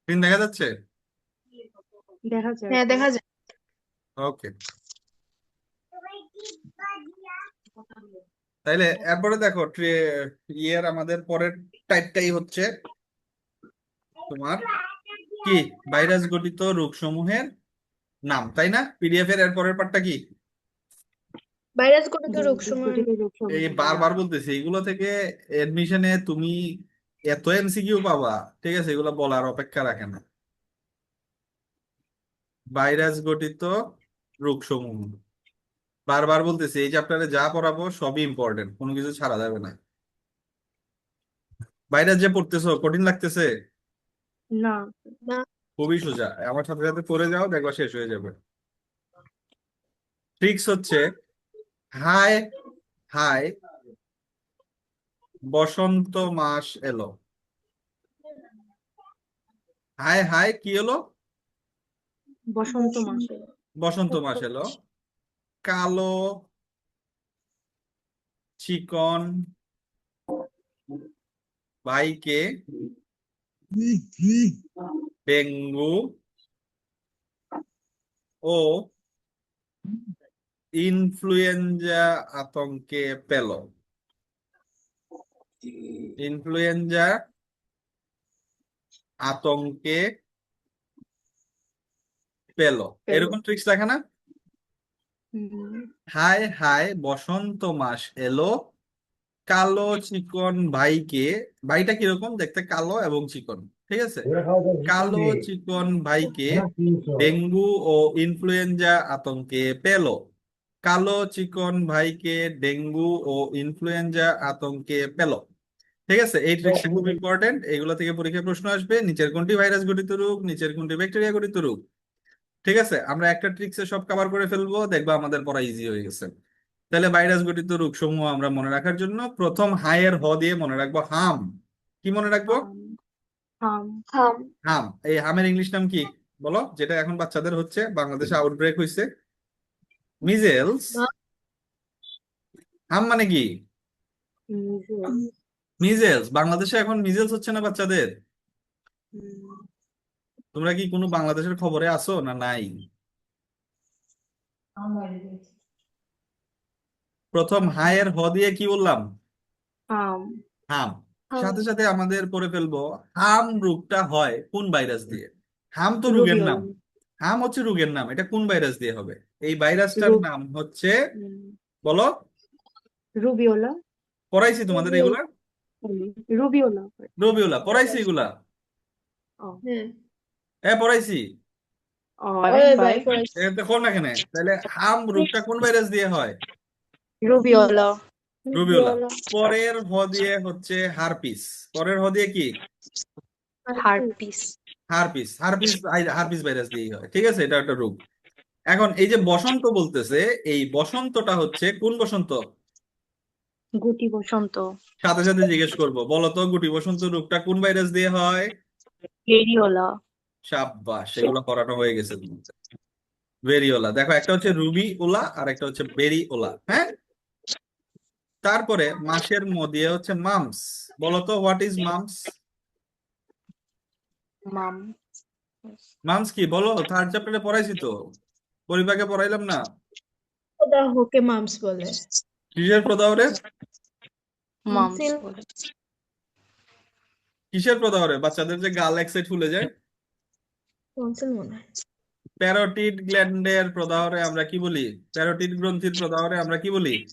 Screen দেখা যাচ্ছে? দেখা যায় হ্যাঁ, তো। দেখা যায়। ওকে, তাইলে এরপরে দেখো ইয়ের আমাদের পরের টাইপটাই হচ্ছে তোমার কি, ভাইরাস গঠিত রোগসমূহের নাম, তাই না? পিডিএফ এর এরপরের পার্টটা কি? ভাইরাস গঠিত রোগ ভাইরাস সময়। গঠিত রোগ এই সমূহের বারবার নাম। বলতেছি, এগুলো থেকে এডমিশনে তুমি এত এমসিকিউ পাবা, ঠিক আছে, এগুলো বলার অপেক্ষা রাখে না। ভাইরাস গঠিত রোগসমূহ, বারবার বলতেছি, এই চ্যাপ্টারে যা পড়াবো সবই ইম্পর্টেন্ট, কোনো কিছু ছাড়া যাবে না। ভাইরাস যে পড়তেছো কঠিন লাগতেছে? না। না। খুবই সোজা, আমার সাথে সাথে পড়ে যাও, দেখবা শেষ হয়ে যাবে। ট্রিক্স হচ্ছে, হাই হাই বসন্ত মাস এলো। হাই হাই কি এলো? বসন্ত মাসে। বসন্ত মাস এলো। কালো চিকন ভাইকে ডেঙ্গু ও ইনফ্লুয়েঞ্জা আতঙ্কে পেল। ইনফ্লুয়েঞ্জা আতঙ্কে পেল, পেল। এরকম ট্রিক্স দেখে না? হুম। হাই হাই বসন্ত মাস এলো, কালো চিকন ভাইকে, ভাইটা কিরকম দেখতে, কালো এবং চিকন, ঠিক আছে, কালো চিকন ভাইকে ডেঙ্গু ও ইনফ্লুয়েঞ্জা আতঙ্কে পেল। কালো চিকন ভাইকে ডেঙ্গু ও ইনফ্লুয়েঞ্জা আতঙ্কে পেল। ঠিক আছে, এই ট্রিক্সটা খুব ইম্পর্টেন্ট, এগুলো থেকে পরীক্ষায় প্রশ্ন আসবে, নিচের কোনটি ভাইরাস গঠিত রোগ, নিচের কোনটি ব্যাকটেরিয়া গঠিত রোগ। ঠিক আছে, আমরা একটা ট্রিক্সে সব কভার করে ফেলবো, দেখবা আমাদের পড়া ইজি হয়ে গেছে। তাহলে ভাইরাস গঠিত রোগ সমূহ আমরা মনে রাখার জন্য প্রথম হাইয়ের হ দিয়ে মনে রাখবো হাম। কি মনে রাখবো? হাম। হাম। হাম। হাম। এই হামের ইংলিশ নাম কি বলো, যেটা এখন বাচ্চাদের হচ্ছে, বাংলাদেশে আউটব্রেক হয়েছে? মিজেলস। মা- হাম মানে কি? মিজেল। মিজেলস। বাংলাদেশে এখন মিজেলস হচ্ছে না বাচ্চাদের? তোমরা কি কোনো বাংলাদেশের খবরে আছো না নাই? প্রথম হায়ের হ দিয়ে কি বললাম? হাম। হাম। হাম। সাথে সাথে আমাদের পড়ে ফেলবো, হাম রোগটা হয় কোন ভাইরাস দিয়ে? হাম তো রোগের নাম, রুবিওলা। হাম হচ্ছে রোগের নাম, এটা কোন ভাইরাস দিয়ে হবে? এই ভাইরাসটার রুব নাম হচ্ছে, হুম, বলো। রুবিওলা। পড়াইছি তোমাদের এগুলা? রুবিওলা। রবিউলা পড়াইছি এগুলা? ও। হ্যাঁ। হ্যাঁ পড়াইছি। অনেকবার। ভাই পড়াইছি। দেখো না কেন, তাহলে হাম রোগটা কোন ভাইরাস দিয়ে হয়? রুবিওলা। রুবিওলা। রুবিওলা। পরের হ দিয়ে হচ্ছে হারপিস। পরের হ দিয়ে কি? Herpes. Herpes. Herpes, herpes virus দিয়েই হয়, ঠিক আছে, এটা একটা রোগ। এখন এই যে বসন্ত বলতেছে, এই বসন্তটা হচ্ছে কোন বসন্ত? গুটি বসন্ত। সাথে সাথে জিজ্ঞেস করব, বলো তো গুটি বসন্ত রোগটা কোন ভাইরাস দিয়ে হয়? ভেরিওলা। সাব্বাস, সেগুলো করানো হয়ে গেছে তোমাদের। ভেরিওলা। দেখো, একটা হচ্ছে রুবি ওলা আর একটা হচ্ছে বেরি ওলা, হ্যাঁ। তারপরে মাসের দিয়ে হচ্ছে মামস। বলো তো what is mumps? Mum. Mumps কি বলো, থার্ড চ্যাপ্টারে পড়াইছি তো, পরিপাকে পড়াইলাম না? প্রদাহকে মামস বলে। কিসের প্রদাহরে? Mum's tonsil. বলে। কিসের প্রদাহরে বাচ্চাদের যে গাল এক সাইড ফুলে যায়? টনসিল মনে হয়। প্যারোটিড গ্ল্যান্ডের প্রদাহরে আমরা কি বলি? প্যারোটিড গ্রন্থির প্রদাহরে আমরা কি বলি?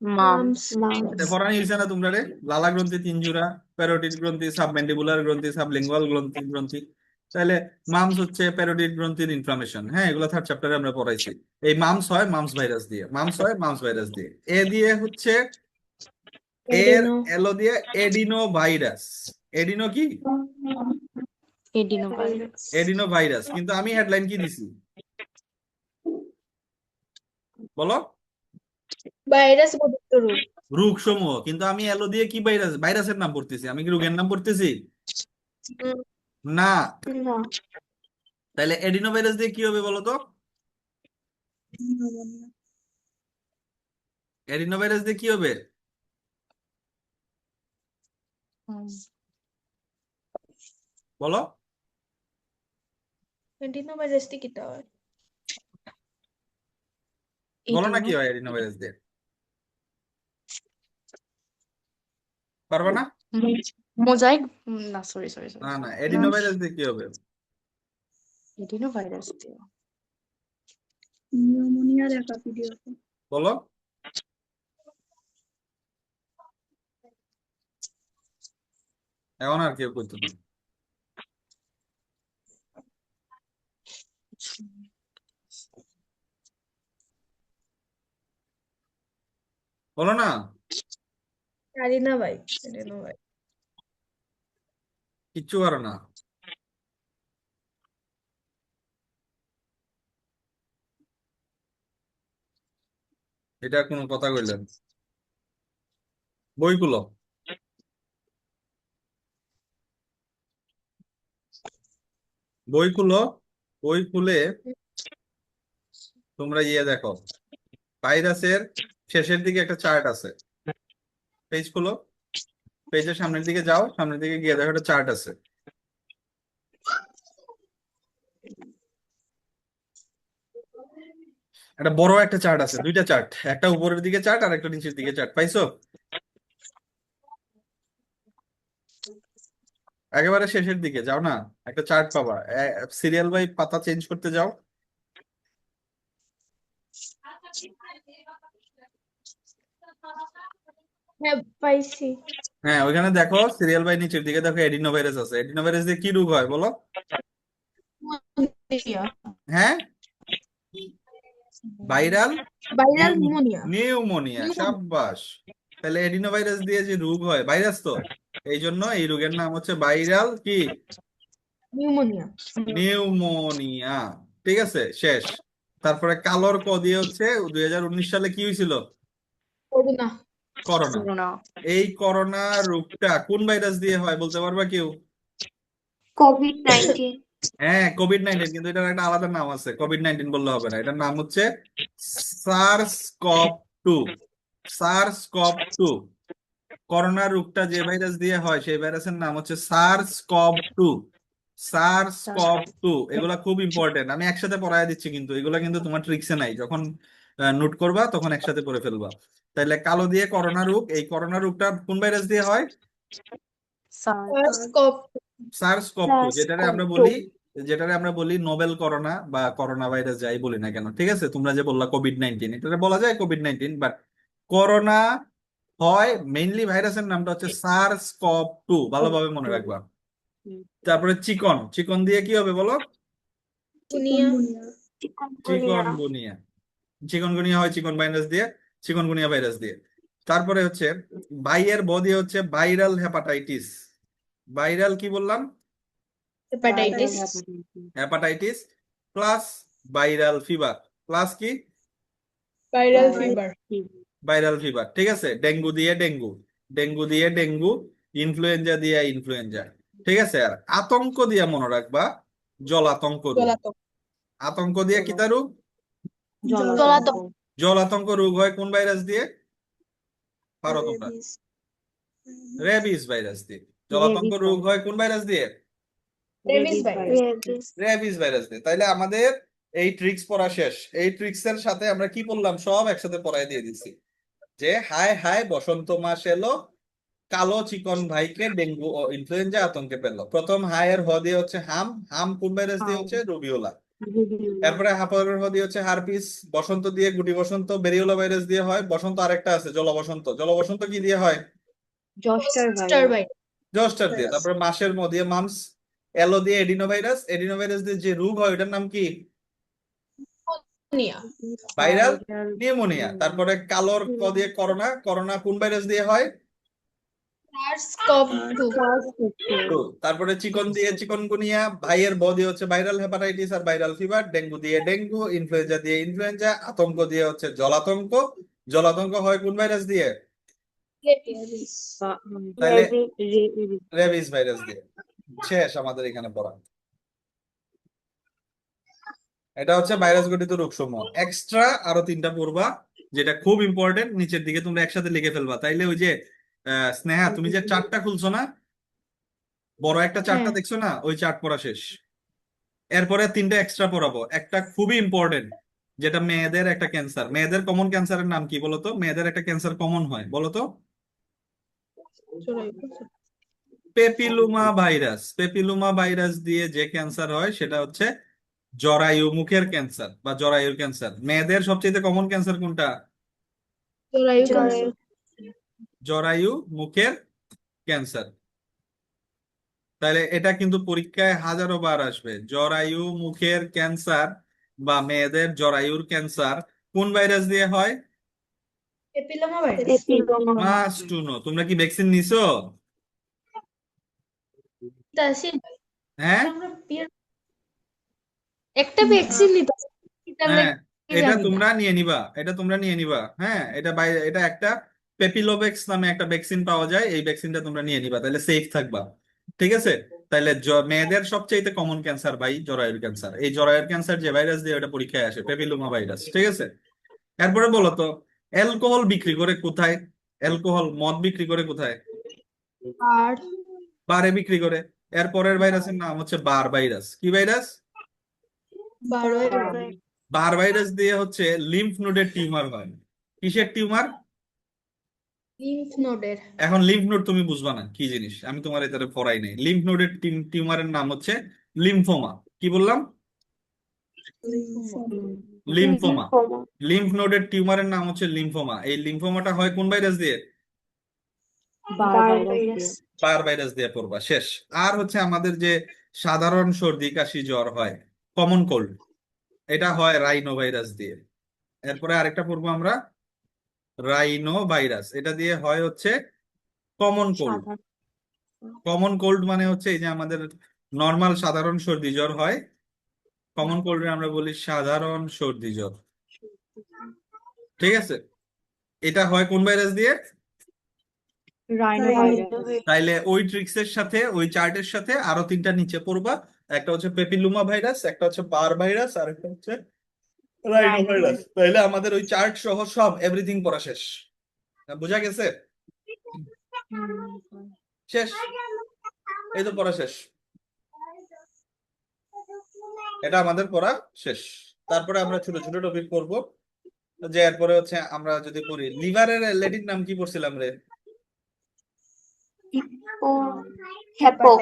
মামস। এটা পড়ানি হয়েছে না তোমরা রে? লালা গ্রন্থি তিন জোড়া, প্যারোটিড গ্রন্থি, সাবম্যান্ডিবুলার গ্রন্থি, সাবলিঙ্গুয়াল গ্রন্থি গ্রন্থি তাহলে মামস হচ্ছে প্যারোটিড গ্রন্থির ইনফ্লামেশন, হ্যাঁ, এগুলো থার্ড চ্যাপ্টারে আমরা পড়াইছি। এই মামস হয় মামস ভাইরাস দিয়ে, মামস হয় মামস ভাইরাস দিয়ে। এ দিয়ে হচ্ছে, এর এডিনো। এলো দিয়ে এডিনো ভাইরাস। এডিনো কি? এডিনোভাইরাস। এডিনো ভাইরাস, কিন্তু আমি হেডলাইন কি দিছি বলো? ভাইরাস গঠিত রোগ। রোগ সমূহ, কিন্তু আমি এলো দিয়ে কি ভাইরাস, ভাইরাসের নাম পড়তেছি, আমি কি রোগের নাম পড়তেছি? উম, না। না। তাহলে এডিনো ভাইরাস দিয়ে কি হবে বলো তো? এডিনো ভাইরাস দিয়ে কি হবে হুম। বলো? এডিনোভাইরাস দিয়ে কিটা হয়? বলো না কি এডিনো হয় এডিনোভাইরাস দিয়ে, পারবা না? মোজাইক না, সরি সরি সরি না সরি না, না, এডিনোভাইরাস দিয়ে কি হবে? এডিনো ভাইরাস দিয়ে নিউমোনিয়া দেখা ভিডিওতে। বলো। এখন আর কেউ করতে না। বলো না। জানি না ভাই, এডিনোভাইরাস। কিচ্ছু পারো না। এটা কোনো কথা কইলেন? বই খুলো। বই খুলো। বই খুলে তোমরা দেখো, ভাইরাসের শেষের দিকে একটা চার্ট আছে। পেজ খুলো, পেজের সামনের দিকে যাও, সামনের দিকে গিয়ে দেখো একটা চার্ট আছে। একটা বড় একটা চার্ট আছে, দুইটা চার্ট, একটা উপরের দিকে চার্ট আর একটা নিচের দিকে চার্ট, পাইছো? একেবারে শেষের দিকে যাও না, একটা চার্ট পাবা, সিরিয়াল বাই পাতা চেঞ্জ করতে যাও। হ্যাঁ পাইছি। হ্যাঁ, ওইখানে দেখো সিরিয়াল বাই নিচের দিকে দেখো এডিনোভাইরাস আছে। এডিনোভাইরাস দিয়ে কি রোগ হয় বলো? নিউমোনিয়া। হ্যাঁ, ভাইরাল ভাইরাল নিউমোনিয়া। নিউমোনিয়া, সাব্বাস। তাহলে এডিনোভাইরাস দিয়ে যে রোগ হয়, ভাইরাস তো, এই জন্য এই রোগের নাম হচ্ছে ভাইরাল কি? নিউমোনিয়া। নিউমোনিয়া। ঠিক আছে, শেষ। তারপরে কালোর ক দিয়ে হচ্ছে 2019 সালে কি হয়েছিল? করোনা। করোনা। করোনা, এই করোনা রোগটা কোন ভাইরাস দিয়ে হয় বলতে পারবা কেউ? কোভিড-19। হ্যাঁ, কোভিড-19, কিন্তু এটার একটা আলাদা নাম আছে, কোভিড-19 বললে হবে না, এটার নাম হচ্ছে SARS CoV two. SARS CoV two. Corona রোগটা যে ভাইরাস দিয়ে হয় সেই ভাইরাসের নাম হচ্ছে SARS CoV two. SARS CoV two, এগুলা খুব ইম্পর্টেন্ট, আমি একসাথে পড়ায় দিচ্ছি, কিন্তু এগুলা কিন্তু তোমার ট্রিক্সে নাই, যখন নোট করবা তখন একসাথে পড়ে ফেলবা। তাইলে কালো দিয়ে করোনা রোগ, এই করোনা রোগটা কোন ভাইরাস দিয়ে হয়? SARS CoV SARS CoV two, যেটারে আমরা বলি নোবেল করোনা বা করোনা ভাইরাস, যাই বলি না কেন, ঠিক আছে? তোমরা যে বললা কোভিড-19, এটা বলা যায় কোভিড-19, বাট করোনা হয় মেইনলি ভাইরাসের নামটা হচ্ছে সার্স কভ টু, ভালোভাবে মনে রাখবা। তারপরে চিকন, চিকন দিয়ে কি হবে বলো? চিকুনগুনিয়া। চিকনগুনিয়া। চিকনগুনিয়া হয় চিকন ভাইরাস দিয়ে, চিকনগুনিয়া ভাইরাস দিয়ে। তারপরে হচ্ছে বাইয়ের ব দিয়ে হচ্ছে ভাইরাল হেপাটাইটিস। ভাইরাল কি বললাম? Hepatitis. Hepatitis plus viral fever, plus কি? Viral fever. Viral fever. ঠিক আছে, ডেঙ্গু দিয়ে ডেঙ্গু, ডেঙ্গু দিয়ে ডেঙ্গু, ইনফ্লুয়েঞ্জা দিয়ে ইনফ্লুয়েঞ্জা। ঠিক আছে, আর আতঙ্ক দিয়ে মনে রাখবা জলাতঙ্ক রোগ। জলাতঙ্ক। আতঙ্ক দিয়ে কি তার রোগ? জলাতঙ্ক। জলাতঙ্ক রোগ হয় কোন ভাইরাস দিয়ে? পারো তোমরা? রেবিস ভাইরাস দিয়ে। জলাতঙ্ক রোগ হয় কোন ভাইরাস দিয়ে? Rabies virus. রেবিস ভাইরাস দিয়ে। তাইলে আমাদের এই ট্রিক্স পড়া শেষ। এই ট্রিক্স এর সাথে আমরা কি বললাম সব একসাথে পড়াই দিয়ে দিচ্ছি, যে হায় হায় বসন্ত মাস এলো, কালো চিকন ভাইকে ডেঙ্গু ও ইনফ্লুয়েঞ্জা আতঙ্কে পেল। প্রথম হাই এর হ দিয়ে হচ্ছে হাম, হাম কোন ভাইরাস দিয়ে হচ্ছে? রুবিওলা। এরপরে হাঁপার হ দিয়ে হচ্ছে হারপিস। বসন্ত দিয়ে গুটি বসন্ত, বেরিওলা ভাইরাস দিয়ে হয়। বসন্ত আরেকটা আছে জলবসন্ত, জলবসন্ত কি দিয়ে হয়? Zoster zoster virus, virus. Zoster দিয়ে। তারপরে মাসের ম দিয়ে মামস। এলো দিয়ে এডিনোভাইরাস, এডিনোভাইরাস দিয়ে যে রোগ হয় ওটার নাম কি? নিউমোনিয়া। Viral pneumonia. তারপরে কালোর ক দিয়ে করোনা, করোনা কোন ভাইরাস দিয়ে হয়? SARS CoV two. তো তারপরে চিকন দিয়ে চিকনগুনিয়া, ভাইয়ের ব দিয়ে হচ্ছে ভাইরাল হেপাটাইটিস আর ভাইরাল ফিভার, ডেঙ্গু দিয়ে ডেঙ্গু, ইনফ্লুয়েঞ্জা দিয়ে ইনফ্লুয়েঞ্জা, আতঙ্ক দিয়ে হচ্ছে জলাতঙ্ক। জলাতঙ্ক হয় কোন ভাইরাস দিয়ে? রেবিস। তাহলে রেবিস ভাইরাস দিয়ে। শেষ আমাদের এখানে পড়া। এটা হচ্ছে ভাইরাস ঘটিত রোগসমূহ। এক্সট্রা আরো তিনটা পড়বা, যেটা খুব ইম্পর্টেন্ট, নিচের দিকে তোমরা একসাথে লিখে ফেলবা। তাইলে ওই যে স্নেহা, তুমি যে চার্টটা খুলছো না, বড় একটা চার্টটা হ্যাঁ। দেখছো না, ওই চার্ট পড়া শেষ। এরপরে তিনটা এক্সট্রা পড়াবো, একটা খুবই ইম্পর্টেন্ট, যেটা মেয়েদের একটা ক্যান্সার। মেয়েদের কমন ক্যান্সারের নাম কি বলতো? মেয়েদের একটা ক্যান্সার কমন হয়, বলতো? পেপিলুমা ভাইরাস। পেপিলুমা ভাইরাস দিয়ে যে ক্যান্সার হয় সেটা হচ্ছে জরায়ু মুখের ক্যান্সার বা জরায়ুর ক্যান্সার। মেয়েদের সবচেয়ে কমন ক্যান্সার কোনটা? জরায়ু ক্যান্সার। জরায়ু মুখের ক্যান্সার। তাহলে এটা কিন্তু পরীক্ষায় হাজারো বার আসবে, জরায়ু মুখের ক্যান্সার বা মেয়েদের জরায়ুর ক্যান্সার কোন ভাইরাস দিয়ে হয়? Papilloma virus. Must to no. তোমরা কি ভ্যাকসিন নিছো? হ্যাঁ আমরা একটা ভ্যাকসিন নিতে এটার হ্যাঁ, লাগি এটা জানি না। তোমরা নিয়ে নিবা, এটা তোমরা নিয়ে নিবা। হ্যাঁ, এটা একটা পেপিলোভেক্স নামে একটা ভ্যাকসিন পাওয়া যায়, এই ভ্যাকসিনটা তোমরা নিয়ে নিবা, তাহলে সেফ থাকবা। ঠিক আছে? তাহলে মেয়েদের সবচেয়ে কমন ক্যান্সার ভাই জরায়ুর ক্যান্সার। এই জরায়ুর ক্যান্সার যে ভাইরাস দিয়ে ওটা পরীক্ষায় আসে, পেপিলোমা ভাইরাস। ঠিক আছে? এরপরে বলো তো, অ্যালকোহল বিক্রি করে কোথায়? অ্যালকোহল মদ বিক্রি করে কোথায়? আর বারে বিক্রি করে। এরপরের ভাইরাসের নাম হচ্ছে বার ভাইরাস। কি ভাইরাস? 12 বার ভাইরাস দিয়ে হচ্ছে লিম্ফ নোডের টিউমার হয়। কিসের টিউমার? লিম্ফ নোডের। এখন লিম্ফ নোড তুমি বুঝবা না কি জিনিস, আমি তোমার এটারে পড়াই নাই। লিম্ফ নোডের টিউমারের নাম হচ্ছে লিম্ফোমা। কি বললাম? লিম্ফোমা। লিম্ফ নোডের টিউমারের নাম হচ্ছে লিম্ফোমা। এই লিম্ফোমাটা হয় কোন ভাইরাস দিয়ে? বার ভাইরাস দিয়ে পড়বা, শেষ। আর হচ্ছে আমাদের যে সাধারণ সর্দি কাশি জ্বর হয়, কমন কোল্ড, এটা হয় রাইনো ভাইরাস দিয়ে। এরপরে আরেকটা পড়বো আমরা, রাইনো ভাইরাস, এটা দিয়ে হয় হচ্ছে কমন কোল্ড। কমন কোল্ড মানে হচ্ছে এই যে আমাদের নর্মাল সাধারণ সর্দি জ্বর হয়, কমন কোল্ডে আমরা বলি সাধারণ সর্দি জ্বর। ঠিক আছে? এটা হয় কোন ভাইরাস দিয়ে? তাইলে ওই ট্রিক্সের সাথে, ওই চার্টের সাথে আরো তিনটা নিচে পড়বা। একটা হচ্ছে পেপিলুমা ভাইরাস, একটা হচ্ছে বার ভাইরাস, আর একটা হচ্ছে রাইনো ভাইরাস। তাইলে আমাদের ওই চার্ট সহ সব এভরিথিং পড়া শেষ। বোঝা গেছে? শেষ, এই তো পড়া শেষ। এটা আমাদের পড়া শেষ। তারপরে আমরা ছোট ছোট টপিক পড়বো। যে এরপরে হচ্ছে আমরা যদি পড়ি, লিভারের ল্যাটিন নাম কি পড়ছিলাম রে? হ্যাপা।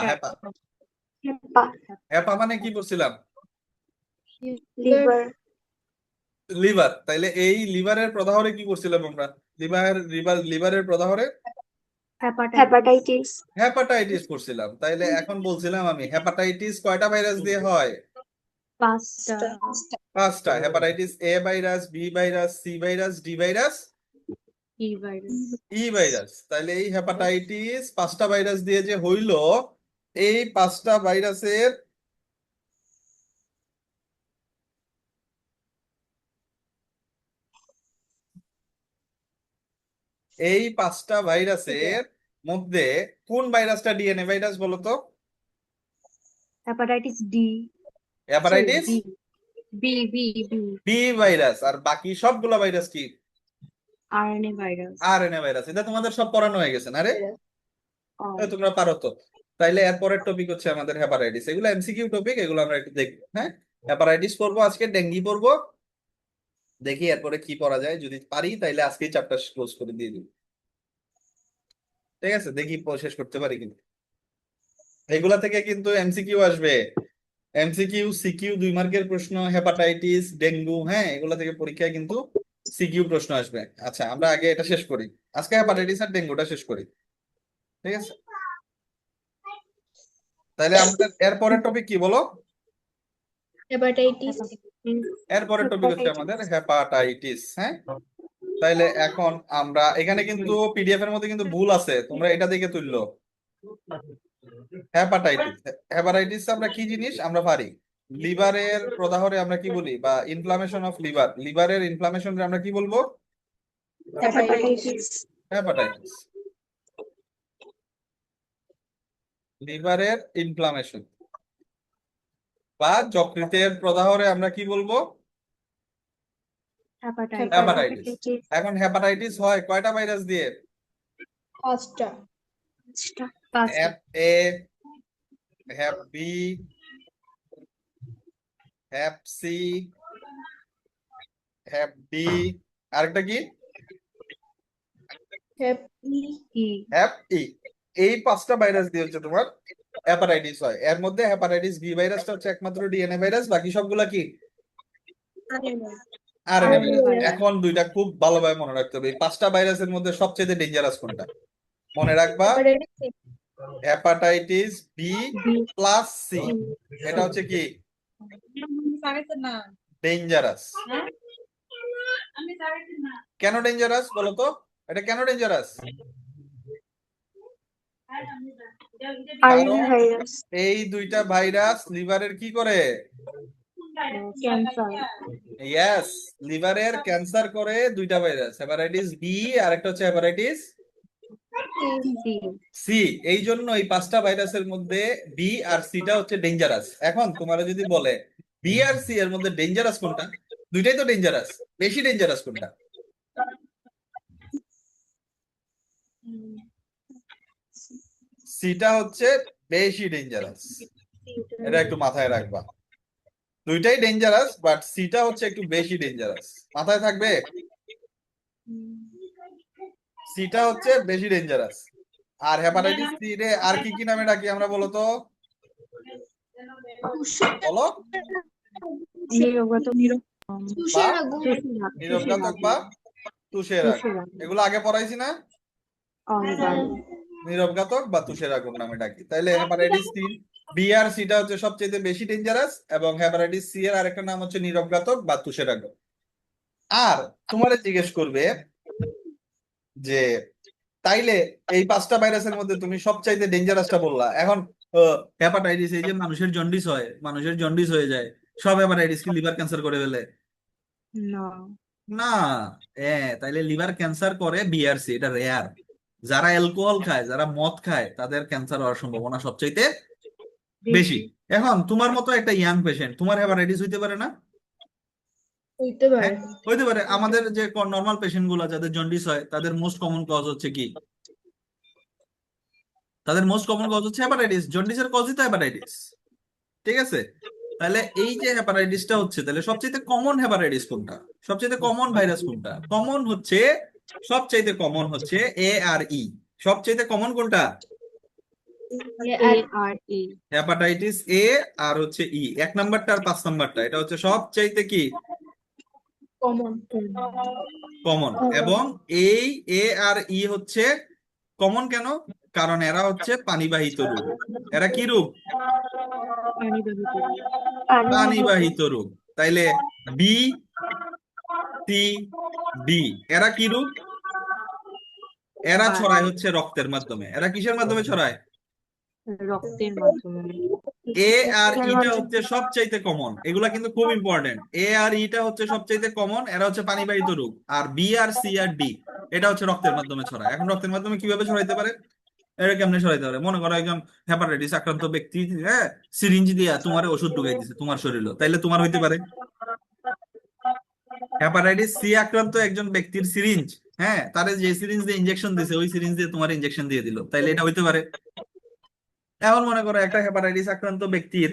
হ্যাপা। হ্যাপা মানে কি পড়ছিলাম? লিভার। লিভার। তাইলে এই লিভারের প্রদাহরে কি করছিলাম আমরা? লিভারের প্রদাহরে হেপাটাইটিস করছিলাম। তাইলে এখন বলছিলাম আমি, হেপাটাইটিস কয়টা ভাইরাস দিয়ে হয়? 5টা। Hepatitis A virus, B virus, C virus, D virus, E virus. তাইলে এই হেপাটাইটিস 5টা ভাইরাস দিয়ে যে হইলো, এই 5টা ভাইরাসের মধ্যে কোন ভাইরাসটা ডিএনএ ভাইরাস বলো তো? Hepatitis D, hepatitis B, B virus. আর বাকি সবগুলা ভাইরাস কি? RNA virus. RNA virus. এটা তোমাদের সব পড়ানো হয়ে গেছে না রে? তোমরা পারো তো। তাইলে এরপরের টপিক হচ্ছে আমাদের হেপাটাইটিস। এগুলো এমসিকিউ টপিক, এগুলো আমরা একটু দেখবো। হ্যাঁ, হেপাটাইটিস পড়বো আজকে, ডেঙ্গি পড়বো। দেখি এরপরে কি পড়া যায়, যদি পারি তাইলে আজকেই চ্যাপ্টার ক্লোজ করে দিয়ে দিই। ঠিক আছে, দেখি শেষ করতে পারি কিন্তু। এগুলা থেকে কিন্তু এমসিকিউ আসবে, এমসিকিউ সিকিউ 2 মার্কের প্রশ্ন, হেপাটাইটিস, ডেঙ্গু। হ্যাঁ, এগুলা থেকে পরীক্ষায় কিন্তু সিকিউ প্রশ্ন আসবে। আচ্ছা, আমরা আগে এটা শেষ করি, আজকে হেপাটাইটিস আর ডেঙ্গুটা শেষ করি। ঠিক আছে? তাহলে আমাদের এরপরের টপিক কি বলো? হেপাটাইটিস। এরপরের টপিক হচ্ছে আমাদের হেপাটাইটিস। হ্যাঁ, তাইলে এখন আমরা এখানে কিন্তু পিডিএফ এর মধ্যে কিন্তু ভুল আছে, তোমরা এটা দেখে তুললো। হেপাটাইটিস, হেপাটাইটিস আমরা কি জিনিস আমরা পারি? লিভারের প্রদাহরে আমরা কি বলি, বা ইনফ্লামেশন অফ লিভার, লিভারের ইনফ্লামেশন আমরা কি বলবো? হেপাটাইটিস। হেপাটাইটিস। লিভারের ইনফ্লামেশন বা যকৃতের প্রদাহরে আমরা কি বলবো? হেপাটাইটিস। এখন হেপাটাইটিস হয় কয়টা ভাইরাস দিয়ে? 5টা। হ্যাপ এ, হ্যাপ বি, হ্যাপ সি, হ্যাপ ডি, আরেকটা কি? হ্যাপি ই হ্যাপ ই। এই 5টা ভাইরাস দিয়ে হচ্ছে তোমার হ্যাপাটাইটিস হয়। এর মধ্যে হ্যাপাটাইটিস বি ভাইরাসটা হচ্ছে একমাত্র ডিএনএ ভাইরাস, বাকি সবগুলা কি আরএনএ আরএনএ ভাইরাস। ভাইরাস এখন দুইটা খুব ভালোভাবে মনে রাখতে হবে, এই 5টা ভাইরাসের মধ্যে সবচেয়ে ডেঞ্জারাস কোনটা মনে রাখবা? Hepatitis hepatitis B B plus C, C এটা হচ্ছে কি ডেঞ্জারাস। কেন ডেঞ্জারাস বলো তো? এটা কেন ডেঞ্জারাস? আরএনএ কারণ ভাইরাস এই দুইটা ভাইরাস লিভারের কি করে? ক্যান্সার ইয়েস, লিভারের ক্যান্সার করে দুইটা ভাইরাস, হেপাটাইটিস বি আর একটা হচ্ছে হেপাটাইটিস সি সি। এই জন্য এই 5টা ভাইরাসের মধ্যে বি আর সিটা হচ্ছে ডেঞ্জারাস। এখন তোমার যদি বলে বি আর সি এর মধ্যে ডেঞ্জারাস কোনটা, দুইটাই তো ডেঞ্জারাস, বেশি ডেঞ্জারাস কোনটা? সিটা হচ্ছে বেশি ডেঞ্জারাস, এটা একটু মাথায় রাখবা। দুইটাই ডেঞ্জারাস বাট সিটা হচ্ছে একটু বেশি ডেঞ্জারাস, মাথায় থাকবে। সিটা হচ্ছে বেশি ডেঞ্জারাস। আর হেপাটাইটিস সি রে আর কি কি নামে ডাকি আমরা বলো তো? বলো। নিরোগত বা তুষেরা নিরবঘাতক বা তুষের আগুন, এগুলো আগে পড়াইছি না? অনিবার নিরবঘাতক বা তুষের আগুন নামে ডাকি। তাইলে হেপাটাইটিস সি বি আর সিটা হচ্ছে সবচেয়ে বেশি ডেঞ্জারাস, এবং হেপাটাইটিস সি এর আরেকটা নাম হচ্ছে নিরবঘাতক বা তুষের আগুন। আর তোমারে জিজ্ঞেস করবে যে তাইলে এই 5টা ভাইরাসের মধ্যে তুমি সবচাইতে ডেঞ্জারাসটা বললা, এখন হেপাটাইটিস, এই যে মানুষের জন্ডিস হয়, মানুষের জন্ডিস হয়ে যায়, সব হেপাটাইটিস কি লিভার ক্যান্সার করে ফেলে? না না। তাইলে লিভার ক্যান্সার করে বিআরসি, এটা রেয়ার। যারা অ্যালকোহল খায়, যারা মদ খায়, তাদের ক্যান্সার হওয়ার সম্ভাবনা সবচাইতে বেশি। বেশি এখন তোমার মতো একটা ইয়াং পেশেন্ট, তোমার হেপাটাইটিস হইতে পারে না? হইতে পারে হ্যাঁ, হইতে পারে। আমাদের যে নর্মাল পেশেন্ট গুলা যাদের জন্ডিস হয়, তাদের মোস্ট কমন কজ হচ্ছে কি? তাদের মোস্ট কমন কজ হচ্ছে হেপাটাইটিস। জন্ডিসের কজই তো হেপাটাইটিস, ঠিক আছে? তাহলে এই যে হেপাটাইটিসটা হচ্ছে, তাহলে সবচেয়ে কমন হেপাটাইটিস কোনটা, সবচেয়ে কমন ভাইরাস কোনটা? কমন হচ্ছে, সবচেয়ে কমন হচ্ছে এ আর ই। সবচেয়ে কমন কোনটা? এ আর ই হেপাটাইটিস এ আর হচ্ছে ই, 1 নাম্বারটা আর 5 নাম্বারটা, এটা হচ্ছে সবচাইতে কি কমন কমন। এবং এই এ আর ই হচ্ছে কমন কেন? কারণ এরা হচ্ছে পানিবাহিত রোগ। এরা কি রোগ? পানিবাহিত রোগ। তাইলে বি সি ডি এরা কি রোগ? এরা ছড়ায় হচ্ছে রক্তের মাধ্যমে। এরা কিসের মাধ্যমে ছড়ায়? রক্তের মাধ্যমে এ আর ইটা হচ্ছে সবচাইতে কমন, এগুলা কিন্তু খুব ইম্পর্টেন্ট। এ আর ইটা হচ্ছে সবচাইতে কমন, এরা হচ্ছে পানিবাহিত রোগ। আর বি আর সি আর ডি এটা হচ্ছে রক্তের মাধ্যমে ছড়ায়। এখন রক্তের মাধ্যমে কিভাবে ছড়াইতে পারে? এটা কেমনে ছড়াইতে পারে? মনে করো একজন হেপাটাইটিস আক্রান্ত ব্যক্তি, হ্যাঁ, সিরিঞ্জ দিয়া তোমার ওষুধ ঢুকাই দিছে তোমার শরীরে, তাইলে তোমার হইতে পারে। হেপাটাইটিস সি আক্রান্ত একজন ব্যক্তির সিরিঞ্জ, হ্যাঁ, তারে যে সিরিঞ্জ দিয়ে ইনজেকশন দিছে, ওই সিরিঞ্জ দিয়ে তোমার ইনজেকশন দিয়ে দিল, তাইলে এটা হইতে পারে। এখন মনে করো একটা হেপাটাইটিস আক্রান্ত ব্যক্তির,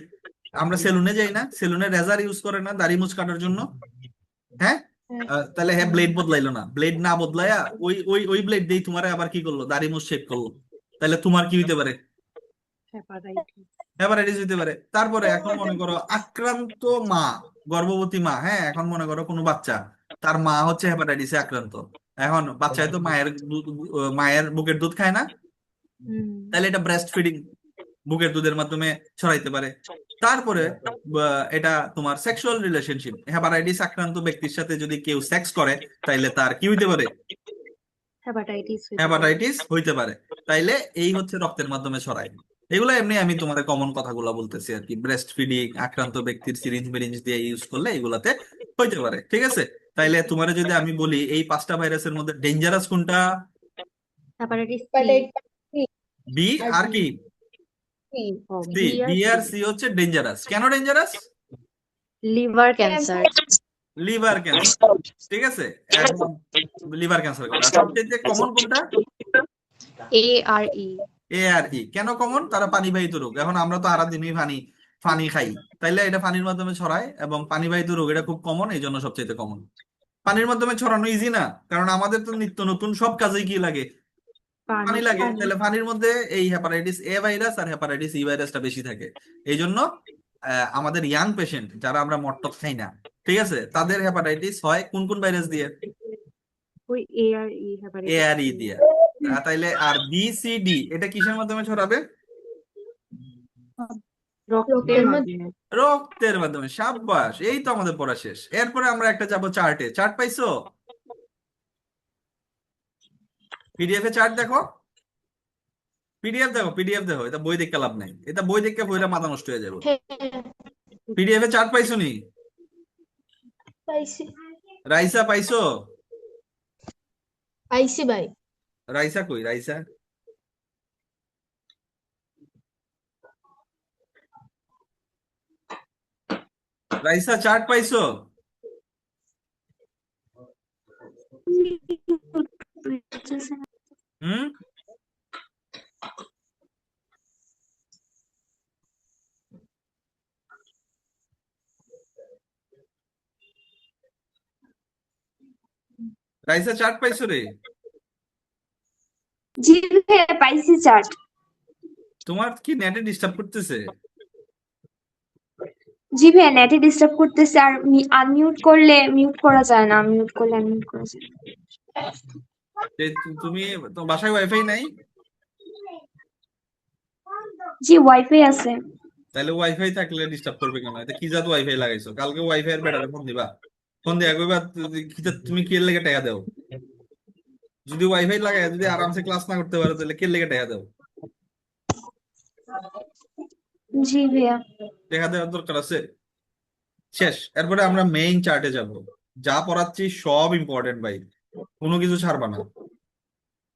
আমরা সেলুনে যাই না, সেলুনে রেজার ইউজ করে না দাড়ি মুছ কাটার জন্য, হ্যাঁ? তাহলে হ্যাঁ, ব্লেড বদলাইলো না, ব্লেড না বদলাইয়া ওই ওই ওই ব্লেড দিয়ে তোমার আবার কি করলো, দাড়ি মুছ শেভ করলো, তাহলে তোমার কি হইতে পারে? হেপাটাইটিস হেপাটাইটিস হইতে পারে। তারপরে এখন মনে করো আক্রান্ত মা, গর্ভবতী মা, হ্যাঁ, এখন মনে করো কোনো বাচ্চা, তার মা হচ্ছে হেপাটাইটিসে আক্রান্ত। এখন বাচ্চায় তো মায়ের বুকের দুধ খায় না, তাহলে এটা ব্রেস্ট ফিডিং, বুকের দুধের মাধ্যমে ছড়াইতে পারে। তারপরে এটা তোমার সেক্সুয়াল রিলেশনশিপ, হেপাটাইটিস আক্রান্ত ব্যক্তির সাথে যদি কেউ সেক্স করে, তাইলে তার কি হইতে পারে? হেপাটাইটিস হইতে পারে। তাইলে এই হচ্ছে রক্তের মাধ্যমে ছড়ায়। এগুলো এমনি আমি তোমার কমন কথাগুলো বলতেছি আর কি। ব্রেস্ট ফিডিং, আক্রান্ত ব্যক্তির সিরিঞ্জ মিরিঞ্জ দিয়ে ইউজ করলে এগুলাতে হইতে পারে, ঠিক আছে? তাইলে তোমার যদি আমি বলি এই 5টা ভাইরাসের মধ্যে ডেঞ্জারাস কোনটা? হেপাটাইটিস বি আর কি সি। বি আর সি হচ্ছে ডেঞ্জারাস। কেন dangerous? Liver cancer liver cancer, ঠিক আছে? এখন লিভার ক্যান্সার করে। আর সবচেয়ে কমন কোনটা? এ আর ই এ আর ই। কেন কমন? তারা পানিবাহিত রোগ। এখন আমরা তো আরা দিনই পানি পানি খাই, তাইলে এটা পানির মাধ্যমে ছড়ায় এবং পানিবাহিত রোগ এটা খুব কমন, এই জন্য সবচেয়ে কমন। পানির মাধ্যমে ছড়ানো ইজি না, কারণ আমাদের তো নিত্য নতুন সব কাজেই কি লাগে, পানি পানি লাগে। পানি। তাহলে পানির মধ্যে এই হেপাটাইটিস এ ভাইরাস আর হেপাটাইটিস ই ভাইরাসটা বেশি থাকে। এই জন্য আমাদের ইয়াং পেশেন্ট যারা আমরা মটটক খাই না, ঠিক আছে, তাদের হেপাটাইটিস হয় কোন কোন ভাইরাস দিয়ে? ওই এ আর ই এ হেপাটাইটিস আর ই দিয়ে। তাইলে আর বি সি ডি এটা কিসের মাধ্যমে ছড়াবে? রক্তের রক্তের মাধ্যমে। রক্তের মাধ্যমে। সাব্বাস, এই তো আমাদের পড়া শেষ। এরপরে আমরা একটা যাবো চার্টে। চার্ট পাইছো? পিডিএফ এ চার্ট দেখো, পিডিএফ দেখো, পিডিএফ দেখো, এটা বই দেখতে লাভ নাই, এটা বই দেখে বইটা মাথা নষ্ট হয়ে যাবে। হ্যাঁ, পিডিএফ এ চার্ট পাইছো নি? পাইছি। রাইসা পাইছো? পাইছি ভাই। রাইসা কই রাইসা? রাইসা চার্ট পাইছো? হুম। রাইসা চার্ট পাইছো রে? জি ভাইয়া পাইছি চার্ট। তোমার কি নেটে ডিস্টার্ব করতেছে? জি ভাইয়া নেটে ডিস্টার্ব করতেছে, আর আনমিউট করলে মিউট করা যায় না, মিউট করলে আনমিউট করা যায় না। তুমি তো বাসায় ওয়াইফাই নাই? জি ওয়াইফাই আছে। তাহলে ওয়াইফাই থাকলে ডিস্টার্ব করবে কেন? এটা কি জাত ওয়াইফাই লাগাইছো? কালকে ওয়াইফাই এর বেটারে ফোন দিবা, ফোন দিয়া কইবা তুমি কি এর লেগে টাকা দাও। যদি ওয়াইফাই লাগায় যদি আরামসে ক্লাস না করতে পারো তাহলে কি এর লেগে টাকা দাও? জি ভাইয়া। টাকা দেওয়ার দরকার আছে? শেষ। এরপরে আমরা মেইন চার্টে যাব। যা পড়াচ্ছি সব ইম্পর্টেন্ট ভাই, কোনো কিছু ছাড়বা না।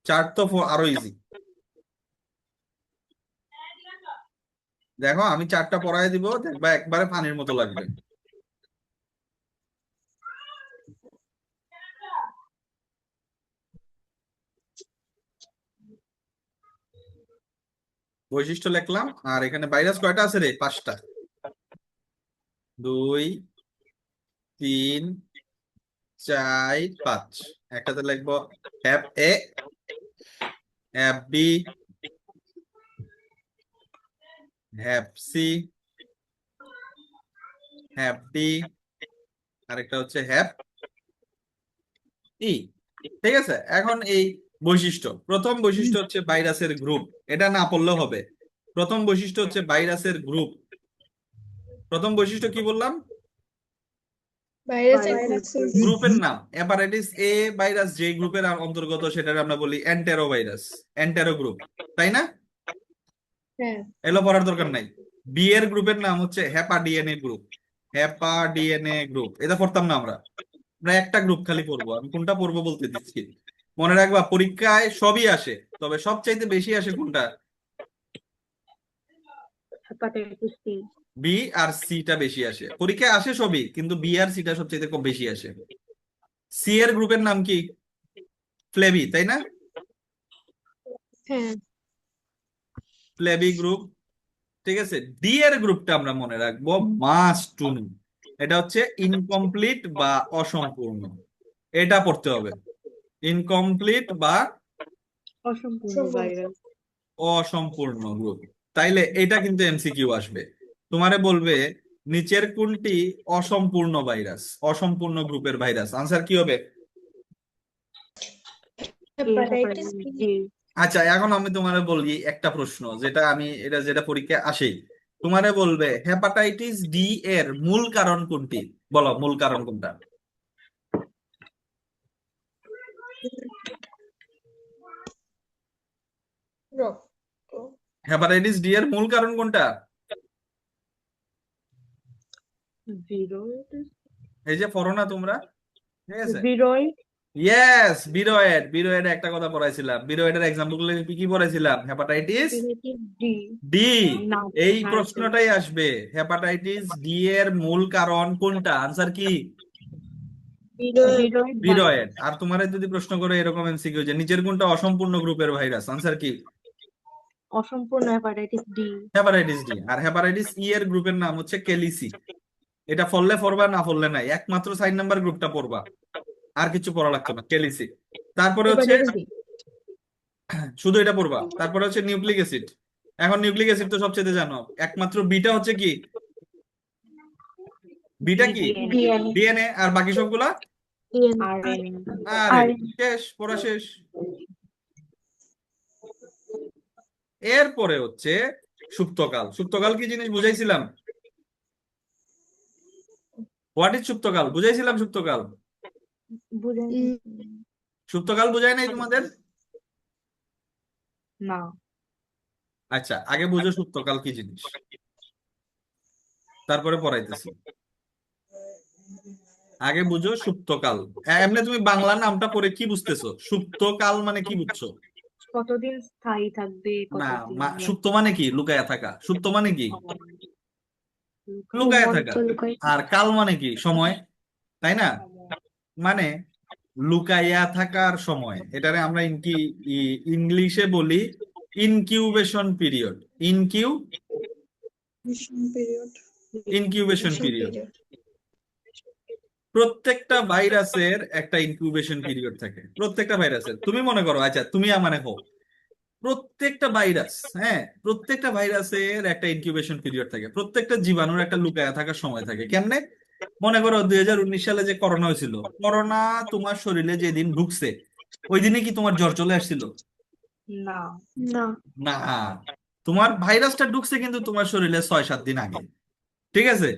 চার্ট তো আরো ইজি। দেখো আমি চার্টটা পড়াই দিব, দেখবা একবারে পানির মতো লাগবে। বৈশিষ্ট্য লিখলাম, আর এখানে ভাইরাস কয়টা আছে রে? 5টা। 2, 3, 4, 5। একটাতে লিখবো হ্যাপ এ, হ্যাপ বি, হ্যাপ সি, হ্যাপ ডি, আরেকটা হচ্ছে হ্যাপ ই। ঠিক আছে, এখন এই বৈশিষ্ট্য, প্রথম বৈশিষ্ট্য হচ্ছে ভাইরাসের গ্রুপ। এটা না পড়লেও হবে। প্রথম বৈশিষ্ট্য হচ্ছে ভাইরাসের গ্রুপ। প্রথম বৈশিষ্ট্য কি বললাম? ভাইরাসের ভাইরাসের গ্রুপের নাম। হেপাটাইটিস এ ভাইরাস যে গ্রুপের অন্তর্গত সেটার আমরা বলি এন্টেরো ভাইরাস, এন্টেরো গ্রুপ, তাই না? হ্যাঁ, এলো পড়ার দরকার নাই। বি এর গ্রুপের নাম হচ্ছে হ্যাপা ডিএনএ গ্রুপ, হ্যাপা ডিএনএ গ্রুপ। এটা পড়তাম না আমরা, আমরা একটা গ্রুপ খালি পড়বো। আমি কোনটা পড়বো বলতে দিচ্ছি, মনে রাখবা পরীক্ষায় সবই আসে, তবে সবচাইতে বেশি আসে কোনটা? Hepatitis C. বি আর সিটা বেশি আসে পরীক্ষায়, আসে সবই, কিন্তু বি আর সিটা সবচাইতে কম বেশি আসে। সি এর গ্রুপের নাম কি? ফ্লেবি, তাই না? হ্যাঁ। ফ্লেবি গ্রুপ। ঠিক আছে, ডি এর গ্রুপটা আমরা মনে রাখবো মাস্ট টু নো, এটা হচ্ছে ইনকমপ্লিট বা অসম্পূর্ণ। এটা পড়তে হবে, ইনকমপ্লিট বা অসম্পূর্ণ সম্পূর্ণ। ভাইরাস। অসম্পূর্ণ গ্রুপ। তাইলে এটা কিন্তু এমসিকিউ আসবে, তোমারে বলবে নিচের কোনটি অসম্পূর্ণ ভাইরাস, অসম্পূর্ণ গ্রুপের ভাইরাস? আনসার কি হবে? Hepatitis B. জি। আচ্ছা, এখন আমি তোমারে বলি একটা প্রশ্ন, যেটা আমি এটা যেটা পরীক্ষায় আসেই। তোমারে বলবে হেপাটাইটিস ডি এর মূল কারণ কোনটি, বলো মূল কারণ কোনটা? রক্ত। হেপাটাইটিস ডি এর মূল কারণ কোনটা? ভিরয়েড। এই যে পড়ো না তোমরা, ঠিক আছে। ভিরয়েড। ইয়েস, বিরয়েড। বিরয়েড একটা কথা পড়াইছিলাম, বিরয়েডের এক্সাম্পল গুলো কি কি পড়াইছিলাম? Hepatitis hepatitis D. ডি। না, এই না, প্রশ্নটাই আসবে, হেপাটাইটিস ডি এর মূল কারণ কোনটা? আনসার কি? ভিরয়েড ভাইরাস। বিরয়েড। আর তোমার যদি প্রশ্ন করে এরকম এমসিকিউ যে নিচের কোনটা অসম্পূর্ণ গ্রুপের ভাইরাস, আনসার কি? অসম্পূর্ণ হেপাটাইটিস ডি। Hepatitis D. আর হেপাটাইটিস ই এর গ্রুপের নাম হচ্ছে কেলিসি। এটা পড়লে পড়বা, না পড়লে নাই, একমাত্র 4 নাম্বার গ্রুপটা পড়বা, আর কিছু পড়া লাগতো না, কেলিসি। তারপরে হচ্ছে হেপাটাইটিস বি। শুধু এটা পড়বা। তারপরে হচ্ছে নিউক্লিক অ্যাসিড। এখন নিউক্লিক অ্যাসিড তো সবচেয়ে জানো, একমাত্র বিটা হচ্ছে কি, বিটা কি ডিএনএ। ডিএনএ। ডিএনএ, আর বাকি সবগুলা ডিএনএ। আরএনএ। আরে আর শেষ, পড়া শেষ। এরপরে হচ্ছে সুপ্তকাল। সুপ্তকাল কি জিনিস বুঝাইছিলাম? What is সুপ্তকাল বুঝাইছিলাম? সুপ্তকাল, বুঝেন সুপ্তকাল বুঝাই নাই তোমাদের? না। আচ্ছা, আগে বুঝো সুপ্তকাল কি জিনিস, তারপরে পড়াইতেছি। আগে বুঝো সুপ্তকাল। এমনি তুমি বাংলা নামটা পড়ে কি বুঝতেছো? সুপ্তকাল মানে কি বুঝছো? কতদিন স্থায়ী থাকবে, না, কতদিন সুপ্ত মানে কি? লুকায়া থাকা। সুপ্ত মানে কি? লুকায়া থাকা। ঘুমন্ত লুকাই আর কাল মানে কি? সময়, তাই না? মানে লুকাইয়া থাকার সময়, এটারে আমরা ইংলিশে বলি incubation period. Mission period. Incubation mission period. Period. প্রত্যেকটা ভাইরাসের একটা ইনকিউবেশন পিরিয়ড থাকে, প্রত্যেকটা ভাইরাসের। তুমি মনে করো, আচ্ছা তুমি মানে হো, প্রত্যেকটা ভাইরাস, হ্যাঁ, প্রত্যেকটা ভাইরাসের একটা ইনকিউবেশন পিরিয়ড থাকে, প্রত্যেকটা জীবাণুর একটা লুকায়া থাকার সময় থাকে। কেমনে? মনে করো 2019 সালে যে করোনা হয়েছিল, করোনা তোমার শরীরে যেদিন ঢুকছে ওই দিনে কি তোমার জ্বর চলে আসছিল? না। না। না, তোমার ভাইরাসটা ঢুকছে কিন্তু তোমার শরীরে 6-7 দিন আগে। ঠিক আছে?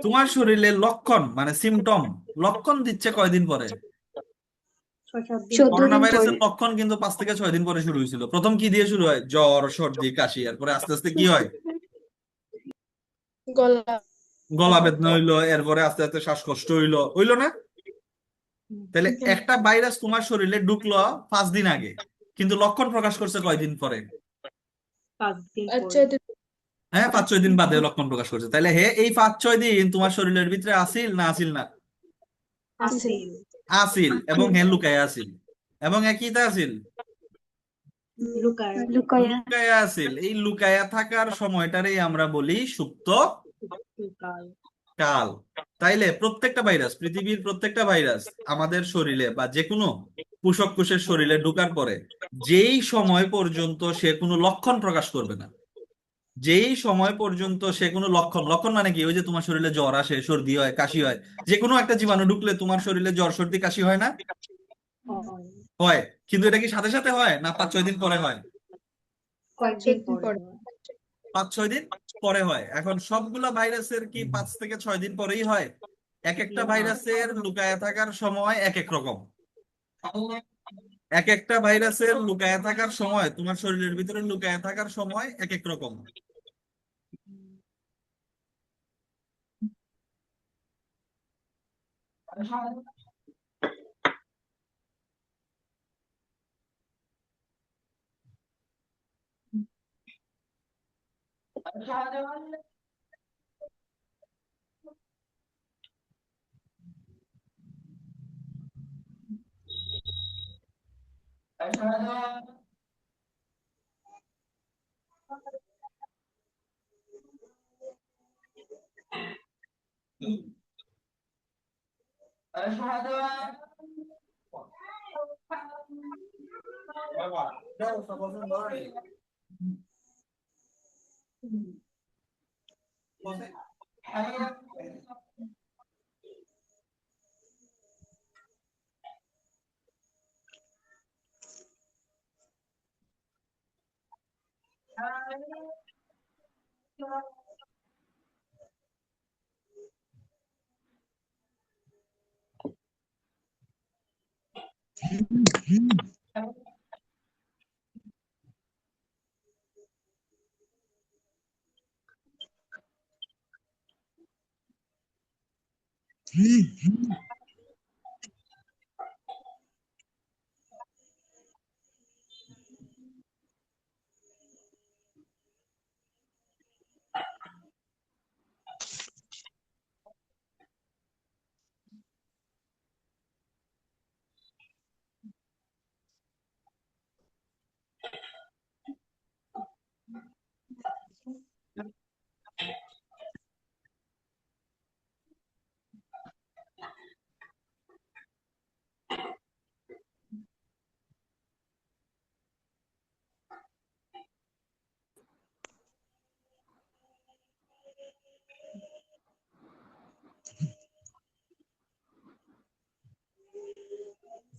তোমার শরীরে লক্ষণ মানে সিমটম, লক্ষণ দিচ্ছে কয়দিন পরে? 6-7 দিন 14 করোনা দিন পরে। ভাইরাসের লক্ষণ কিন্তু 5 থেকে 6 দিন পরে শুরু হয়েছিল। প্রথম কি দিয়ে শুরু হয়? জ্বর, সর্দি, কাশি। এরপরে আস্তে আস্তে কি হয়? গলা। গলা বেদনা হইলো, এরপরে আস্তে আস্তে শ্বাসকষ্ট হইলো, হইলো না? তাহলে হ্যাঁ। একটা ভাইরাস তোমার শরীরে ঢুকলো 5 দিন আগে, কিন্তু লক্ষণ প্রকাশ করছে কয়দিন পরে? 5 দিন আচ্ছা, পরে। হ্যাঁ, 5-6 দিন বাদে লক্ষণ প্রকাশ করছে। তাহলে হে, এই 5-6 দিন তোমার শরীরের ভিতরে আসিল না আসিল না? আছে। আসিল। আসিল, এবং হে লুকায় আসিল, এবং একইটা আসিল, লুকায়। লুকাইয়া। লুকায়া আসিল। এই লুকায়া থাকার সময়টারেই আমরা বলি সুপ্ত লুকায়। কাল। তাইলে প্রত্যেকটা ভাইরাস, পৃথিবীর প্রত্যেকটা ভাইরাস আমাদের শরীরে বা যে কোনো পোষক কোষের শরীরে ঢোকার পরে যেই সময় পর্যন্ত সে কোনো লক্ষণ প্রকাশ করবে না, যেই সময় পর্যন্ত সে কোনো লক্ষণ, লক্ষণ মানে কি? ওই যে তোমার শরীরে জ্বর আসে, সর্দি হয়, কাশি হয়, যে কোনো একটা জীবাণু ঢুকলে তোমার শরীরে জ্বর, সর্দি, কাশি হয় না? হয়। হয়। কিন্তু এটা কি সাথে সাথে হয় না 5-6 দিন পরে হয়? 5-6 কয়েকদিন দিন পরে পরে। হয়। 5-6 দিন পরে হয়। এখন সবগুলা ভাইরাসের কি 5 থেকে 6 দিন পরেই হয়? এক একটা না। ভাইরাসের লুকায়া থাকার সময় এক এক রকম। এক একটা ভাইরাসের লুকায়া থাকার সময়, তোমার শরীরের ভিতরে লুকায়া থাকার সময় এক এক রকম।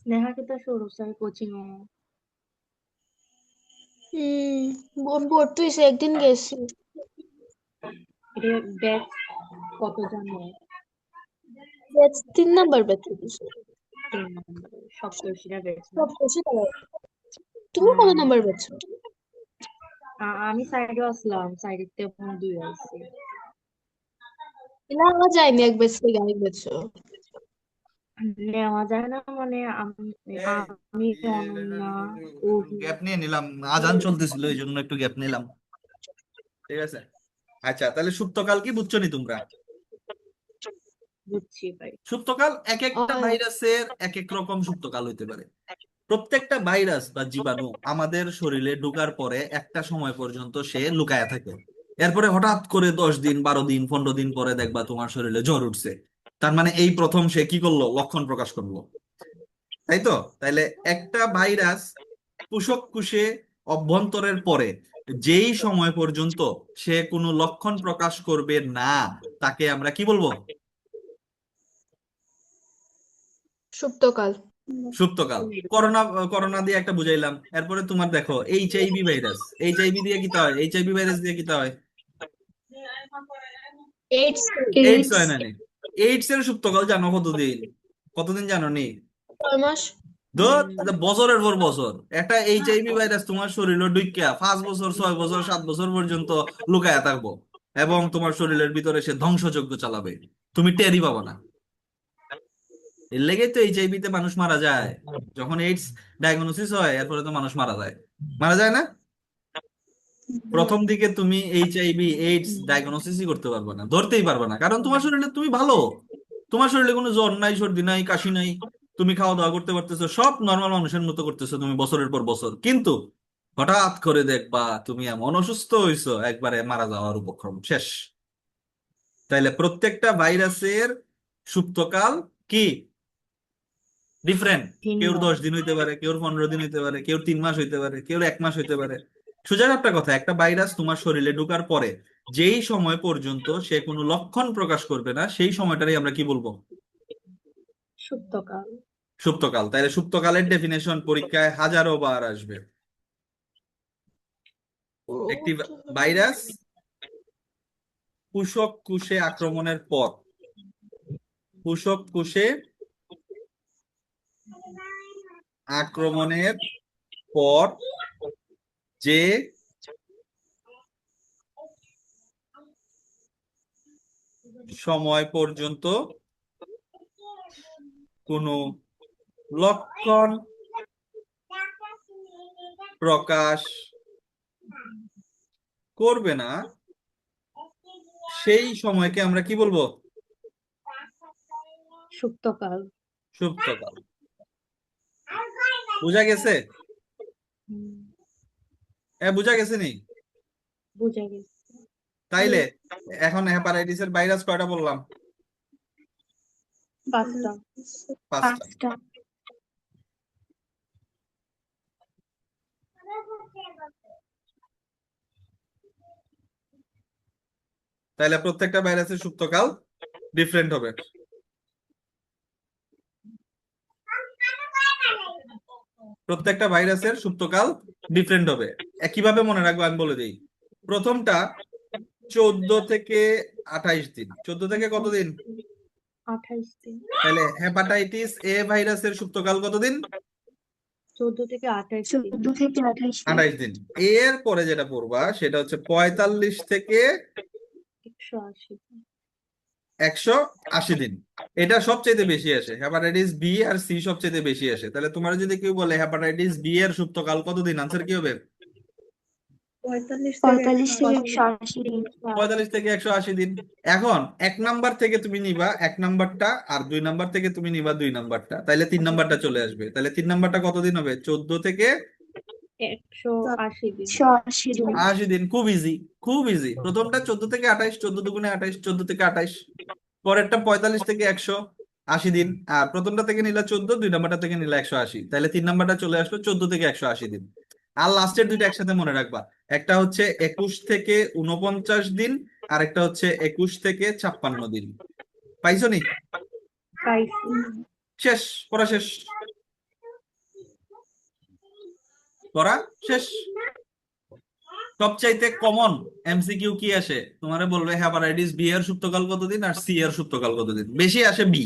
নেহাকে তো সৌরভ স্যার কোচিং ভর্তি হয়েছে, একদিন গেছি। এটা ব্যাচ কত জানো? 3 নাম্বার বেচে দিছে। 3 নম্বর সপ্তর্ষিরা ব্যাচ না? সব বেশি টাকা। তুমি কত নাম্বার বেচো? আমি সাইডে আসলাম, সাইডের থেকে 2 আসছে। না, আমার যায়নি, এক বেচ থেকে আরেক বেচো। নেওয়া যায় না মানে আমি অনন্যা অভি গ্যাপ নিয়ে নিলাম, আজান চলতেছিল এই জন্য একটু গ্যাপ নিলাম। ঠিক আছে, আচ্ছা তাহলে সুপ্তকাল কি বুঝছো নি তোমরা? বুঝছি ভাই। সুপ্তকাল এক একটা আর ভাইরাসের এক এক রকম সুপ্তকাল হইতে পারে। প্রত্যেকটা ভাইরাস বা জীবাণু আমাদের শরীরে ঢোকার পরে একটা সময় পর্যন্ত সে লুকায়া থাকে। এরপরে হঠাৎ করে 10 দিন 12 দিন 15 দিন পরে দেখবা তোমার শরীরে জ্বর উঠছে। তার মানে এই প্রথম সে কি করলো? লক্ষণ প্রকাশ করলো, তাই তো? তাইলে একটা ভাইরাস কুশক কোষে অভ্যন্তরের পরে যেই সময় পর্যন্ত সে কোনো লক্ষণ প্রকাশ করবে না, তাকে আমরা কি বলবো? সুপ্তকাল। সুপ্তকাল। করোনা করোনা দিয়ে একটা বুঝাইলাম। এরপরে তোমার দেখো এইচআইভি ভাইরাস, এইচআইভি দিয়ে কি হয়? এইচআইভি ভাইরাস দিয়ে কি হয়? এইডস। AIDS AIDS. হয় না নি? এইডস এর সুপ্তকাল জানো কতদিন? কতদিন জানো নি? 6 মাস। বছরের পর বছর একটা এইচআইভি ভাইরাস তোমার শরীরে ঢুকিয়া 5 বছর 6 বছর 7 বছর পর্যন্ত লুকায়া থাকবো, এবং তোমার শরীরের ভিতরে সে ধ্বংসযজ্ঞ চালাবে, তুমি টেরই পাবা না। এর লেগে তো এইচআইভি তে মানুষ মারা যায়। যখন এইডস ডায়াগনোসিস হয় এরপরে তো মানুষ মারা যায়, মারা যায় না? প্রথম দিকে তুমি এইচআইভি এইডস ডায়াগনোসিসই করতে পারবে না, ধরতেই পারবে না, কারণ তোমার শরীরে তুমি ভালো, তোমার শরীরে কোনো জ্বর নাই, সর্দি নাই, কাশি নাই, তুমি খাওয়া দাওয়া করতে পারতেছো, সব নর্মাল মানুষের মতো করতেছো তুমি বছরের পর বছর। কিন্তু হঠাৎ করে দেখবা তুমি এমন অসুস্থ হইছো একবারে মারা যাওয়ার উপক্রম, শেষ। তাইলে প্রত্যেকটা ভাইরাসের সুপ্তকাল কি ডিফারেন্ট। ভিন্ন। কেউর 10 দিন হইতে পারে, কেউর 15 দিন হইতে পারে, কেউর 3 মাস হইতে পারে, কেউর 1 মাস হইতে পারে। সোজা একটা কথা, একটা ভাইরাস তোমার শরীরে ঢোকার পরে যেই সময় পর্যন্ত সে কোনো লক্ষণ প্রকাশ করবে না, সেই সময়টারই আমরা কি বলবো? সুপ্তকাল। সুপ্তকাল। তাহলে সুপ্তকালের ডেফিনেশন পরীক্ষায় হাজারো বার আসবে। একটি ভাইরাস কুশক কোষে আক্রমণের পর, কুশক কোষে আক্রমণের পর যে সময় পর্যন্ত কোনো লক্ষণ প্রকাশ করবে না, সেই সময়কে আমরা কি বলবো? সুপ্তকাল। সুপ্তকাল। বুঝা গেছে? বুঝা গেছে নি? বুঝা গেছে। তাইলে এখন হেপাটাইটিসের ভাইরাস কয়টা বললাম? 5টা। 5টা। 5টা। তাইলে প্রত্যেকটা ভাইরাসের সুপ্তকাল ডিফারেন্ট হবে। প্রত্যেকটা ভাইরাসের সুপ্তকাল ডিফারেন্ট হবে। কিভাবে মনে রাখবো আমি বলে দিই। প্রথমটা 14 থেকে 28 দিন। 14 থেকে কতদিন? 28 দিন। তাহলে হেপাটাইটিস এ ভাইরাসের সুপ্তকাল কতদিন? 14 থেকে 28 দিন। 14 থেকে 28 দিন। 28 দিন। এর পরে যেটা পড়বা সেটা হচ্ছে 45 থেকে 180 দিন। 180 দিন। এটা সবচেয়ে বেশি আসে, হেপাটাইটিস বি আর সি সবচেয়ে বেশি আসে। তাহলে তোমার যদি কেউ বলে হেপাটাইটিস বি এর সুপ্তকাল কতদিন, আনসার কি হবে? 45 45 থেকে 180 দিন। 45 থেকে 180 দিন। এখন 1 নাম্বার থেকে তুমি নিবা 1 নাম্বারটা, আর 2 নাম্বার থেকে তুমি নিবা 2 নাম্বারটা, তাইলে 3 নাম্বারটা চলে আসবে। তাহলে 3 নাম্বারটা কতদিন হবে? 14 থেকে 180 দিন। 180 দিন। 80 দিন। খুব ইজি, খুব ইজি। প্রথমটা 14 থেকে 28, 14 দুগুণে 28, 14 থেকে 28। পরেরটা 45 থেকে 180 দিন। আর প্রথমটা থেকে নিলা 14, 2 নাম্বারটা থেকে নিলা 180, তাহলে 3 নাম্বারটা চলে আসলো 14 থেকে 180 দিন। আর লাস্টের দুইটা একসাথে মনে রাখবা, একটা হচ্ছে 21 থেকে 49 দিন, আর একটা হচ্ছে 21 থেকে 56 দিন। পাইছো নি? পাইছি। শেষ, পড়া শেষ। করা শেষ। সবচাইতে কমন এমসিকিউ কি আসে? তোমারে বলবে হেপাটাইটিস বি এর সুপ্তকাল কতদিন আর সি এর সুপ্তকাল কতদিন। বেশি আসে বি,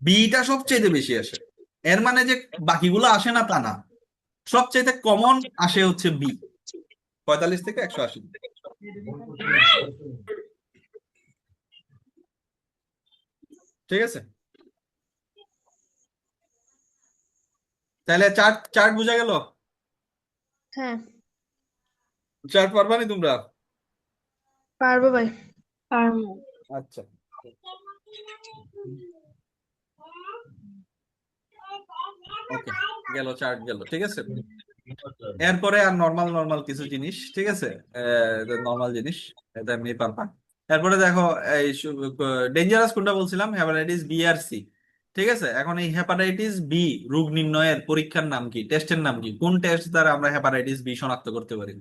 বিটা সবচাইতে বেশি আসে। এর মানে যে বাকিগুলো আসে না তা না, সবচাইতে কমন আসে হচ্ছে বি, 45 থেকে 180। ঠিক আছে, তাহলে চার্ট চার্ট বোঝা গেল? হ্যাঁ, চার্ট পারবা নি তোমরা? পারবো ভাই। পারবো। আচ্ছা, ওকে, গেল চার্ট গেল। ঠিক আছে, এরপরে আর নর্মাল নর্মাল কিছু জিনিস। ঠিক আছে, নর্মাল জিনিস এটা এমনি পারবা। এরপরে দেখো, এই ডেঞ্জারাস কোনটা বলছিলাম? হেপাটাইটিস বি আর সি। ঠিক আছে, এখন এই হেপাটাইটিস বি রোগ নির্ণয়ের পরীক্ষার নাম কি, টেস্টের নাম কি? কোন টেস্ট দ্বারা আমরা হেপাটাইটিস বি শনাক্ত করতে পারি?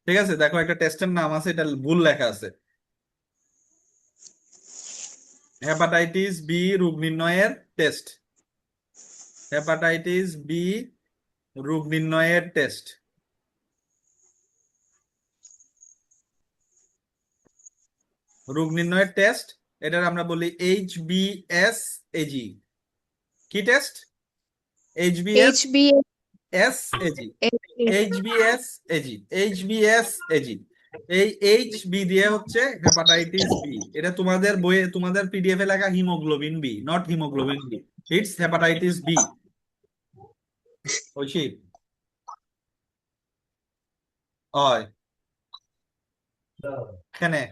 ঠিক আছে, দেখো একটা টেস্টের নাম আছে, এটা ভুল লেখা আছে। হেপাটাইটিস বি রোগ নির্ণয়ের টেস্ট, হেপাটাইটিস বি রোগ নির্ণয়ের টেস্ট। রোগ নির্ণয়ের টেস্ট, এটার আমরা বলি HBsAg। কি test? HbA HBsAg, HBsAg, HBsAg। এই HB দিয়ে হচ্ছে হেপাটাইটিস বি। এটা তোমাদের বইয়ে, তোমাদের পিডিএফ এ লেখা haemoglobin B, not haemoglobin B, it's hepatitis B. ঐশী হয় এখানে,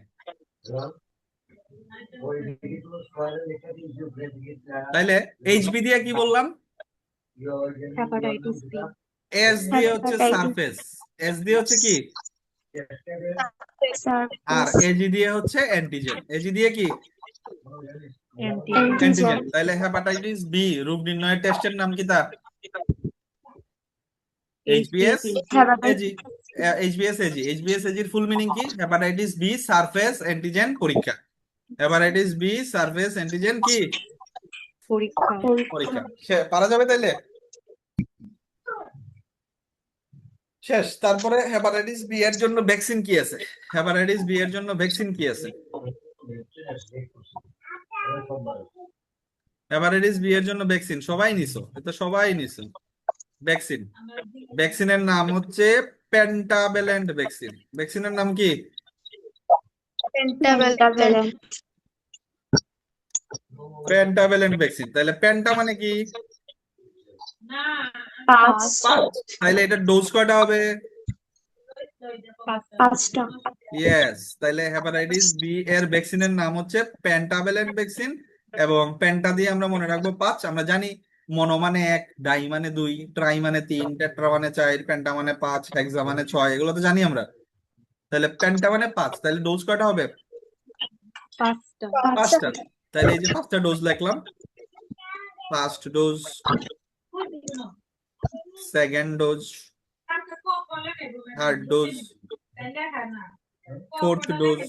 তাইলে HB দিয়ে কি বললাম? Hepatitis B. এস দিয়ে হচ্ছে হেপাটাইটিস সারফেস, এস দিয়ে হচ্ছে কি, আর সারফেস এজি দিয়ে হচ্ছে অ্যান্টিজেন। এজি দিয়ে কি? অ্যান্টিজেন। অ্যান্টিজেন। অ্যান্টিজেন। তাইলে হেপাটাইটিস বি রোগ নির্ণয়ের টেস্টের নাম কি তার? HBS AG. HBS AG, HBS এজির ফুল মিনিং কি? হেপাটাইটিস বি সারফেস অ্যান্টিজেন পরীক্ষা। হেপাটাইটিস বি সারফেস অ্যান্টিজেন কি পরীক্ষা। পরীক্ষা। পারা যাবে তাইলে? শেষ। তারপরে হেপাটাইটিস বি এর জন্য ভ্যাকসিন কি আছে? হেপাটাইটিস বি এর জন্য ভ্যাকসিন কি আছে? হেপাটাইটিস বি এর জন্য ভ্যাকসিন সবাই নিছো, এটা সবাই নিছো। ভ্যাকসিন, ভ্যাকসিনের নাম হচ্ছে পেন্টাভ্যালেন্ট ভ্যাকসিন। ভ্যাকসিনের নাম কি? পেন্টাভ্যালেন্ট। Pentavalent vaccine. তাহলে পেন্টা মানে কি? 5। 5। তাহলে এটা ডোজ কয়টা হবে? 5টা। ইয়েস। তাহলে হেপাটাইটিস বি এর ভ্যাকসিনের নাম হচ্ছে পেন্টাভ্যালেন্ট ভ্যাকসিন, এবং পেন্টা দিয়ে আমরা মনে রাখবো 5। আমরা জানি মনো মানে 1, ডাই মানে 2, ট্রাই মানে 3, টেট্রা মানে 4, পেন্টা মানে 5, হেক্সা মানে 6, এগুলো তো জানি আমরা। তাহলে পেন্টা মানে 5, তাহলে ডোজ কয়টা হবে? 5টা। 5টা। তাহলে এই যে 5টা ডোজ লিখলাম। First dose, second dose, third dose, fourth dose,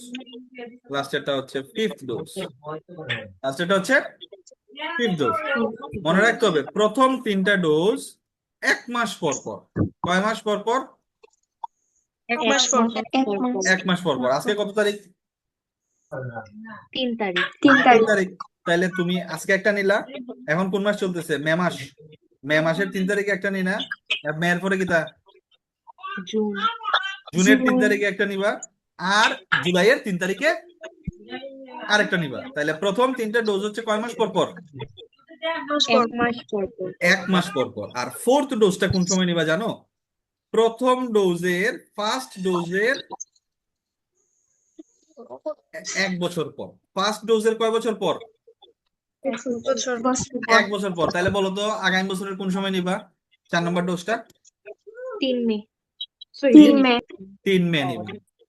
লাস্টেরটা হচ্ছে ফিফথ ডোজ। লাস্টেরটা হচ্ছে ফিফথ ডোজ। মনে রাখতে হবে প্রথম 3টা ডোজ 1 মাস পর পর। কয় মাস পর পর? 1 মাস পর পর। 1 মাস। 1 মাস পর পর। আজকে কত তারিখ? 3 তারিখ। 3 3 তারিখ। তারিখ। তাহলে তুমি আজকে একটা নিলা, এখন কোন মাস চলতেছে? মে মাস। মে মাসের 3 তারিখে একটা নিনা, মেয়ের পরে কি তা? জুন। জুনের 3 জুন। তারিখে একটা নিবা, আর জুলাইয়ের 3 তারিখে আরেকটা নিবা। তাহলে প্রথম 3টা ডোজ হচ্ছে কয় মাস পর পর? 1 মাস পর পর। 1 মাস পর পর। আর ফোর্থ ডোজটা কোন সময় নিবা জানো? প্রথম ডোজের, ফার্স্ট ডোজের 1 বছর পর। ফার্স্ট ডোজের কয় বছর পর? 1 বছর। 1 বছর পর। তাহলে বলো তো আগামী বছরের কোন সময় নিবা 4 নম্বর ডোজটা? 3 মে। 3 মে। 3 মে নিবা।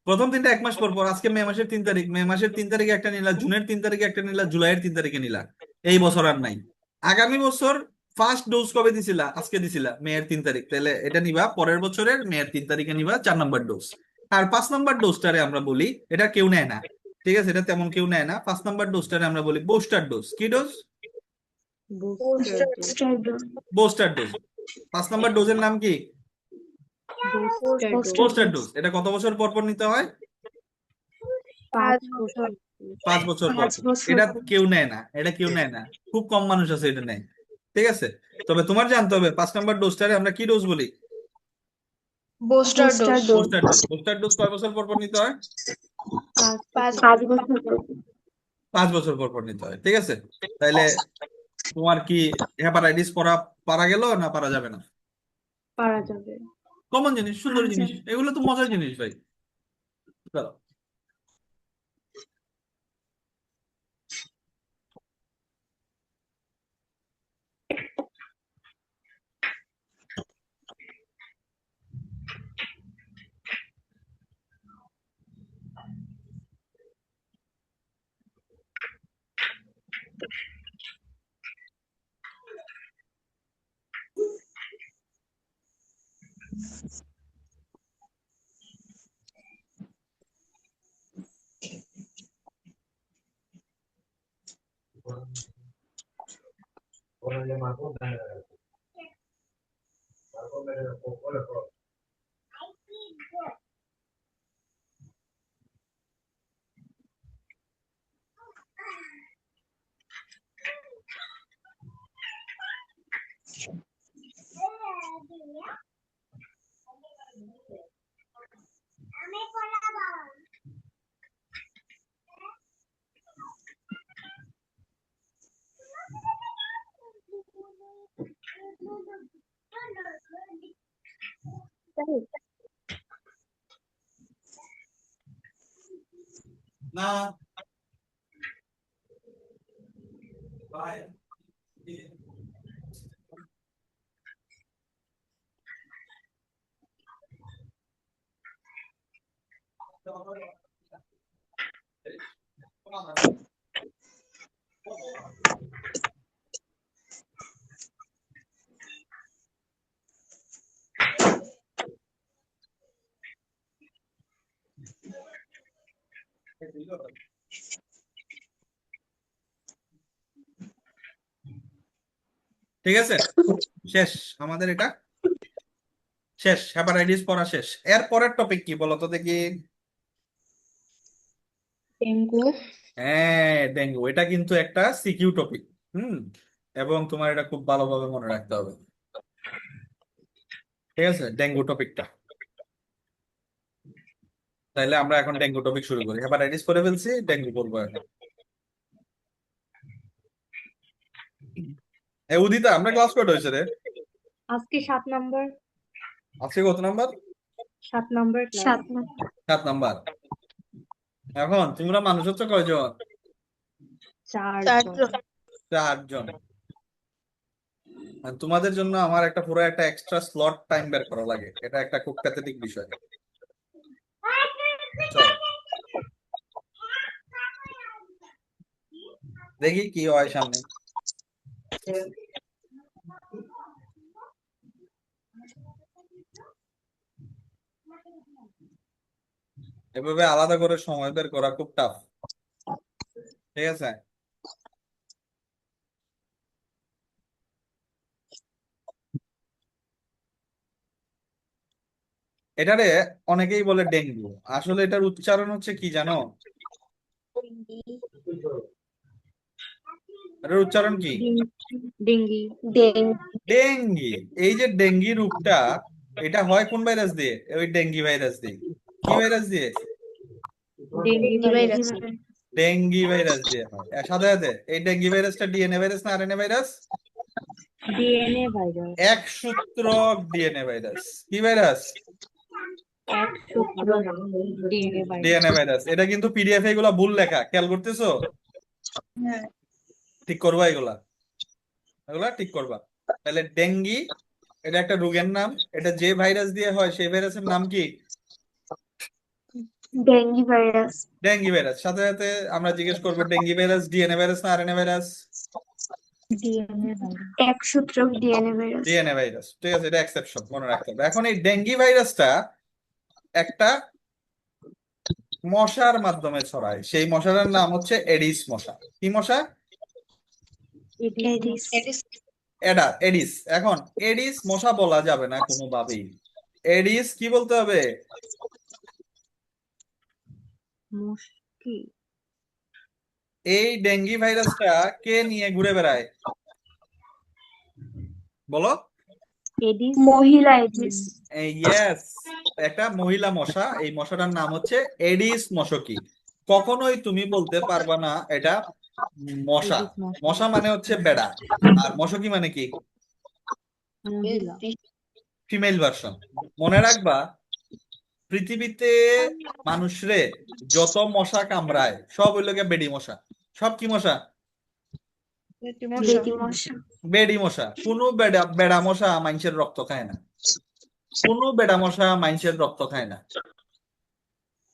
প্রথম 3টা 1 মাস পর পর। আজকে মে মাসের 3 তারিখ, মে মাসের 3 তারিখে একটা নিলা, জুনের 3 তারিখে একটা নিলা, জুলাইয়ের 3 তারিখে নিলা। এই বছর আর নাই। আগামী বছর ফার্স্ট ডোজ কবে দিছিলা? আজকে দিছিলা, মেয়ের 3 তারিখ। তাহলে এটা নিবা পরের বছরের মেয়ের 3 তারিখে নিবা 4 নম্বর ডোজ। আর 5 নম্বর ডোজটারে আমরা বলি, এটা কেউ নেয় না, ঠিক আছে, এটা তেমন কেউ নেয় না। 5 নম্বর ডোজটারে আমরা বলি বুস্টার ডোজ। কি dose? Booster dose. Booster dose. 5 নম্বর ডোজের নাম কি? Booster dose booster dose. এটা কত বছর পর পর নিতে হয়? 5 বছর 5 বছর পর 5 বছর এটা পর। কেউ নেয় না, এটা কেউ নেয় না, খুব কম মানুষ আছে এটা নেয়। ঠিক আছে, তবে তোমার জানতে হবে 5 নম্বর ডোজটারে আমরা কি ডোজ বলি? Booster booster dose dose booster dose. Booster dose কয় বছর পর পর নিতে হয়? 5 থেকে 5 বছর পর। 5 বছর পর পর নিতে হয়। ঠিক আছে, তাইলে তোমার কি হেপাটাইটিস পড়া পারা গেল না পারা যাবে না? পারা যাবে। কমন জিনিস, সুন্দর আচ্ছা। জিনিস, এগুলো তো মজার জিনিস ভাই। চলো। না ভাই, ঠিক আছে, শেষ আমাদের এটা, শেষ, হেপাটাইটিস পড়া শেষ। এর পরের টপিক কি বলো তো দেখি? ডেঙ্গু। হ্যাঁ, ডেঙ্গু। এটা কিন্তু একটা সিকিউ টপিক। হুম, এবং তোমার এটা খুব ভালোভাবে মনে রাখতে হবে। ঠিক আছে, ডেঙ্গু টপিকটা। তাইলে আমরা এখন ডেঙ্গু টপিক শুরু করি। হেপাটাইটিস করে ফেলছি, ডেঙ্গু করবো এখন। উদিতা, আমরা ক্লাস কয়টা হয়েছে রে? আজকে 7 নম্বর। আজকে কত নাম্বার? 7 নম্বর ক্লাস। 7 নম্বর। 7 নাম্বার। এখন তোমরা মানুষ হচ্ছে কয়জন? 4 জন। 4 জন। আর তোমাদের জন্য আমার একটা পুরো একটা এক্সট্রা স্লট টাইম বের করা লাগে, এটা একটা খুব প্যাথেটিক বিষয়। চলো দেখি কি হয় সামনে। এভাবে আলাদা করে সময় বের করা খুব টাফ। ঠিক আছে, এটারে অনেকেই বলে ডেঙ্গু, আসলে এটার উচ্চারণ হচ্ছে কি জানো? এটার উচ্চারণ কি? ডেঙ্গি। ডেঙ্গু। ডেঙ্গি। এই যে ডেঙ্গি রোগটা, এটা হয় কোন ভাইরাস দিয়ে? ওই ডেঙ্গি ভাইরাস দিয়ে। কি ভাইরাস দিয়ে? Dengue virus. ডেঙ্গি ভাইরাস দিয়ে হয়। এর সাথে সাথে এই ডেঙ্গি ভাইরাসটা ডিএনএ ভাইরাস না আরএনএ ভাইরাস? DNA virus. এক সূত্রক ডিএনএ ভাইরাস। কি ভাইরাস? এক সূত্র ডিএনএ ভাইরাস। DNA virus. এটা কিন্তু পিডিএফ এগুলা ভুল লেখা, খেয়াল করতেছো? ঠিক করবা এগুলা, এগুলা ঠিক করবা। তাহলে ডেঙ্গি, এটা একটা রোগের নাম। এটা যে ভাইরাস দিয়ে হয় সেই ভাইরাসের নাম কি? Dengue virus. Dengue virus. সাথে সাথে আমরা জিজ্ঞেস করবো ডেঙ্গি ভাইরাস ডিএনএ ভাইরাস না আরএনএ ভাইরাস? DNA virus. একসূত্রক ডিএনএ ভাইরাস। DNA virus. ঠিক আছে, এটা এক্সেপশন, মনে রাখতে হবে। এখন এই ডেঙ্গি ভাইরাসটা একটা মশার মাধ্যমে ছড়ায়, সেই মশাটার নাম হচ্ছে এডিস মশা। কি মশা? এডিস। এডিস। এখন এডিস মশা বলা যাবে না কোনোভাবেই। এডিস কি বলতে হবে? মুশকি। এই ডেঙ্গি ভাইরাসটা কে নিয়ে ঘুরে বেড়ায় বলো? এডিস। মহিলা এডিস। ইয়েস, একটা মহিলা মশা, এই মশাটার নাম হচ্ছে এডিস মশকি। কখনোই তুমি বলতে পারবা না এটা মশা। এডিস মশা। মশা মানে হচ্ছে বেড়া, আর মশকি মানে কি? মহিলা। Female version. মনে রাখবা, পৃথিবীতে মানুষরে যত মশা কামড়ায় সব হইল গিয়ে বেডি মশা। সব কি মশা? বেটি মশা। বেডি মশা। কোনো বেড়া বেড়া মশা মানুষের রক্ত খায় না। কোনো বেড়া মশা মানুষের রক্ত খায় না,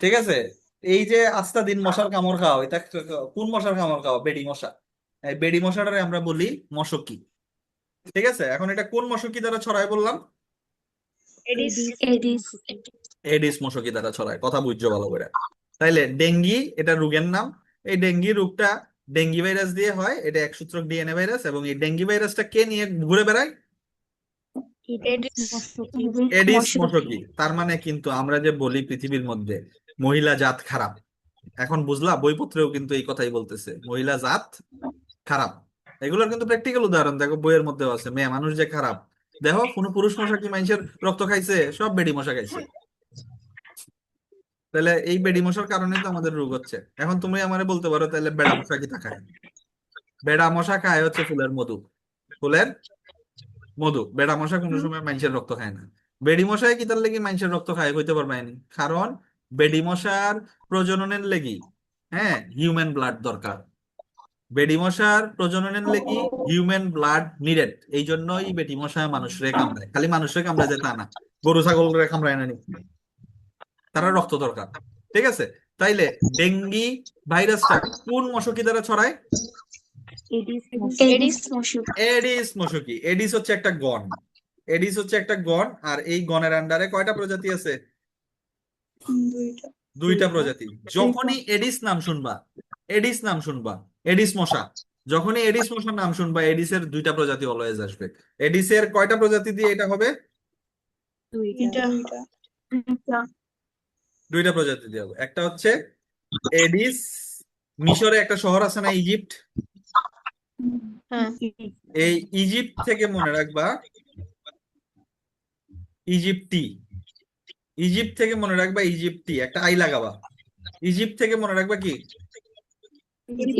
ঠিক আছে? এই যে আস্তা দিন মশার কামড় খাও, এটা কোন মশার কামড় খাও? বেডি মশা। এই বেডি মশাটারে আমরা বলি মশকি। ঠিক আছে, এখন এটা কোন মশকি দ্বারা ছড়ায় বললাম? এডিস। এডিস। এডিস মশকি দ্বারা ছড়ায়, কথা বুঝছো ভালো করে। তাইলে ডেঙ্গি এটা রোগের নাম। এই ডেঙ্গি রোগটা ডেঙ্গি ভাইরাস দিয়ে হয়, এটা একসূত্রক ডিএনএ ভাইরাস, এবং এই ডেঙ্গি ভাইরাসটা কে নিয়ে ঘুরে বেড়ায়? এডিস মশকি। এডিস মশা। মশকি। তার মানে কিন্তু আমরা যে বলি পৃথিবীর মধ্যে মহিলা জাত খারাপ, এখন বুঝলা, বইপত্রেও কিন্তু এই কথাই বলতেছে মহিলা জাত খারাপ। এগুলোর কিন্তু প্র্যাকটিক্যাল উদাহরণ দেখো, বইয়ের মধ্যেও আছে, মেয়ে মানুষ যে খারাপ। দেখো কোনো পুরুষ মশা কি মানুষের রক্ত খাইছে? সব বেডি মশা খাইছে। তাহলে এই বেডি মশার কারণে তো আমাদের রোগ হচ্ছে। এখন তুমি আমারে বলতে পারো তাহলে বেড়া মশা কি তা খায়? বেড়া মশা খায় হচ্ছে ফুলের মধু। ফুলের মধু। বেড়া মশা কোনো সময় মানুষের রক্ত খায় না। বেডি মশাই কি তার লেগে মানুষের রক্ত খায় হইতে পারবেন? কারণ বেডি মশার প্রজননের লেগি, হ্যাঁ, হিউম্যান ব্লাড দরকার। বেডি মশার প্রজননের লেগি হিউম্যান ব্লাড নিডেড। এই জন্যই বেডি মশা মানুষরে কামড়ায়। খালি মানুষরে কামড়ায় যে তা না, গরু ছাগল কামড়ায় না নি, তারা রক্ত দরকার। ঠিক আছে, তাইলে ডেঙ্গি ভাইরাসটা কোন মশকি দ্বারা ছড়ায়? এডিস মশকি। এডিস মশা। এডিস মশকি। এডিস হচ্ছে একটা গণ। এডিস হচ্ছে একটা গণ, আর এই গণের আন্ডারে কয়টা প্রজাতি আছে? দুইটা। দুইটা প্রজাতি। যখনই এডিস নাম শুনবা, এডিস নাম শুনবা, এডিস মশা, যখনই এডিস মশার নাম শুনবা, এডিসের দুইটা প্রজাতি অলওয়েজ আসবে। এডিসের কয়টা প্রজাতি দিয়ে এটা হবে? দুইটা। দুইটা। দুইটা প্রজাতি দিয়ে হবে। একটা হচ্ছে এডিস, মিশরে একটা শহর আছে না, ইজিপ্ট? হ্যাঁ। এই ইজিপ্ট থেকে মনে রাখবা, ইজিপ্টি। ইজিপ্ট থেকে মনে রাখবা ইজিপ্টি, একটা আই লাগাবা। ইজিপ্ট থেকে মনে রাখবা কি?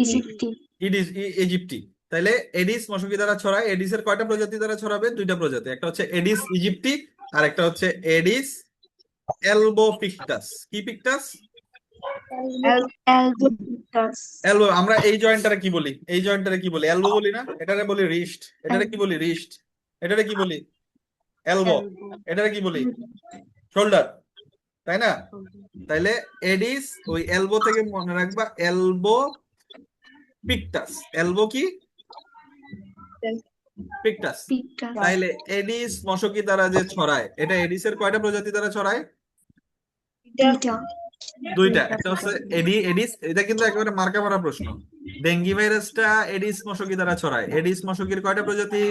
ইজিপ্টি। ইডিস, ইজিপ্টি। তাহলে এডিস মশকি দ্বারা ছড়ায়। এডিসের কয়টা প্রজাতি দ্বারা ছড়াবে? দুইটা প্রজাতি। একটা হচ্ছে এডিস ইজিপ্টি, আর একটা হচ্ছে এডিস এলবোপিক্টাস। কি পিক্টাস? অ্যালবোপিটাস। এলবো। আমরা এই জয়েন্টটারে কি বলি? এই জয়েন্টটারে কি বলি? এলবো বলি না? এটারে বলি রিস্ট। এটারে কি বলি? রিস্ট। এটারে কি বলি? এলবো। এলবো। এটারে কি বলি? শোল্ডার, তাই না? তাইলে এডিস ওই এলবো থেকে মনে রাখবা এলবো পিক্টাস। এলবো কি? পিক্টাস। পিকটাস। তাইলে এডিস মশকি দ্বারা যে ছড়ায়, এটা এডিসের কয়টা প্রজাতি দ্বারা ছড়ায়? দুইটা। দুইটা। একটা হচ্ছে এডিস, এটা কিন্তু একেবারে মার্কা মারা প্রশ্ন। ডেঙ্গি ভাইরাসটা এডিস মশকি দ্বারা ছড়ায়। এডিস মশকির কয়টা প্রজাতি?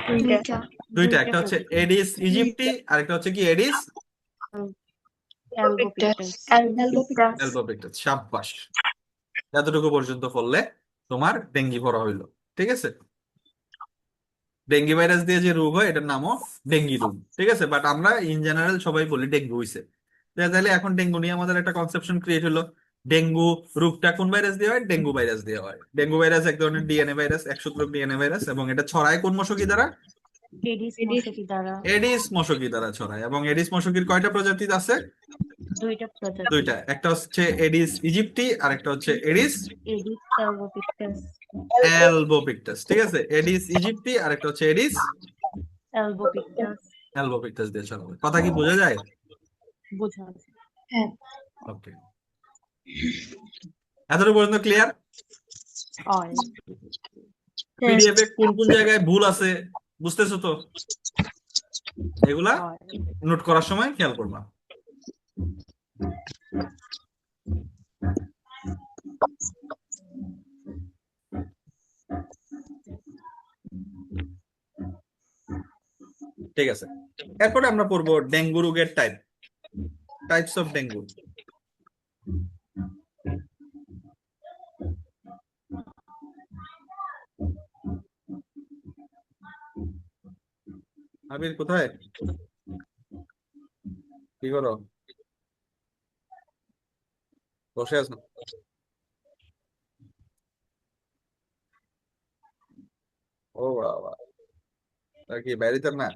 দুইটা। দুইটা। একটা হচ্ছে এডিস ইজিপ্টি, আর একটা হচ্ছে কি? Aedes albopictus. অ্যালবোপিটাস। এলবোপিক্টাস। সাব্বাস, এতটুকু পর্যন্ত পড়লে তোমার ডেঙ্গি পড়া হইলো। ঠিক আছে, ডেঙ্গি ভাইরাস দিয়ে যে রোগ হয় এটার নামও ডেঙ্গি রোগ। ঠিক আছে, বাট আমরা ইন জেনারেল সবাই বলি ডেঙ্গু হইছে। তাহলে এখন ডেঙ্গু নিয়ে আমাদের একটা কনসেপশন ক্রিয়েট হলো। ডেঙ্গু রোগটা কোন ভাইরাস দিয়ে হয়? ডেঙ্গু ভাইরাস দিয়ে হয়। ডেঙ্গু ভাইরাস এক ধরনের ডিএনএ ভাইরাস, একসূত্রক ডিএনএ ভাইরাস, এবং এটা ছড়ায় কোন মশকি দ্বারা? এডিস মশকি দ্বারা। এডিস মশকি দ্বারা ছড়ায়। এবং এডিস মশকির কয়টা প্রজাতি আছে? দুইটা প্রজাতি। দুইটা। একটা হচ্ছে এডিস ইজিপ্টি, আর একটা হচ্ছে এডিস এডিস এলবোপিক্টাস। অ্যালবোপিক্টাস। ঠিক আছে, এডিস ইজিপ্টি আর একটা হচ্ছে এডিস এলবোপিক্টাস। অ্যালবোপিক্টাস দিয়ে ছড়াবে। কথা কি বোঝা যায়? বোঝা আছে। হ্যাঁ। ওকে, এতটুকু পর্যন্ত ক্লিয়ার? হয়। পিডিএফ এ কোন কোন জায়গায় ভুল আছে বুঝতেছো তো? এগুলা হয়। নোট করার সময় খেয়াল করবা। ঠিক আছে। এরপরে আমরা পড়বো ডেঙ্গু রোগের টাইপস অফ ডেঙ্গু। আবির কোথায়, কি করো, বসে আছো? ও বাবা, আর কি বাইরে না?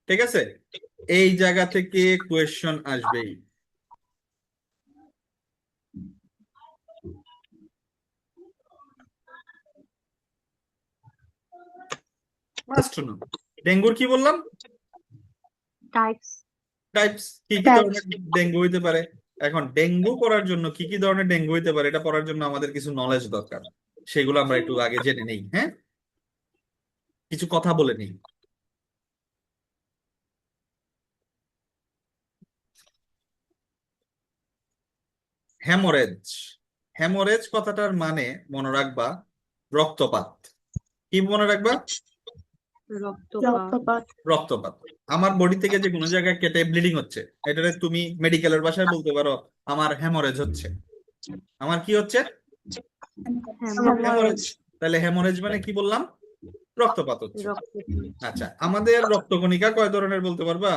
ঠিক আছে, এই জায়গা থেকে কোয়েশ্চন আসবেই। Must know. ডেঙ্গুর কি বললাম? টাইপস। টাইপস, কি কি Types. ধরনের ডেঙ্গু হইতে পারে। এখন ডেঙ্গু পড়ার জন্য কি কি ধরনের ডেঙ্গু হইতে পারে এটা পড়ার জন্য আমাদের কিছু নলেজ দরকার, সেগুলো আমরা একটু আগে জেনে নেই। হ্যাঁ, কিছু কথা বলে নেই। হ্যামোরেজ, হ্যামোরেজ কথাটার মানে মনে রাখবা রক্তপাত। কি মনে রাখবা? রক্তপাত। রক্তপাত। রক্তপাত। আমার বডি থেকে যে কোনো জায়গায় কেটে ব্লিডিং হচ্ছে, এটা তুমি মেডিকেলের ভাষায় বলতে পারো আমার হ্যামোরেজ হচ্ছে। আমার কি হচ্ছে? হ্যামোরেজ। তাহলে হ্যামোরেজ মানে কি বললাম? রক্তপাত হচ্ছে। রক্তপাত। আচ্ছা, আমাদের রক্তকণিকা কয় ধরনের বলতে পারবা?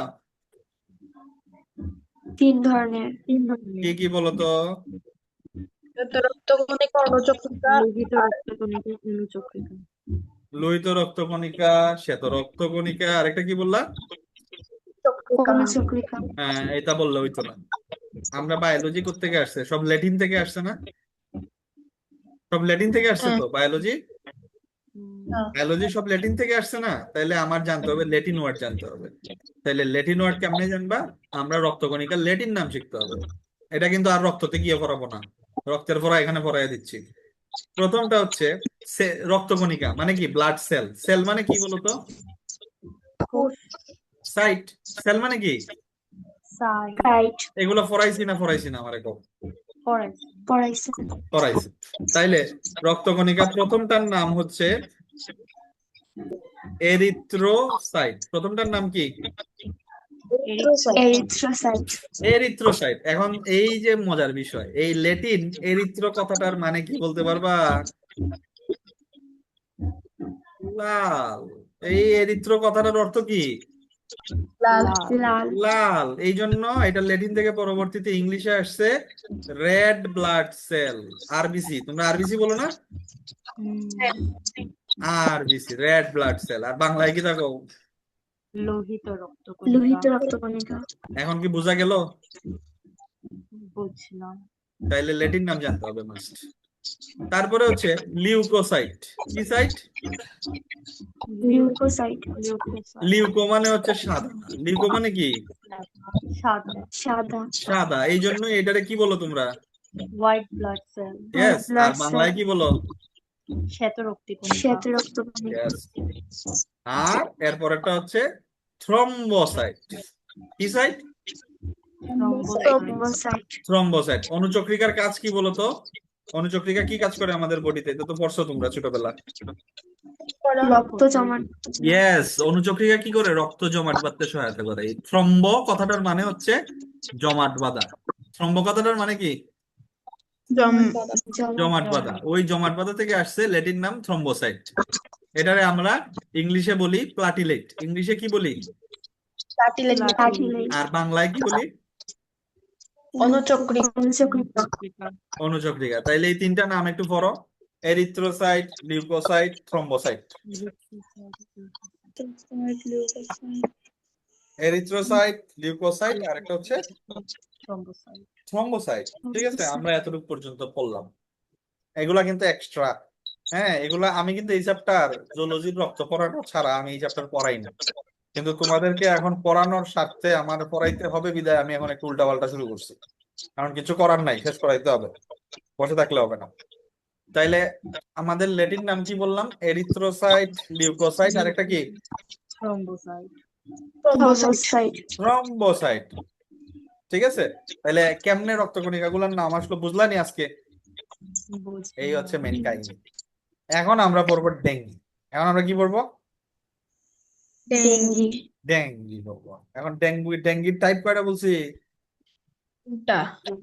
3 ধরনের। কি কি বলতো? রক্তকণিকা, অনুচক্রিকা, লোহিত রক্তকণিকা, অনুচক্রিকা। লোহিত রক্তকণিকা, শ্বেত রক্তকণিকা, আরেকটা কি বললা? চক্রিকা। অনুচক্রিকা। হ্যাঁ, এটা বললে হইতো না। আমরা বায়োলজি থেকে আসছে, সব ল্যাটিন থেকে আসছে না? সব ল্যাটিন থেকে আসছে তো বায়োলজি। বায়োলজি সব ল্যাটিন থেকে আসছে না? তাইলে আমার জানতে হবে ল্যাটিন ওয়ার্ড জানতে হবে। তাইলে ল্যাটিন ওয়ার্ড কেমনে জানবা? আমরা রক্তকণিকার ল্যাটিন নাম শিখতে হবে। এটা কিন্তু আর রক্ততে গিয়ে পড়াবো না, রক্তের পড়া এখানে পড়াই দিচ্ছি। প্রথমটা হচ্ছে রক্তকণিকা মানে কি? Blood cell. সেল মানে কি বলতো? সাইট। সেল মানে কি? রাইট। এগুলো পড়াইছি না পড়াইছি না আমারে কও? পড়াইছে। পড়াইছি। তাইলে রক্তকণিকা প্রথমটার নাম হচ্ছে এরিথ্রোসাইট। প্রথমটার নাম কি? এরিথ্রোসাইট। এরিথ্রোসাইট। এখন এই যে মজার বিষয়, এই ল্যাটিন এরিথ্রো কথাটার মানে কি বলতে পারবা? লাল। এই এরিথ্রো কথাটার অর্থ কি? লাল। লাল। লাল। এই জন্য এটা ল্যাটিন থেকে পরবর্তীতে ইংলিশে আসছে রেড ব্লাড সেল, আরবিসি। তোমরা আরবিসি বলো না? RBC, red blood cell. আর বাংলায় কি থাকো? লোহিত লোহিত রক্তকণিকা। রক্তকণিকা। এখন কি বোঝা গেল? বুঝলাম। তাইলে ল্যাটিন নাম জানতে হবে মাস্ট। তারপরে হচ্ছে লিউকোসাইট। কি সাইট? লিউকোসাইট। লিউকো মানে হচ্ছে সাদা। লিউকো মানে কি? সাদা। সাদা। সাদা। এই জন্য এটারে কি বলো তোমরা? White blood cell. ইয়েস। আর ব্লাড বাংলায় সেল। কি বলো? শ্বেত রক্তকণিকা। শ্বেত রক্তকণিকা। ইয়েস। আর এরপরেরটা হচ্ছে থ্রম্বোসাইট। কি সাইট? থ্রম্বোসাইট। থ্রম্বোসাইট। অনুচক্রিকার কাজ কি বলতো? অনুচক্রিকা কি কাজ করে আমাদের বডিতে? এটা তো পড়ছো তোমরা ছোটবেলা। রক্ত জমাট। ইয়েস, অনুচক্রিকা কি করে? রক্ত জমাট বাঁধতে সহায়তা করে। এই থ্রম্ব কথাটার মানে হচ্ছে জমাট বাঁধা। থ্রম্ব কথাটার মানে কি? জমাট বাঁধা। ওই জমাট বাঁধা থেকে আসছে ল্যাটিন নাম থ্রম্বোসাইট। এটারে আমরা ইংলিশে বলি প্লাটিলেট। ইংলিশে কি বলি? আর বাংলায় কি বলি? অনুচক্রিকা। অনুচক্রিকা। অনুচক্রিকা। তাইলে এই তিনটা নাম একটু পড়ো: erythrocyte, leucocyte, thrombocyte. Erythrocyte, leucocyte, আর একটা হচ্ছে থ্রম্বোসাইট। ঠিক আছে, আমরা এতটুকু পর্যন্ত পড়লাম। এগুলা কিন্তু এক্সট্রা। হ্যাঁ, এগুলা আমি কিন্তু এই চ্যাপ্টার জুলজির রক্ত পড়ানো ছাড়া আমি এই চ্যাপ্টার পড়াই না। কিন্তু তোমাদেরকে এখন পড়ানোর স্বার্থে আমার পড়াইতে হবে বিদায় আমি এখন একটু উল্টাপাল্টা শুরু করছি, কারণ কিছু করার নাই, শেষ করাইতে হবে, বসে থাকলে হবে না। তাইলে আমাদের লেটিন নাম কি বললাম? এরিথ্রোসাইট, লিউকোসাইট, আর একটা কি? থ্রম্বোসাইট। থ্রম্বোসাইট। থ্রম্বোসাইট। ঠিক আছে, তাহলে কেমনে রক্তকণিকা গুলার নাম আসলো বুঝলানি আজকে? এই হচ্ছে মেন কাহিনী। এখন আমরা পড়বো ডেঙ্গি। এখন আমরা কি পড়বো? ডেঙ্গি। ডেঙ্গি পড়বো। এখন ডেঙ্গির টাইপ কয়টা বলছি?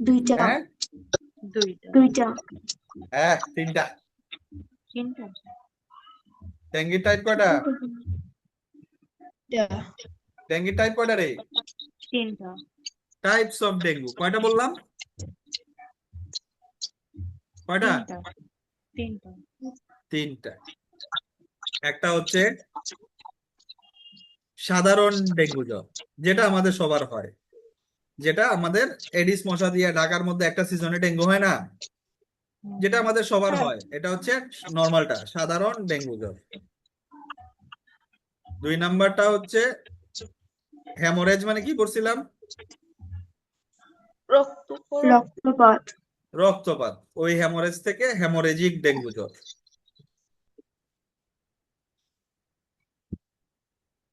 দুইটা। হ্যাঁ, দুইটা। তিনটা। তিনটা। ডেঙ্গির টাইপ কয়টা? ডেঙ্গির টাইপ কয়টা রে? তিনটা। টাইপস অফ ডেঙ্গু কয়টা বললাম? কয়টা? তিনটা। তিনটা। তিনটা। একটা হচ্ছে সাধারণ ডেঙ্গু জ্বর, যেটা আমাদের সবার হয়, যেটা আমাদের এডিস মশা দিয়ে ঢাকার মধ্যে একটা সিজনে ডেঙ্গু হয় না, যেটা আমাদের সবার হয়, এটা হচ্ছে নর্মালটা, সাধারণ ডেঙ্গু জ্বর। 2 নাম্বারটা হচ্ছে হেমোরেজ, মানে কি করছিলাম? রক্তপাত। রক্তপাত। ওই হেমোরেজ থেকে হেমোরেজিক ডেঙ্গু জ্বর।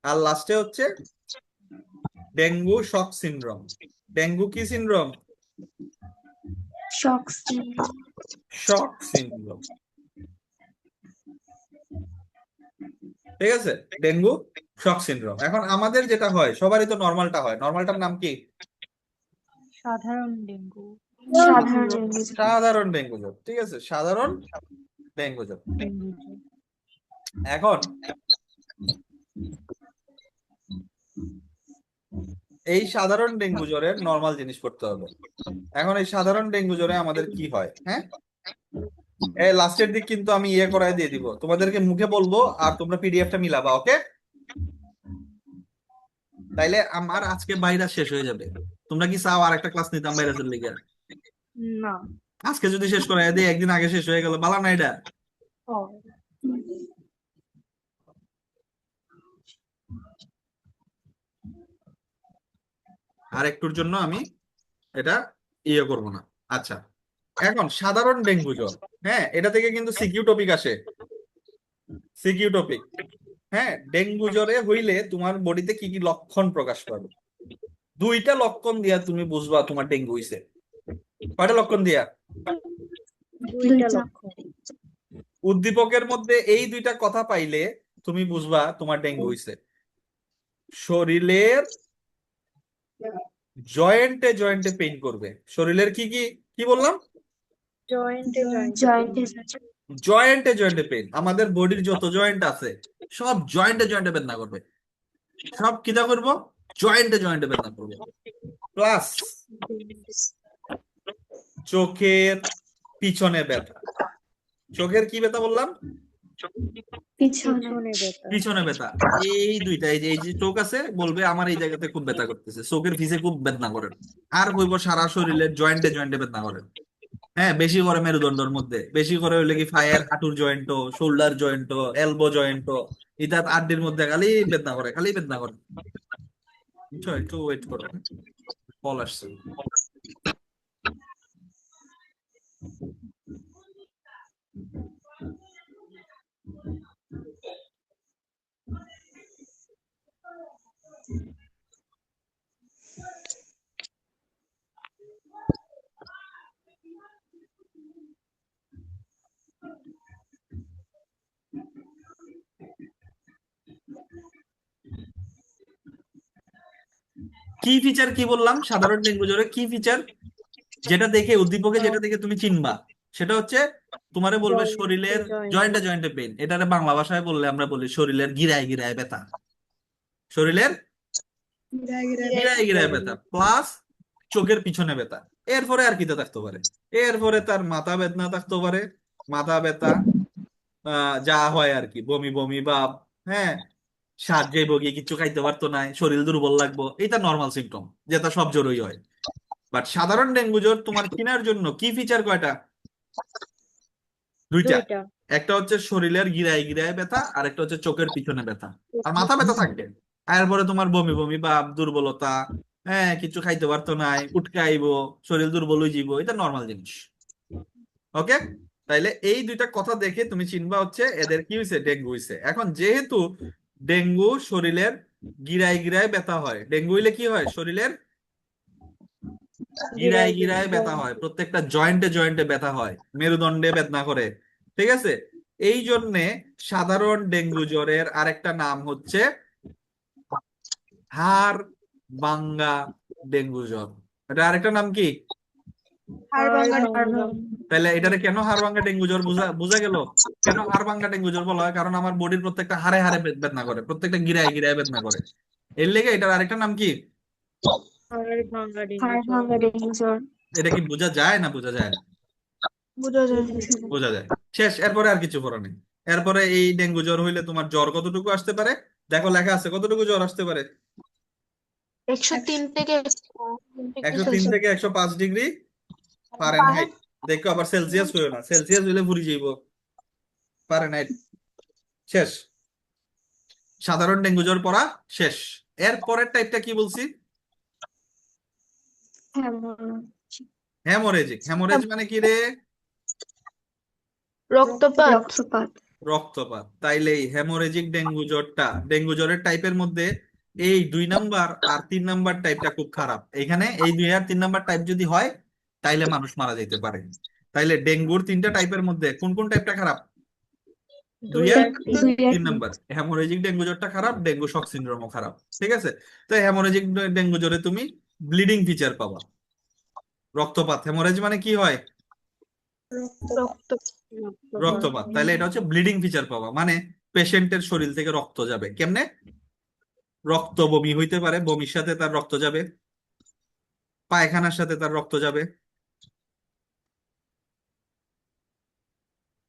আর লাস্টে হচ্ছে ডেঙ্গু শক সিনড্রোম। ডেঙ্গু কি সিনড্রোম? শক। Shock syndrome. ঠিক আছে, ডেঙ্গু শক সিনড্রোম। এখন আমাদের যেটা হয়, সবারই তো নর্মালটা হয়, নর্মালটার নাম কি? সাধারণ ডেঙ্গু। সাধারণ ডেঙ্গু। সাধারণ ডেঙ্গু জ্বর। ঠিক আছে, সাধারণ ডেঙ্গু জ্বর। ডেঙ্গু জ্বর। এখন এই সাধারণ ডেঙ্গু জ্বরের নর্মাল জিনিস করতে হবে। এখন এই সাধারণ ডেঙ্গু জ্বরে আমাদের কি হয়? হ্যাঁ, এই লাস্টের দিক কিন্তু আমি করায় দিয়ে দিব, তোমাদেরকে মুখে বলবো আর তোমরা পিডিএফটা মিলাবা, ওকে? তাইলে আমার আজকে ভাইরাস শেষ হয়ে যাবে। তোমরা কি চাও আর একটা ক্লাস নিতাম ভাইরাসের লিগে? না। আজকে যদি শেষ করাই দিই, একদিন আগে শেষ হয়ে গেল, বালা না এটা? ও। আর একটুর জন্য আমি এটা করব না। আচ্ছা, এখন সাধারণ ডেঙ্গু জ্বর, হ্যাঁ, এটা থেকে কিন্তু সিকিউ টপিক আসে। সিকিউ টপিক, হ্যাঁ, ডেঙ্গু জ্বরে হইলে তোমার বডিতে কি কি লক্ষণ প্রকাশ পাবে? 2টা লক্ষণ দিয়া তুমি বুঝবা তোমার ডেঙ্গু হইছে। কয়টা লক্ষণ দিয়া? 2টা লক্ষণ। উদ্দীপকের মধ্যে এই 2টা কথা পাইলে তুমি বুঝবা তোমার ডেঙ্গু হইছে। শরীরের জয়েন্টে জয়েন্টে পেইন করবে। শরীরের কি কি কি বললাম? জয়েন্টে জয়েন্টে জয়েন্টে পেইন। আমাদের বডির যত জয়েন্ট আছে সব জয়েন্টে জয়েন্টে বেদনা করবে। সব কিটা করবো? জয়েন্টে জয়েন্টে বেদনা করবে। প্লাস চোখের পিছনে ব্যথা। চোখের কি ব্যথা বললাম? পিছনে ব্যথা। এই 2টা, এই যে চোখ আছে, বলবে আমার এই জায়গাতে খুব ব্যথা করতেছে, চোখের পিছে খুব বেদনা করে। আর কইব সারা শরীরের জয়েন্টে জয়েন্টে বেদনা করে। হ্যাঁ, বেশি করে মেরুদণ্ডের মধ্যে, বেশি করে হইলে কি ফায়ার হাঁটুর joint, shoulder joint, elbow joint, এটা আড্ডির মধ্যে খালি বেদনা করে, খালি বেদনা করে। বুঝছো? একটু ওয়েট করো, কল আসছে। কি ফিচার কি বললাম সাধারণ ডেঙ্গু জ্বরে? কি ফিচার যেটা দেখে উদ্দীপকে, যেটা দেখে তুমি চিনবা, সেটা হচ্ছে তোমারে বলবে শরীরের জয়েন্টে জয়েন্টে পেইন। এটারে বাংলা ভাষায় বললে আমরা বলি শরীরের গিরায় গিরায় ব্যথা। শরীরের গিরায় গিরায় ব্যথা প্লাস চোখের পিছনে ব্যথা। এরপরে আর কিটা থাকতে পারে? এরপরে তার মাথা বেদনা থাকতে পারে, মাথা ব্যথা, যা হয় আর কি, বমি বমি ভাব, হ্যাঁ, স্বাদ যাইব, গিয়ে কিছু খাইতে পারতো না, শরীর দুর্বল লাগবো, এটা নর্মাল সিমটম, যেটা সব জ্বরই হয়। বাট সাধারণ ডেঙ্গু জ্বর তোমার চিনার জন্য কি ফিচার কয়টা? 2টা। একটা হচ্ছে শরীরের গিরায় গিরায় ব্যথা, আর একটা হচ্ছে চোখের পিছনে ব্যথা, আর মাথা ব্যথা থাকবে। এরপরে তোমার বমি বমি ভাব, দুর্বলতা, হ্যাঁ কিছু খাইতে পারতো নাই, উটকাইবো, শরীর দুর্বল হয়ে যাইবো, এটা নর্মাল জিনিস। ওকে, তাইলে এই দুইটা কথা দেখে তুমি চিনবা হচ্ছে এদের কি হয়েছে, ডেঙ্গু হয়েছে। এখন যেহেতু ডেঙ্গু শরীরের গিরায় গিরায় ব্যথা হয়, ডেঙ্গু হইলে কি হয়, শরীরের গিরায় গিরায় গিরায় ব্যথা হয়, প্রত্যেকটা জয়েন্টে জয়েন্টে ব্যথা হয়, মেরুদণ্ডে বেদনা করে, ঠিক আছে। এই জন্যে সাধারণ ডেঙ্গু জ্বরের আরেকটা নাম হচ্ছে হাড় ভাঙ্গা ডেঙ্গু জ্বর। এটা আরেকটা নাম কি? হাড় ভাঙা। তাহলে এটারে কেন হাড় ভাঙ্গা ডেঙ্গু জ্বর বোঝা বোঝা গেল। কেন হাড় ভাঙ্গা ডেঙ্গু জ্বর বলা হয়, কারণ আমার বডির প্রত্যেকটা হাড়ে হাড়ে বেদনা করে, প্রত্যেকটা গিরায় গিরায় বেদনা করে। এর লেগে এটার আরেকটা নাম কি? হাড় ভাঙা ডেঙ্গু হাড় জ্বর। ভাঙা ডেঙ্গু জ্বর। এটা কি বোঝা যায় না বোঝা যায় না? বোঝা যায়। বোঝা যায়। শেষ, এরপরে আর কিছু করার নেই। এরপরে এই ডেঙ্গু জ্বর হইলে তোমার জ্বর কতটুকু আসতে পারে, দেখো লেখা আছে কতটুকু জ্বর আসতে পারে। 103 থেকে 105 ডিগ্রি 103 সেলসিয়াস। থেকে 105 ডিগ্রি ফারেনহাইট। দেখো আবার সেলসিয়াস হইও না, সেলসিয়াস হইলে পুরি যাইব। ফারেনহাইট। শেষ, সাধারণ ডেঙ্গু জ্বর পড়া শেষ। এর পরের টাইপটা কি বলছি? হ্যামোরেজিক। হ্যামোরেজ মানে কি রে? রক্তপাত। রক্তপাত। রক্তপাত। তাইলে এই হেমোরেজিক ডেঙ্গু জ্বরটা, ডেঙ্গু জ্বরের টাইপের মধ্যে এই 2 নাম্বার আর 3 নাম্বার টাইপটা খুব খারাপ। এখানে এই 2 আর 3 নাম্বার টাইপ যদি হয় তাইলে মানুষ মারা যেতে পারে। তাইলে ডেঙ্গুর 3টা টাইপের মধ্যে কোন কোন টাইপটা খারাপ? 2 2 আর আর 3। 3 নাম্বার। হেমোরেজিক ডেঙ্গু জ্বরটা খারাপ, ডেঙ্গু শক সিন্ড্রোমও খারাপ, ঠিক আছে। তো হেমোরেজিক ডেঙ্গু জ্বরে তুমি ব্লিডিং ফিচার পাবা। রক্তপাত, হেমোরেজ মানে কি হয়? রক্ত রক্তপাত। তাইলে এটা হচ্ছে ব্লিডিং ফিচার পাওয়া, মানে পেশেন্টের শরীর থেকে রক্ত যাবে। কেমনে? রক্ত বমি হইতে পারে, বমির সাথে তার রক্ত যাবে, পায়খানার সাথে তার রক্ত যাবে,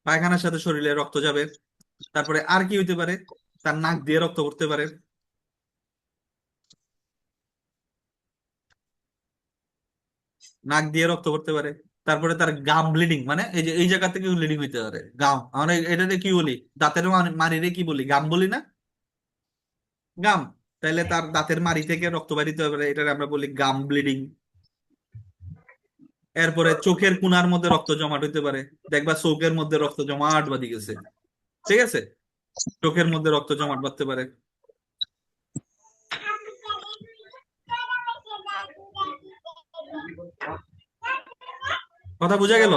পায়খানার সাথে শরীরে রক্ত যাবে। তারপরে আর কি হইতে পারে, তার নাক দিয়ে রক্ত পড়তে পারে, নাক দিয়ে রক্ত পড়তে পারে। তারপরে তার গাম ব্লিডিং, মানে এই যে এই জায়গা থেকে ব্লিডিং হইতে পারে, গাম। আমরা এটাতে কি বলি, দাঁতের মাড়িরে কি বলি, গাম বলি না? গাম। তাইলে তার দাঁতের মাড়ি থেকে রক্ত বাইরিতে পারে, এটা আমরা বলি গাম ব্লিডিং। এরপরে চোখের কোণার মধ্যে রক্ত জমাট হইতে পারে, দেখবা চোখের মধ্যে রক্ত জমাট বাঁধি গেছে, ঠিক আছে। চোখের মধ্যে রক্ত জমাট বাঁধতে পারে। কথা বোঝা গেল?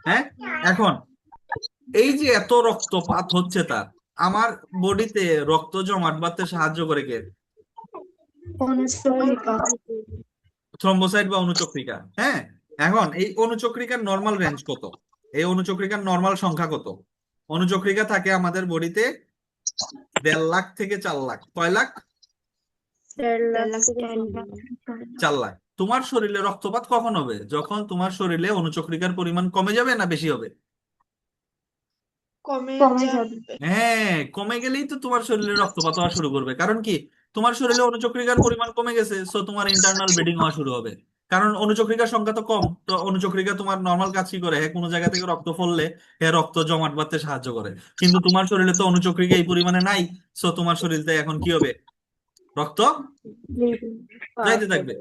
হ্যাঁ। এখন এই যে এত রক্তপাত হচ্ছে তার, আমার বডিতে রক্ত জমাট বাঁধতে সাহায্য করে কে? অনুচক্রিকা। থ্রম্বোসাইট বা অনুচক্রিকা। হ্যাঁ। এখন এই অনুচক্রিকার নর্মাল রেঞ্জ কত, এই অনুচক্রিকার নর্মাল সংখ্যা কত? অনুচক্রিকা থাকে আমাদের বডিতে 1.5 লাখ থেকে 4 লাখ। কয় লাখ? 1.5 লাখ থেকে 4 লাখ। 4 লাখ। তোমার শরীরে রক্তপাত কখন হবে? যখন তোমার শরীরে অনুচক্রিকার পরিমাণ কমে যাবে না বেশি হবে? কমে যাবে। হ্যাঁ, কমে গেলেই তো তোমার শরীরে রক্তপাত হওয়া শুরু করবে। কারণ কি, তোমার শরীরে অনুচক্রিকার পরিমাণ কমে গেছে, সো তোমার ইন্টারনাল ব্লিডিং হওয়া শুরু হবে। কারণ অনুচক্রিকার সংখ্যা তো কম, তো অনুচক্রিকা তোমার নর্মাল কাজ কি করে, কোনো জায়গা থেকে রক্ত পড়লে রক্ত জমাট বাঁধতে সাহায্য করে। কিন্তু তোমার শরীরে তো অনুচক্রিকা এই পরিমাণে নাই, সো তোমার শরীরে এখন কি হবে, রক্ত যাইতে থাকবে।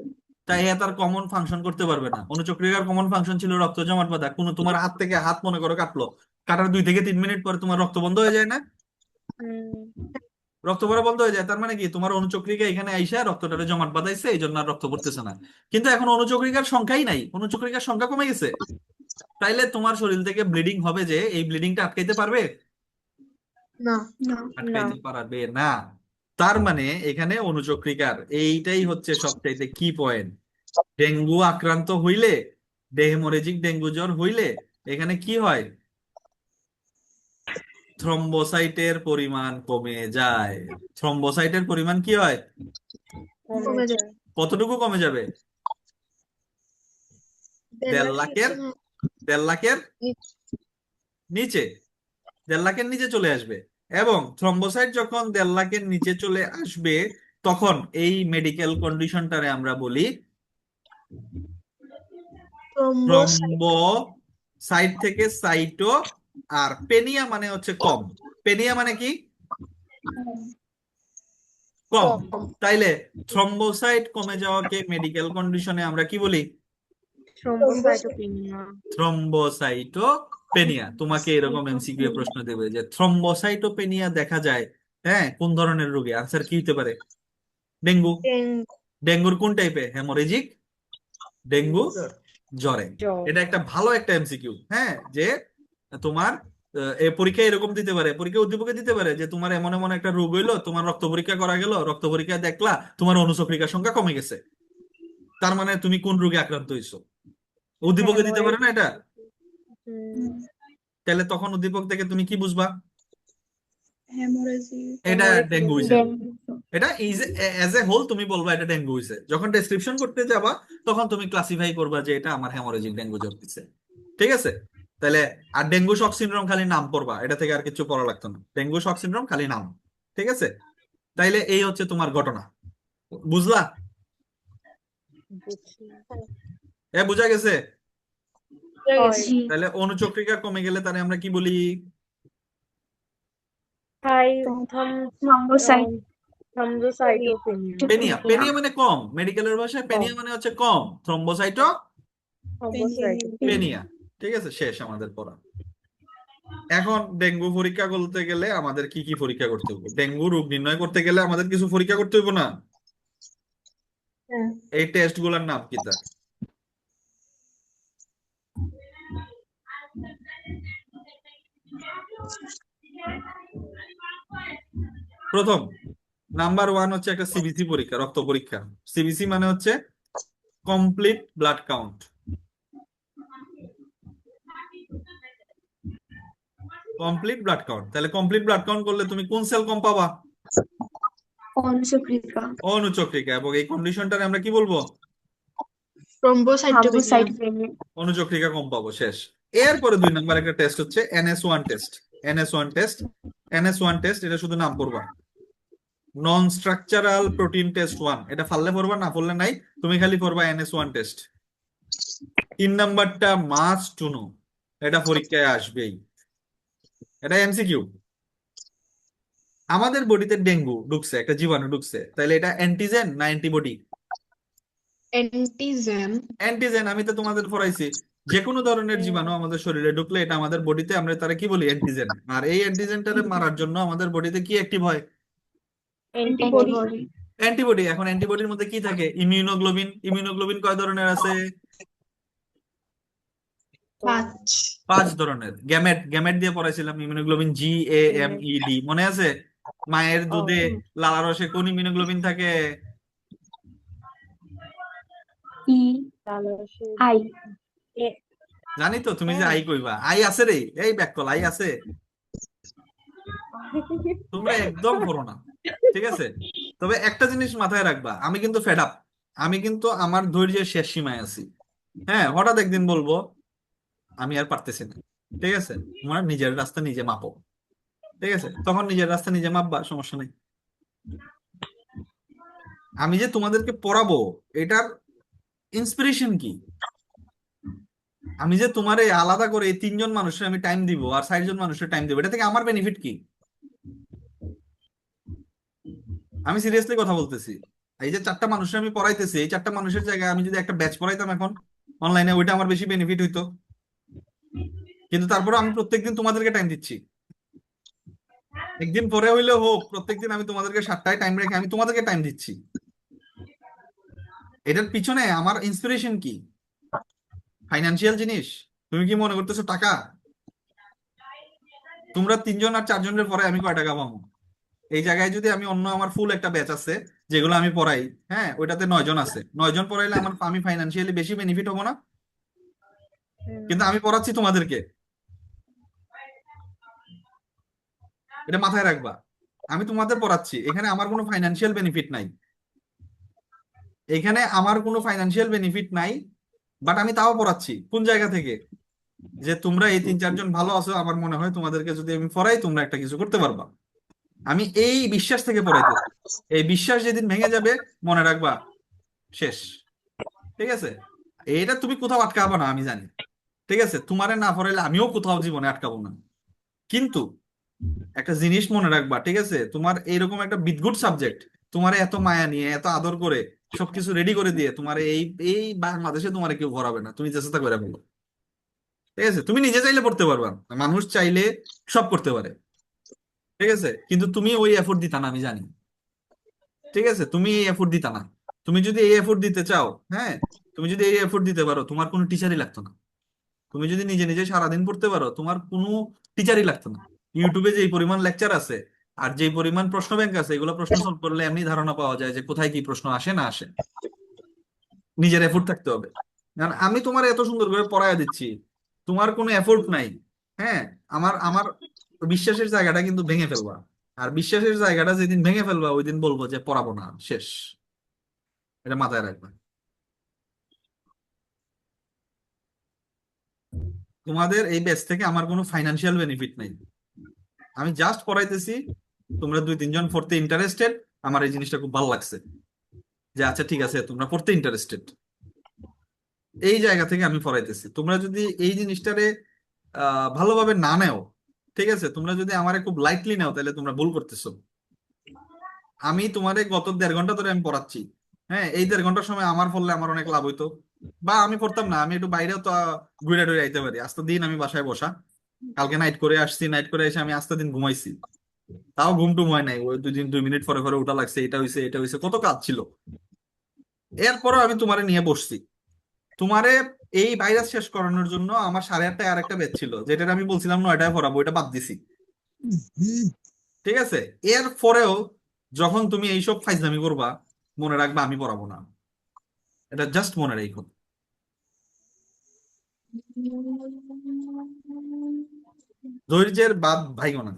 তাই তার কমন ফাংশন করতে পারবে না। অনুচক্রিকার কমন ফাংশন ছিল রক্ত জমাট বাঁধা। কোনো তোমার হাত থেকে, হাত মনে করো কাটলো, কাটার 2 থেকে 3 মিনিট পরে তোমার রক্ত বন্ধ হয়ে যায় না? রক্ত পড়া বন্ধ হয়ে যায়, তার মানে কি তোমার অনুচক্রিকা এখানে আইসা রক্তটারে জমাট বাঁধাইছে, এই জন্য আর রক্ত পড়তেছে না। কিন্তু এখন অনুচক্রিকার সংখ্যাই নাই, অনুচক্রিকার সংখ্যা কমে গেছে। তাইলে তোমার শরীর থেকে ব্লিডিং হবে, যে এই ব্লিডিংটা আটকাইতে পারবে? না। না। আটকাইতে পারবে না। তার মানে এখানে অনুচক্রিকার এইটাই হচ্ছে সবচাইতে কি পয়েন্ট। ডেঙ্গু আক্রান্ত হইলে, হেমোরেজিক ডেঙ্গু জ্বর হইলে এখানে কি হয়, থ্রম্বোসাইটের পরিমাণ কমে যায়। থ্রম্বোসাইটের পরিমাণ কি হয়, কমে যায়। কতটুকু কমে যাবে? 1.5 লাখের, 1.5 লাখের নিচে, 1.5 লাখের নিচে চলে আসবে। এবং থ্রম্বোসাইট যখন 1.5 লাখের নিচে চলে আসবে, তখন এই মেডিকেল কন্ডিশনটারে আমরা বলি থ্রম্বোসাইট থেকে সাইটো। আর পেনিয়া মানে হচ্ছে কম। পেনিয়া মানে কি? কম। কম। তাইলে থ্রম্বোসাইট কমে যাওয়াকে মেডিকেল কন্ডিশনে আমরা কি বলি? থ্রম্বোসাইটোপেনিয়া। থ্রম্বোসাইটোপেনিয়া। তোমাকে এরকম এমসিকিউ প্রশ্ন দেবে যে থ্রম্বোসাইটোপেনিয়া দেখা যায় হ্যাঁ কোন ধরনের রোগে? আনসার কি হতে পারে? ডেঙ্গু। ডেঙ্গুর কোন টাইপে? হেমোরেজিক ডেঙ্গু জ্বরে। জ্বর। এটা একটা ভালো একটা এমসিকিউ, হ্যাঁ, যে তোমার এই পরীক্ষা এরকম দিতে পারে, পরীক্ষা উদ্দীপকে দিতে পারে যে তোমার এমন এমন একটা রোগ হইলো, তোমার রক্ত পরীক্ষা করা গেল, রক্ত পরীক্ষায় দেখলা তোমার অনুচক্রিকার সংখ্যা কমে গেছে, তার মানে তুমি কোন রোগে আক্রান্ত হইছো। উদ্দীপকে দিতে পারে না এটা? তাহলে তখন উদ্দীপক থেকে তুমি কি বুঝবা? এটা ডেঙ্গু হইছে। এটা এজ এ হোল তুমি বলবা এটা ডেঙ্গু হইছে। যখন ডেসক্রিপশন করতে যাবা তখন তুমি ক্লাসিফাই করবা যে এটা আমার হেমোরেজিক ডেঙ্গু জ্বর দিচ্ছে। ঠিক আছে? তাহলে আর ডেঙ্গু শক সিনড্রোম খালি নাম পড়বা, এটা থেকে আর কিছু পড়া লাগতো না। ডেঙ্গু শক সিনড্রোম খালি নাম। ঠিক আছে? তাইলে এই হচ্ছে তোমার ঘটনা। বুঝলা? বুঝা গেছে? জি। তাহলে অনুচক্রিকা কমে গেলে তাহলে আমরা কি বলি? Thrombocyte thrombocytopenia. পেনিয়া। পেনিয়া মানে কম, মেডিকেলের ভাষায় পেনিয়া মানে হচ্ছে কম, থ্রম্বোসাইটো পেনিয়া। ঠিক আছে, শেষ আমাদের পড়া। এখন ডেঙ্গু পরীক্ষা করতে গেলে আমাদের কি কি পরীক্ষা করতে হবে? ডেঙ্গু রোগ নির্ণয় করতে গেলে আমাদের কিছু পরীক্ষা করতে হবে না? এই টেস্ট গুলার নাম কি তা? প্রথম নাম্বার 1 হচ্ছে একটা সিবিসি পরীক্ষা, রক্ত পরীক্ষা। সিবিসি মানে হচ্ছে complete blood count. Complete blood count. তাহলে কমপ্লিট ব্লাড কাউন্ট করলে তুমি কোন সেল কম পাবা? অনুচক্রিকা অনুচক্রিকা। এবং এই কন্ডিশনটারে আমরা কি বলবো? থ্রম্বোসাইটোপেনিয়া অনুচক্রিকা কম পাবো। শেষ। এরপরে 2 নাম্বার একটা টেস্ট হচ্ছে NS1 test. NS1 test. NS1 test এটা শুধু নাম পড়বা, নন স্ট্রাকচারাল প্রোটিন টেস্ট 1। এটা ফাললে পড়বা, না পড়লে নাই, তুমি খালি পড়বা NS1 টেস্ট। 3 নাম্বারটা মাস্ট টু নো, এটা পরীক্ষায় আসবেই, এটা এমসিকিউ। আমাদের বডিতে ডেঙ্গু ঢুকছে, একটা জীবাণু ঢুকছে, তাহলে এটা অ্যান্টিজেন না অ্যান্টিবডি? অ্যান্টিজেন। আমি তো তোমাদের পড়াইছি যে কোনো ধরনের জীবাণু আমাদের শরীরে ঢুকলে এটা আমাদের বডিতে আমরা তারা কি বলি? অ্যান্টিজেন। আর এই অ্যান্টিজেনটারে মারার জন্য আমাদের বডিতে কি অ্যাক্টিভ হয়? অ্যান্টিবডি। অ্যান্টিবডি। এখন অ্যান্টিবডির মধ্যে কি থাকে? ইমিউনোগ্লোবিন। ইমিউনোগ্লোবিন কয় ধরনের আছে? 5 ধরনের। গ্যামেট। গ্যামেট দিয়ে পড়াইছিলাম ইমিউনোগ্লোবিন GAMED, মনে আছে? মায়ের দুধে লালারসে কোন ইমিউনোগ্লোবিন থাকে? আই জানি তো, তুমি যে আই কইবা। আই আছে রে, এই ব্যাককল আই আছে। তোমরা একদম পড়ো না। ঠিক আছে? তবে একটা জিনিস মাথায় রাখবা, আমি কিন্তু ফেড আপ। আমি কিন্তু আমার ধৈর্যের শেষ সীমায় আছি। হ্যাঁ, হঠাৎ একদিন বলবো আমি আর পারতেছি না। ঠিক আছে? তোমার নিজের রাস্তা নিজে মাপো। ঠিক আছে? তখন নিজের রাস্তা নিজে মাপবা, সমস্যা নেই। আমি যে তোমাদেরকে পড়াবো এটার ইন্সপিরেশন কি? আমি যে তোমার এই আলাদা করে এই 3 জন মানুষের আমি টাইম দিব আর 4 জন মানুষের টাইম দিব, এটা থেকে আমার বেনিফিট কি? আমি সিরিয়াসলি কথা বলতেছি। এই যে 4টা মানুষের আমি পড়াইতেছি, এই 4টা মানুষের জায়গায় আমি যদি একটা ব্যাচ পড়াইতাম এখন অনলাইনে, ওইটা আমার বেশি বেনিফিট হইতো। কিন্তু তারপরে আমি প্রত্যেকদিন তোমাদেরকে টাইম দিচ্ছি। একদিন পরে হইলে হোক, প্রত্যেকদিন আমি তোমাদেরকে 7টায় টাইম রেখে আমি তোমাদেরকে টাইম দিচ্ছি। এটার পিছনে আমার ইন্সপিরেশন কি? ফাইনান্সিয়াল জিনিস? তুমি কি মনে করতেছো টাকা? তোমরা 3 জন আর 4 জনের পরে আমি কয় টাকা পাবো? এই জায়গায় যদি আমি অন্য আমার ফুল একটা ব্যাচ আছে যেগুলো আমি পড়াই, হ্যাঁ, ওইটাতে 9 জন আছে, 9 জন পড়াইলে আমি ফাইনান্সিয়ালি বেশি বেনিফিট হবো না? কিন্তু আমি পড়াচ্ছি তোমাদেরকে, এটা মাথায় রাখবা। আমি তোমাদের পড়াচ্ছি, এখানে আমার কোনো ফাইনান্সিয়াল বেনিফিট নাই। এখানে আমার কোনো ফাইনান্সিয়াল বেনিফিট নাই, বাট আমি তাও পড়াচ্ছি। কোন জায়গা থেকে? যে তোমরা এই 3-4 জন ভালো আছো, আমার মনে হয় তোমাদেরকে যদি আমি পড়াই তোমরা একটা কিছু করতে পারবা। আমি এই বিশ্বাস থেকে পড়াইতে, এই বিশ্বাস যেদিন ভেঙে যাবে মনে রাখবা শেষ। ঠিক আছে? এটা তুমি কোথাও আটকাবো না, আমি জানি। ঠিক আছে? তোমারে না পড়াইলে আমিও কোথাও জীবনে আটকাবো না। কিন্তু একটা জিনিস মনে রাখবা, ঠিক আছে, তোমার এইরকম একটা বিদঘুট সাবজেক্ট তোমার এত মায়া নিয়ে এত আদর করে সবকিছু রেডি করে দিয়ে তোমার এই এই বাংলাদেশে তোমার কেউ ভরাবে না, তুমি চেষ্টা করে বলো। ঠিক আছে, তুমি নিজে চাইলে পড়তে পারবা না। মানুষ চাইলে সব করতে পারে, ঠিক আছে, কিন্তু তুমি ওই এফোর্ট দিতা না, আমি জানি। ঠিক আছে, তুমি এই এফোর্ট দিতা না। তুমি যদি এই এফোর্ট দিতে চাও, হ্যাঁ, তুমি যদি এই এফোর্ট দিতে পারো, তোমার কোনো টিচারই লাগতো না। তুমি যদি নিজে নিজে সারাদিন পড়তে পারো, তোমার কোনো টিচারই লাগতো না। ইউটিউবে যে পরিমাণ লেকচার আছে আর যে পরিমাণ প্রশ্ন ব্যাংক আছে, এগুলো প্রশ্ন সলভ করলে এমনি ধারণা পাওয়া যায় যে কোথায় কি প্রশ্ন আসে না আসে। নিজের এফোর্ট থাকতে হবে। কারণ আমি তোমার এত সুন্দর করে পড়ায় দিচ্ছি, তোমার কোনো এফোর্ট নাই। হ্যাঁ, আমার আমার বিশ্বাসের জায়গাটা কিন্তু ভেঙে ফেলবা। আর বিশ্বাসের জায়গাটা যেদিন ভেঙে ফেলবা, ওই দিন বলবো যে পড়াবো না, শেষ। এটা মাথায় রাখবা। তোমাদের এই ব্যাচ থেকে আমার কোনো ফাইনান্সিয়াল বেনিফিট নাই। আমি জাস্ট পড়াইতেছি, তোমরা 2-3 জন পড়তে ইন্টারেস্টেড। আমার এই জিনিসটা খুব ভালো লাগছে যে আচ্ছা ঠিক আছে, তোমরা পড়তে ইন্টারেস্টেড। এই জায়গা থেকে আমি পড়াইতেছি। তোমরা যদি এই জিনিসটারে ভালোভাবে না নেও, ঠিক আছে, তোমরা যদি আমারে খুব লাইটলি নাও, তাহলে তোমরা ভুল করতেছো। আমি তোমারে গত 1.5 ঘন্টা ধরে আমি পড়াচ্ছি। হ্যাঁ, এই 1.5 ঘন্টার সময় আমার পড়লে আমার অনেক লাভ হইতো। বা আমি পড়তাম না, আমি একটু বাইরেও তো ঘুরে টুরে আইতে পারি। আস্তে দিন আমি বাসায় বসা, কালকে নাইট করে আসছি, নাইট করে এসে আমি আস্তে দিন ঘুমাইছি। তাও ঘুম টুম হয় নাই, ওই 2 মিনিট পরে পরে উঠা লাগছে, এটা হইছে এটা হইছে, কত কাজ ছিল। এরপরও আমি তোমারে নিয়ে বসছি। তোমারে এই ভাইরাস শেষ করানোর জন্য আমার 8:30টায় আর একটা ব্যাচ ছিল, যেটা আমি বলছিলাম 9টায় পড়াবো, এটা বাদ দিছি। ঠিক আছে, এর পরেও যখন তুমি এইসব ফাইজলামি করবা, মনে রাখবা আমি পড়াবো না। এটা জাস্ট মনে রেখো। ধৈর্যের বাদ ভাইগো না।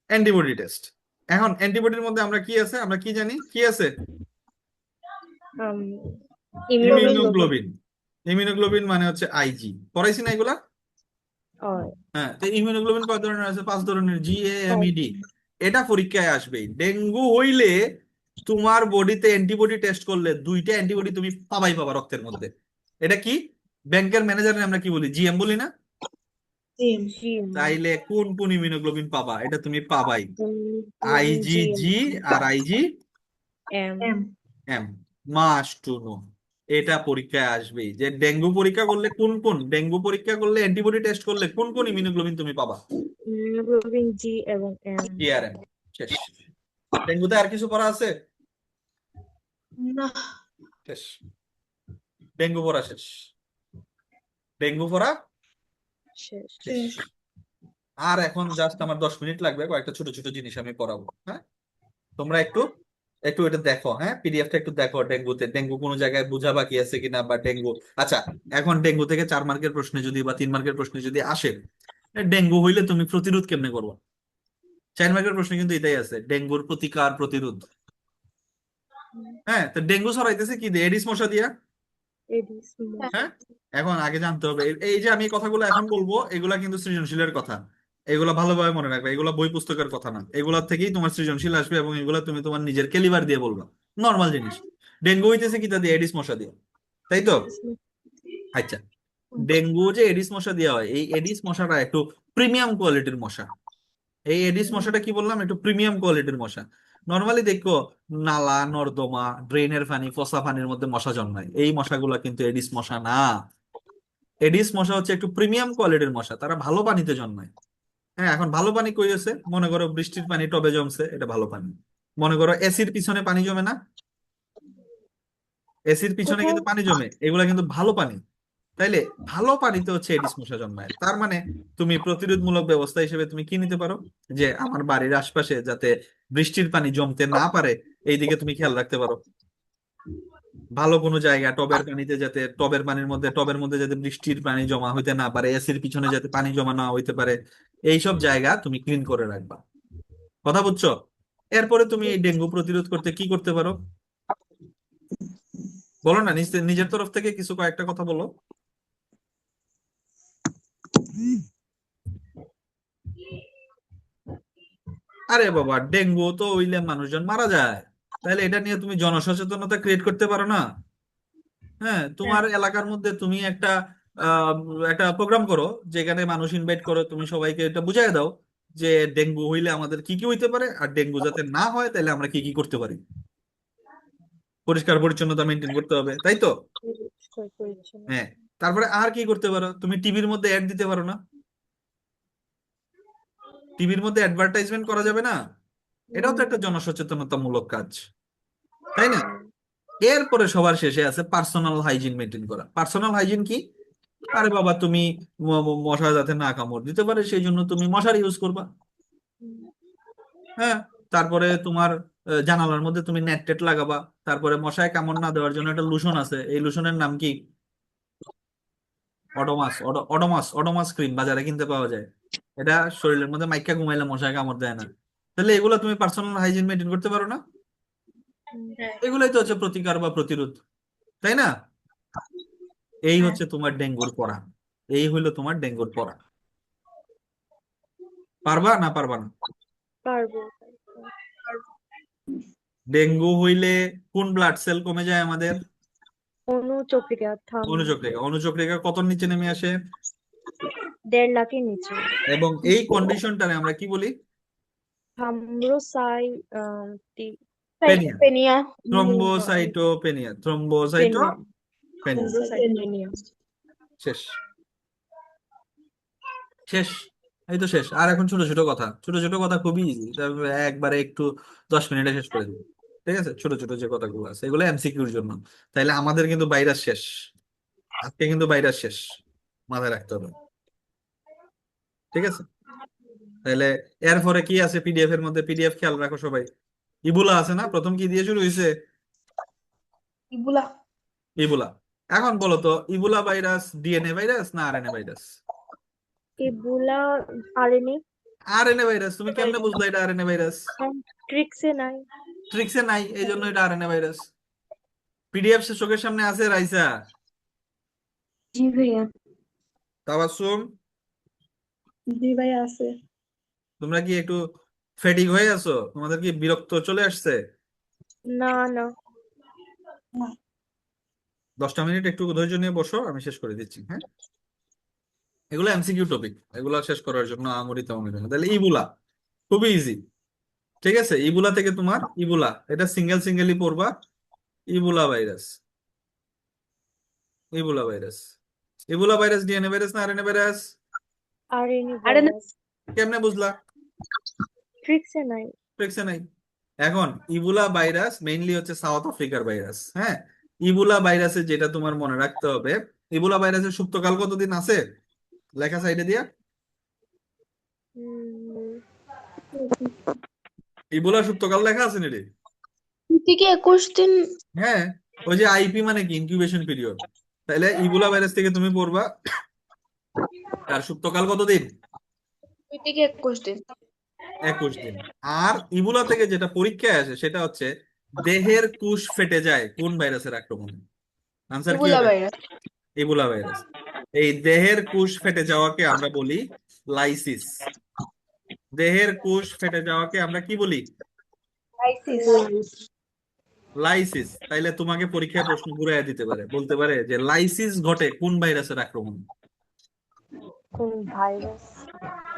Antibody test. এখন অ্যান্টিবডির মধ্যে আমরা কি আছে, আমরা কি জানি কি আছে? ইমিউনোগ্লোবিন। ইমিউনোগ্লোবিন। ইমিউনোগ্লোবিন মানে হচ্ছে আইজি, পড়াইছি না এগুলা? হ্যাঁ, তো ইমিউনোগ্লোবিন কয় ধরনের আছে? 5 ধরনের, GAMED। এটা পরীক্ষায় আসবেই। ডেঙ্গু হইলে তোমার বডিতে অ্যান্টিবডি টেস্ট করলে 2টা অ্যান্টিবডি তুমি পাবাই পাবা রক্তের মধ্যে। এটা কি? ব্যাংকের ম্যানেজারে আমরা কি বলি? GM বলি না? জিম জিম তাইলে কোন কোন ইমিউনোগ্লোবিন পাবা? এটা তুমি পাবাই, জিম IgG আর M IgM। Must to know. এটা পরীক্ষায় আসবেই যে ডেঙ্গু পরীক্ষা করলে কোন কোন, ডেঙ্গু পরীক্ষা করলে অ্যান্টিবডি টেস্ট করলে কোন কোন ইমিউনোগ্লোবিন তুমি পাবা। ইমিউনোগ্লোবিন জি এবং এম। TRM। শেষ। ডেঙ্গুতে আর কিছু পড়া আছে? না। শেষ। ডেঙ্গু পড়া শেষ। ডেঙ্গু পড়া শেষ। শেষ। আর এখন জাস্ট আমার 10 মিনিট লাগবে, কয়েকটা ছোট ছোট জিনিস আমি পড়াবো। হ্যাঁ, তোমরা একটু একটু এটা দেখো, হ্যাঁ, পিডিএফটা একটু দেখো। ডেঙ্গুতে ডেঙ্গু কোনো জায়গায় বোঝা বাকি আছে কিনা, বা ডেঙ্গু। আচ্ছা, এখন ডেঙ্গু থেকে 4 মার্কের প্রশ্নে যদি বা 3 মার্কের প্রশ্নে যদি আসে, ডেঙ্গু হইলে তুমি প্রতিরোধ কেমনে করবো? 4 মার্কের প্রশ্নে কিন্তু এটাই আছে, ডেঙ্গুর প্রতিকার প্রতিরোধ। হ্যাঁ, তো ডেঙ্গু ছড়াইতেছে কি দিয়ে? এডিস মশা দিয়া। এডিস হ্যাঁ, এখন আগে জানতে হবে এই যে আমি এই কথাগুলো এখন বলবো, এগুলা কিন্তু সৃজনশীলের কথা। এগুলা ভালোভাবে মনে রাখবে, এগুলা বই পুস্তকের কথা না। এগুলা থেকেই তোমার সৃজনশীল আসবে, এবং এগুলা তুমি তোমার নিজের ক্যালিবার দিয়ে বলবা। নর্মাল জিনিস। ডেঙ্গু হইতেছে কি তা দিয়ে? এডিস মশা দিয়ে, তাই তো? আচ্ছা, ডেঙ্গু যে এডিস মশা দেওয়া হয়, এই এডিস মশাটা একটু প্রিমিয়াম কোয়ালিটির মশা। এই এডিস মশাটা কি বললাম, একটু প্রিমিয়াম কোয়ালিটির মশা। নর্মালি দেখো নালা নর্দমা ড্রেনের পানি পচা পানির মধ্যে মশা জন্মায়, এই মশাগুলা কিন্তু এডিস মশা না। এডিস মশা হচ্ছে একটু প্রিমিয়াম কোয়ালিটির মশা, তারা ভালো পানিতে জন্মায়। হ্যাঁ, এখন ভালো পানি কই আছে? মনে করো বৃষ্টির পানি টবে জমছে, এটা ভালো পানি। মনে করো এসির পিছনে পানি জমে না? এসির পিছনে কোথাও কিন্তু পানি জমে, এগুলা কিন্তু ভালো পানি। তাইলে ভালো পানিতে হচ্ছে এডিস মশা জন্মায়। তার মানে তুমি প্রতিরোধমূলক ব্যবস্থা হিসেবে তুমি কি নিতে পারো? যে আমার বাড়ির আশপাশে যাতে বৃষ্টির পানি জমতে না পারে, এই দিকে তুমি খেয়াল রাখতে পারো। ভালো কোনো জায়গা টবের পানিতে, যাতে টবের পানির মধ্যে টবের মধ্যে যাতে বৃষ্টির পানি জমা হইতে না পারে, এসির পিছনে যাতে পানি জমা না হইতে পারে, এইসব জায়গা তুমি ক্লিন করে রাখবা। কথা বুঝছো? এরপরে তুমি এই ডেঙ্গু প্রতিরোধ করতে কি করতে পারো বলো না, নিজের তরফ থেকে কিছু কয়েকটা কথা বলো। আরে বাবা, ডেঙ্গু তো হইলে মানুষজন মারা যায়, তাহলে এটা নিয়ে তুমি জনসচেতনতা ক্রিয়েট করতে পারো না? হ্যাঁ, তোমার এলাকার মধ্যে তুমি একটা আহ, একটা প্রোগ্রাম করো, যেখানে মানুষ ইনভাইট করো, তুমি সবাইকে এটা বুঝাই দাও যে ডেঙ্গু হইলে আমাদের কি কি হইতে পারে, আর ডেঙ্গু যাতে না হয় তাহলে আমরা কি কি করতে পারি। পরিষ্কার পরিচ্ছন্নতা মেনটেন করতে হবে, তাই তো? পরিষ্কার পরিচ্ছন্ন। হ্যাঁ। তারপরে আর কি করতে পারো, তুমি টিভির মধ্যে অ্যাড দিতে পারো না? টিভির মধ্যে অ্যাডভার্টাইজমেন্ট করা যাবে না? এটাও তো একটা জনসচেতনতামূলক কাজ, তাই না? এরপরে সবার শেষে আছে পার্সোনাল হাইজিন মেনটেন করা। পার্সোনাল হাইজিন কি? আরে বাবা, তুমি মশা যাতে না কামড় দিতে পারে সেই জন্য তুমি মশারি ইউজ করবা। হ্যাঁ। তারপরে তোমার জানালার মধ্যে তুমি নেট টেট লাগাবা। তারপরে মশায় কামড় না দেওয়ার জন্য একটা লোশন আছে, এই লোশনের নাম কি? অডোমাস। অডোমাস অডোমাস ক্রিম বাজারে কিনতে পাওয়া যায়। এটা শরীরের মধ্যে মাইকা ঘুমাইলে মশায় কামড় দেয় না। তাহলে এগুলো তুমি পার্সোনাল হাইজিন মেনটেন করতে পারো না? এগুলোই তো হচ্ছে প্রতিকার বা প্রতিরোধ, তাই না? এই হচ্ছে তোমার ডেঙ্গুর পড়া। এই হইলো তোমার ডেঙ্গুর পড়া। পারবা না পারবা না? পারবো। ডেঙ্গু হইলে কোন ব্লাড সেল কমে যায় আমাদের? অনুচক্রিকা অনুচক্রিকা। অনুচক্রিকা কত নিচে নেমে আসে? 1.5 লাখের নিচে। এবং এই কন্ডিশনটারে আমরা কি বলি? Thrombocytopenia. Penia thrombocytopenia. Thrombocytopenia. Thrombocytopenia. শেষ। শেষ। এই তো শেষ। আর এখন ছোট ছোট কথা, ছোট ছোট কথা খুবই ইজি, একবারে একটু 10 মিনিটে শেষ করে দিই। ঠিক আছে, ছোট ছোট যে কথাগুলো আছে এগুলো এমসিকিউর জন্য। তাইলে আমাদের কিন্তু ভাইরাস শেষ, আজকে কিন্তু ভাইরাস শেষ, মাথায় রাখতে হবে। ঠিক আছে। তাহলে এরপরে কি আছে পিডিএফ এর মধ্যে? পিডিএফ খেয়াল রাখো সবাই। ইবুলা আছে না, প্রথম কি দিয়ে শুরু হয়েছে? ইবুলা ইবুলা। এখন বলো তো, ইবুলা ভাইরাস ডিএনএ ভাইরাস না RNA virus? Ebola RNA. RNA virus. তুমি কেমনে বুঝলা এটা আরএনএ ভাইরাস? ট্রিক্সে নাই। ট্রিক্সে নাই, এই জন্য এটা আরএনএ ভাইরাস। পিডিএফ চোখের সামনে আছে রাইসা? জি ভাইয়া। তাবাসসুম, জি ভাই আছে। তোমরা কি একটু ফেটিক হয়ে আছো? তোমাদের কি বিরক্ত চলে আসছে? না না। 10টা মিনিট একটু ধৈর্য নিয়ে বসো, আমি শেষ করে দিচ্ছি। হ্যাঁ, এগুলো এমসিকিউ টপিক, এগুলো শেষ করার জন্য আমরি তেমন কিছু না। তাহলে ইবুলা খুবই ইজি। ঠিক আছে, ইবুলা থেকে তোমার ইবুলা, এটা সিঙ্গেল সিঙ্গেলই পড়বা। Ebola virus, Ebola virus. Ebola virus DNA virus না আরএনএ ভাইরাস? আরএনএ আরে না, ভাইরাস। কেমনে বুঝলা? ট্রিক্সে নাই। ট্রিক্সে নাই। এখন ইবুলা ভাইরাস মেইনলি হচ্ছে সাউথ আফ্রিকার ভাইরাস। হ্যাঁ। ইবুলা ভাইরাসে যেটা তোমার মনে রাখতে হবে, ইবুলা ভাইরাসের সুপ্তকাল কতদিন আছে লেখা সাইডে দিয়া? উম, ইবুলা সুপ্তকাল লেখা আছে নাকি? 2 থেকে 21 দিন। হ্যাঁ। ওই যে আইপি মানে কি, ইনকিউবেশন পিরিয়ড। তাহলে ইবুলা ভাইরাস থেকে তুমি পড়বা তার সুপ্তকাল কতদিন? 2 থেকে 21 দিন। 21 দিন। আর ইবুলা থেকে যেটা পরীক্ষায় আসে সেটা হচ্ছে দেহের কুশ ফেটে যায় কোন ভাইরাসের আক্রমণে? আনসার কি ইবোলা হবে? ভাইরাস। Ebola virus. এই দেহের কুশ ফেটে যাওয়াকে আমরা বলি লাইসিস। দেহের কুশ ফেটে যাওয়াকে আমরা কি বলি? লাইসিস। তাইলে তোমাকে পরীক্ষায় প্রশ্ন ঘুরাইয়া দিতে পারে, বলতে পারে যে লাইসিস ঘটে কোন ভাইরাসের আক্রমণে? কোন ভাইরাস?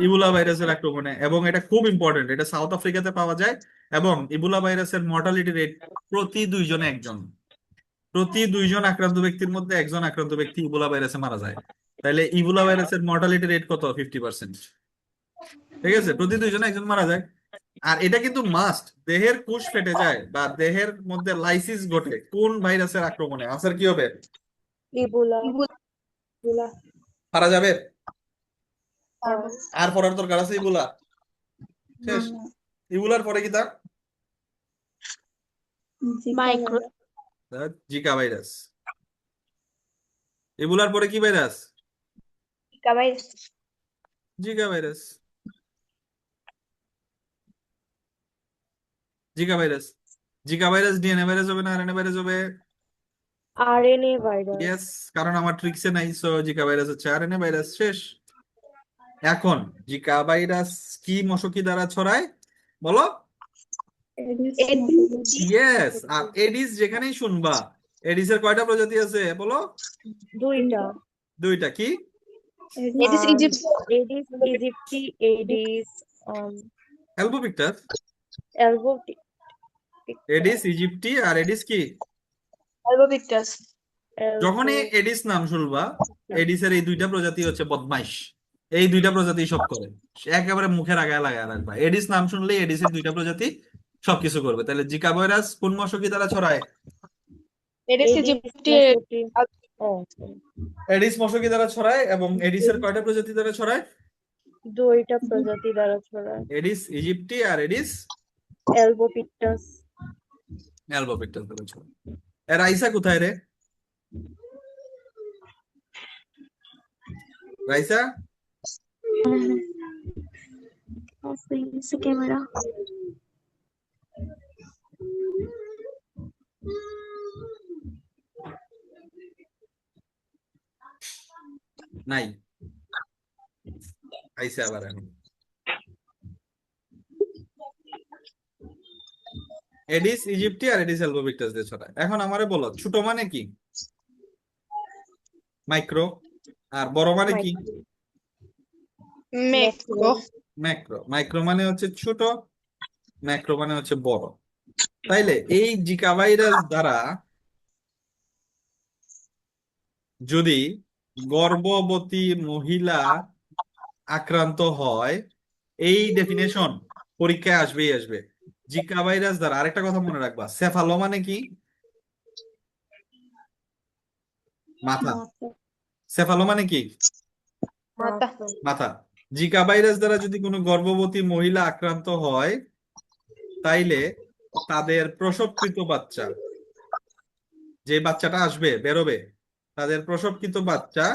ইবোলা ভাইরাসের আক্রমণে। এবং এটা খুব ইম্পর্টেন্ট, এটা সাউথ আফ্রিকাতে পাওয়া যায়। এবং ইবোলা ভাইরাসের মর্টালিটি রেট প্রতি 2 জনে 1 জন। প্রতি 2 জন আক্রান্ত ব্যক্তির মধ্যে 1 জন আক্রান্ত ব্যক্তি ইবোলা ভাইরাসে মারা যায়। তাহলে ইবোলা ভাইরাসের মর্টালিটি রেট কত? 50%। ঠিক আছে, প্রতি 2 জনে 1 জন মারা যায়। আর এটা কিন্তু মাস্ট, দেহের কোষ ফেটে যায় বা দেহের মধ্যে লাইসিস ঘটে কোন ভাইরাসের আক্রমণে? আনসার কি হবে? ইবোলা। ইবোলা। ইবোলা। পারা যাবে? হ্যাঁ। আর পড়ার দরকার আছে? ইবোলা শেষ। ইবোলার পরে কি তা? মাইক্রো। Zika virus. ইবোলার পরে কি virus? Zika virus. Zika virus. Zika virus. Zika virus DNA virus হবে না আরএনএ ভাইরাস হবে? RNA virus. ইয়েস, কারণ আমার ট্রিক্সে নাই, সো জিকা ভাইরাস হচ্ছে আরএনএ ভাইরাস। শেষ। এখন জিকা ভাইরাস কি মশকি দ্বারা ছড়ায় বলো? ইয়েস। আর এডিস যেখানেই শুনবা, এডিসের কয়টা প্রজাতি আছে বলো? 2টা। 2টা। কি? Aedes aegypti. Aedes aegypti, Aedes albopictus, Aedes Albopictus. Aegypti আর এডিস কি? Albopictus. যখনই এডিস নাম শুনবা, এডিসের এই দুইটা প্রজাতি হচ্ছে বদমাইশ, এই দুইটা প্রজাতি সব করে, একেবারে মুখের আগায় লাগায় রাখবা। এডিস নাম শুনলেই এডিসের দুইটা প্রজাতি সবকিছু করবে। তাহলে জিকা ভাইরাস কোন মশকি দ্বারা ছড়ায়? Aedes Aedes aegypti. aegypti. Aedes মশকি দ্বারা ছড়ায়, এবং এডিসের কয়টা প্রজাতি দ্বারা ছড়ায়? দুইটা প্রজাতি দ্বারা ছড়ায়। এডিস ইজিপ্টি আর এডিস অ্যালবোপিক্টাস। অ্যালবোপিক্টাস দ্বারা ছড়ায়। এর রাইসা কোথায় রে? রাইসা Off হয়ে গেছে ক্যামেরা। নাই, আইসা আবার এখন। এডিস ইজিপ্টি আর এডিস অ্যালবোপিক্টাস দিয়ে ছড়ায়। এখন আমারে বলো, ছোট মানে কি? মাইক্রো। আর বড় মানে কি? Macro. ম্যাক্রো। মাইক্রো মানে হচ্ছে ছোট, ম্যাক্রো মানে হচ্ছে বড়। তাইলে এই জিকা ভাইরাস দ্বারা যদি গর্ভবতী মহিলা আক্রান্ত হয়, এই ডেফিনেশন পরীক্ষায় আসবেই আসবে। জিকা ভাইরাস দ্বারা আরেকটা কথা মনে রাখবা, সেফালো মানে কি? মাথা। সেফালো মানে কি? Mata. মাথা। জিকা ভাইরাস দ্বারা যদি কোনো গর্ভবতী মহিলা আক্রান্ত হয়, তাইলে তাদের প্রসবকৃত বাচ্চা, যে বাচ্চাটা আসবে বেরোবে, তাদের প্রসবকৃত বাচ্চা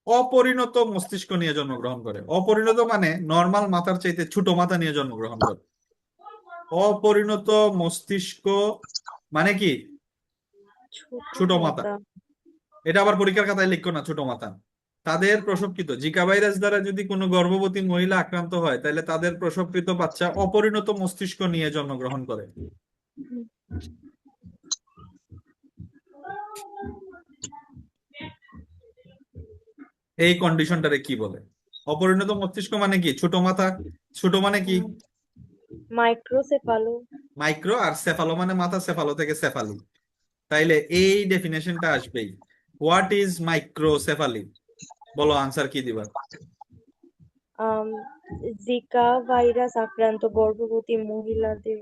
অপরিণত মস্তিষ্ক নিয়ে জন্মগ্রহণ করে। অপরিণত মানে নর্মাল মাথার চাইতে ছোট মাথা নিয়ে জন্মগ্রহণ করে। অপরিণত মস্তিষ্ক মানে কি? ছোট মাথা। এটা আবার পরীক্ষার খাতায় লিখো না, ছোট মাথা। তাদের প্রসবকৃত জিকা ভাইরাস দ্বারা যদি কোনো গর্ভবতী মহিলা আক্রান্ত হয়, তাহলে তাদের প্রসবকৃত বাচ্চা অপরিণত মস্তিষ্ক নিয়ে জন্মগ্রহণ করে। এই কন্ডিশনটারে কি বলে? অপরিণত মস্তিষ্ক মানে কি? ছোট মাথা। ছোট মানে কি? মাইক্রোসেফালো। মাইক্রো। আর সেফালো মানে মাথা, সেফালো থেকে সেফালি। তাইলে এই ডেফিনেশনটা আসবেই। What is microcephaly? বলো, আনসার কি দিবা? জিকা ভাইরাস আক্রান্ত গর্ভবতী মহিলাদের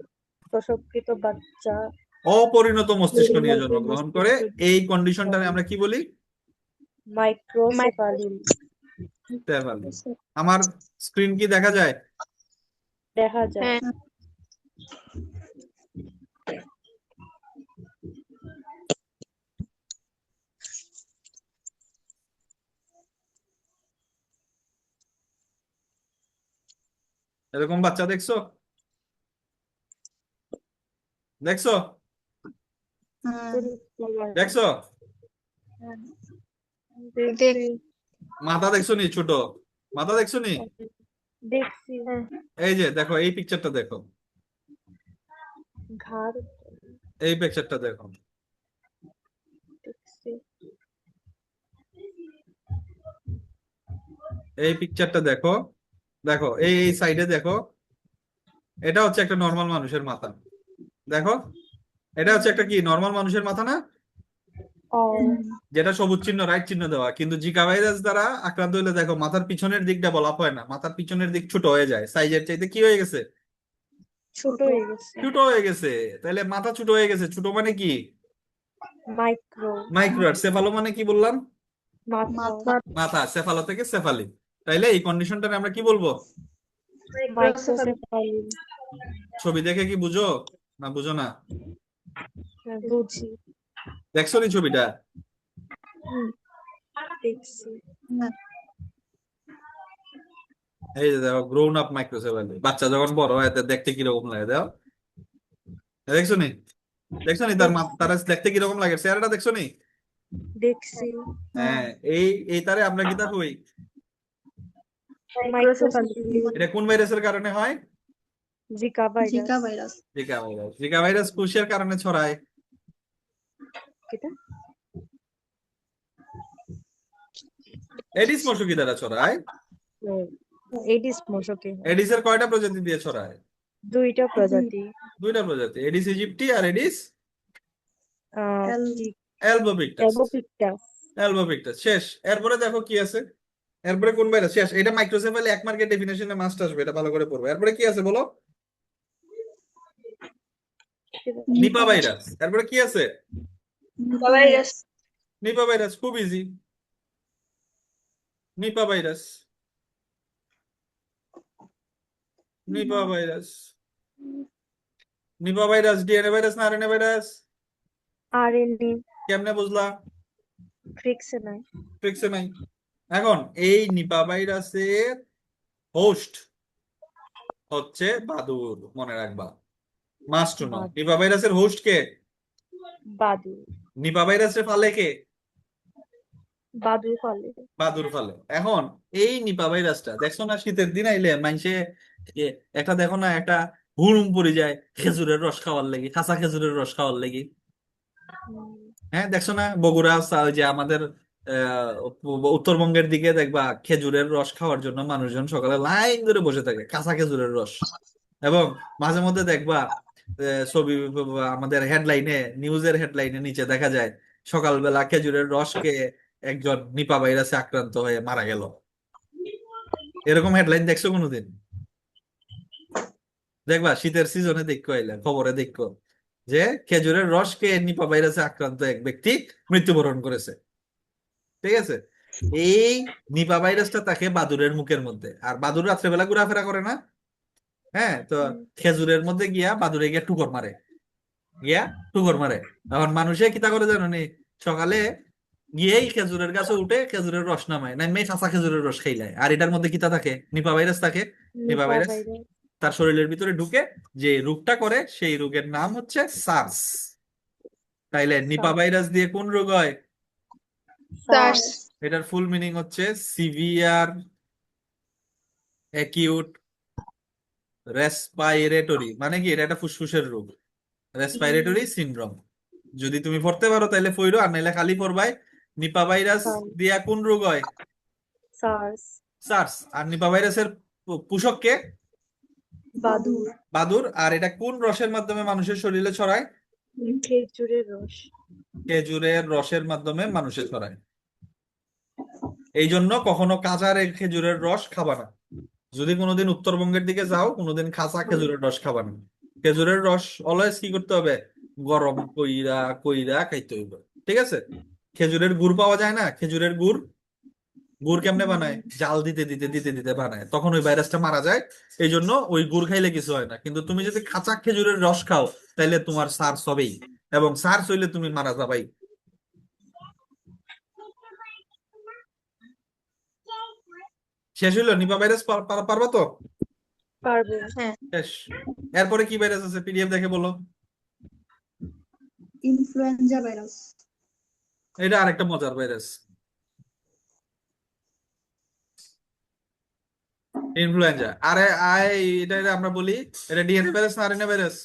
প্রসবকৃত বাচ্চা অপরিণত মস্তিষ্ক নিয়ে জন্মগ্রহণ করে। এই কন্ডিশনটারে আমরা কি বলি? মাইক্রোসেফালি। সেফালি। আমার স্ক্রিন কি দেখা যায়? দেখা যায়। এরকম বাচ্চা দেখছো? দেখছো? দেখছো? মাথা দেখছো নি? ছোট মাথা দেখছো নি? দেখছি। এই যে দেখো, এই পিকচারটা দেখো, ঘাড় এই পিকচারটা দেখো, দেখছি। এই পিকচারটা দেখো। দেখো এই এই সাইডে দেখো, এটা হচ্ছে একটা নর্মাল মানুষের মাথা। দেখো, এটা হচ্ছে একটা কি নর্মাল মানুষের মাথা না? যেটা সবুজ চিহ্ন, রাইট চিহ্ন দেওয়া। কিন্তু জিকা ভাইরাস দ্বারা আক্রান্ত হলে দেখো, মাথার পিছনের দিকটা বলা হয় না, মাথার পিছনের দিক ছোট হয়ে যায়, সাইজের চাইতে কি হয়ে গেছে? ছোট হয়ে গেছে। ছোট হয়ে গেছে। তাহলে মাথা ছোট হয়ে গেছে। ছোট মানে কি? মাইক্রো। মাইক্রো। আর সেফালো মানে কি বললাম? মাথা। মাথা। সেফালো থেকে সেফালি। তাইলে এই কন্ডিশনটাকে আমরা কি বলবো? মাইক্রোসেফালি। ছবি দেখে কি বুঝো না বুঝো না? বুঝি। দেখছো নি ছবিটা? দেখছি। এই যে দেখো, গ্রোন আপ মাইক্রোসেফালি। বাচ্চা যখন বড় হয় দেখতে কিরকম লাগে, দেখো। দেখছো নি? দেখছো নি তারা দেখতে কিরকম লাগে? চেহারাটা দেখছো নি? দেখছি। হ্যাঁ, এই এই তারে আমরা কি তা হই? মাইক্রোসেফালি। এটা কোন ভাইরাসের কারণে হয়? Zika virus. Zika virus. Zika virus কোষের কারণে ছড়ায়? কেটা? এডিস মশকি দ্বারা ছড়ায়। এডিস মশকে হয়। এডিসের কয়টা প্রজাতি দিয়ে ছড়ায়? দুইটা প্রজাতি। দুইটা প্রজাতি, এডিস ইজিপ্টি আর এডিস কি অ্যালবোপিক্টাস। অ্যাবোপিকটাস। অ্যালবোপিক্টাস শেষ। এরপরে দেখো কি আছে, এরপরে কোন ভাইরাস শেষ। এটা মাইক্রোসেফালি এক মার্কের ডেফিনেশনে মাস্ট আসবে, এটা ভালো করে পড়বে। এরপরে কি আছে বলো? Nipah virus. এরপরে কি আছে? ভাইরাস। নিপা ভাইরাস, খুব easy. Nipah virus, Nipah virus, Nipah virus DNA virus না আরএনএ ভাইরাস? আরএনএ। কেমনে বুঝলা? ট্রিক্সে নাই। ট্রিক্সে নাই। এখন এই নিপা ভাইরাসের হোস্ট হচ্ছে বাদুড়, মনে রাখবা, মাস্ট টু নো। নিপা ভাইরাসের হোস্ট কে? বাদুড়। নিপা ভাইরাসের ফালে কে? বাদুড় ফলে। বাদুড় ফালে। এখন এই নিপা ভাইরাসটা দেখছো না, শীতের দিন আইলে মানুষে একটা দেখো না, একটা হুড়ুম পড়ে যায় খেজুরের রস খাওয়ার লাগি, কাঁচা খেজুরের রস খাওয়ার লাগি। হ্যাঁ, দেখছো না বগুড়া ওই যে আমাদের উত্তরবঙ্গের দিকে দেখবা খেজুরের রস খাওয়ার জন্য মানুষজন সকালে লাইন ধরে বসে থাকে, কাঁচা খেজুরের রস। এবং মাঝে মধ্যে দেখবা ছবি, আমাদের হেডলাইনে, নিউজের হেডলাইনে নিচে দেখা যায় সকালবেলা খেজুরের রস খেয়ে একজন নিপা ভাইরাসে আক্রান্ত হয়ে মারা গেল। এরকম হেডলাইন দেখছো কোনোদিন? দেখবা শীতের সিজনে দেখো, আইলে খবরে দেখো যে খেজুরের রস খেয়ে নিপা ভাইরাসে আক্রান্ত এক ব্যক্তি মৃত্যুবরণ করেছে। ঠিক আছে? এই নিপা ভাইরাসটা থাকে বাদুড়ের মুখের মধ্যে, আর বাদুড় রাত্রেবেলা ঘোরাফেরা করে না? হ্যাঁ, তো খেজুরের মধ্যে গিয়া বাদুড়ে গিয়া টুকর মারে, গিয়া টুকর মারে। এখন মানুষে কিতা করে জানো নি? সকালে গিয়েই খেজুরের গাছে উঠে খেজুরের রস নামায়, নামে কাঁচা খেজুরের রস খাইলায়। আর এটার মধ্যে কিতা থাকে? নিপা ভাইরাস থাকে। Nipah Nipah virus virus. তার শরীরের ভিতরে ঢুকে যে রোগটা করে, সেই রোগের নাম হচ্ছে সার্স। তাইলে নিপা ভাইরাস দিয়ে কোন রোগ হয়? সার্স। এটার ফুল মিনিং হচ্ছে সিভিয়ার অ্যাকিউট রেসপাইরেটরি, মানে কি এটা একটা ফুসফুসের রোগ, রেসপাইরেটরি সিনড্রোম। যদি তুমি পড়তে পারো তাহলে পড়ো, আর নাইলে খালি পড়বাই নিপা ভাইরাস দিয়া কোন রোগ হয়? সার্স। সার্স। আর নিপা ভাইরাসের পোষক কে? বাদুড়। বাদুড়। আর এটা কোন রসের মাধ্যমে মানুষের শরীরে ছড়ায়? খেজুরের রস। খেজুরের রসের মাধ্যমে মানুষের ছড়ায়। এই জন্য কখনো কাঁচা খেজুরের রস খাবা না। যদি কোনোদিন উত্তরবঙ্গের দিকে যাও, কোনোদিন কাঁচা খেজুরের রস খাবা না। খেজুরের রস অলওয়েজ কি করতে হবে? গরম কইরা কইরা খাইতে হইবে। ঠিক আছে? খেজুরের গুড় পাওয়া যায় না? খেজুরের গুড়, গুড় কেমনে বানায়? জাল দিতে দিতে দিতে দিতে বানায়, তখন ওই ভাইরাসটা মারা যায়। এই জন্য ওই গুড় খাইলে কিছু হয় না। কিন্তু তুমি যদি কাঁচা খেজুরের রস খাও, তাহলে তোমার সার্স হবেই, এবং সার্স হইলে তুমি মারা যাবাই। শেষ হইলো নিপা ভাইরাস? পারবা তো? পারবো। হ্যাঁ। শেষ। এরপরে কি ভাইরাস আছে পিডিএফ দেখে বলো? Influenza virus. এটা আরেকটা মজার ভাইরাস, ইনফ্লুয়েঞ্জা। আরে এটা আমরা বলি এটা ডিএনএ ভাইরাস না আরএনএ ভাইরাস?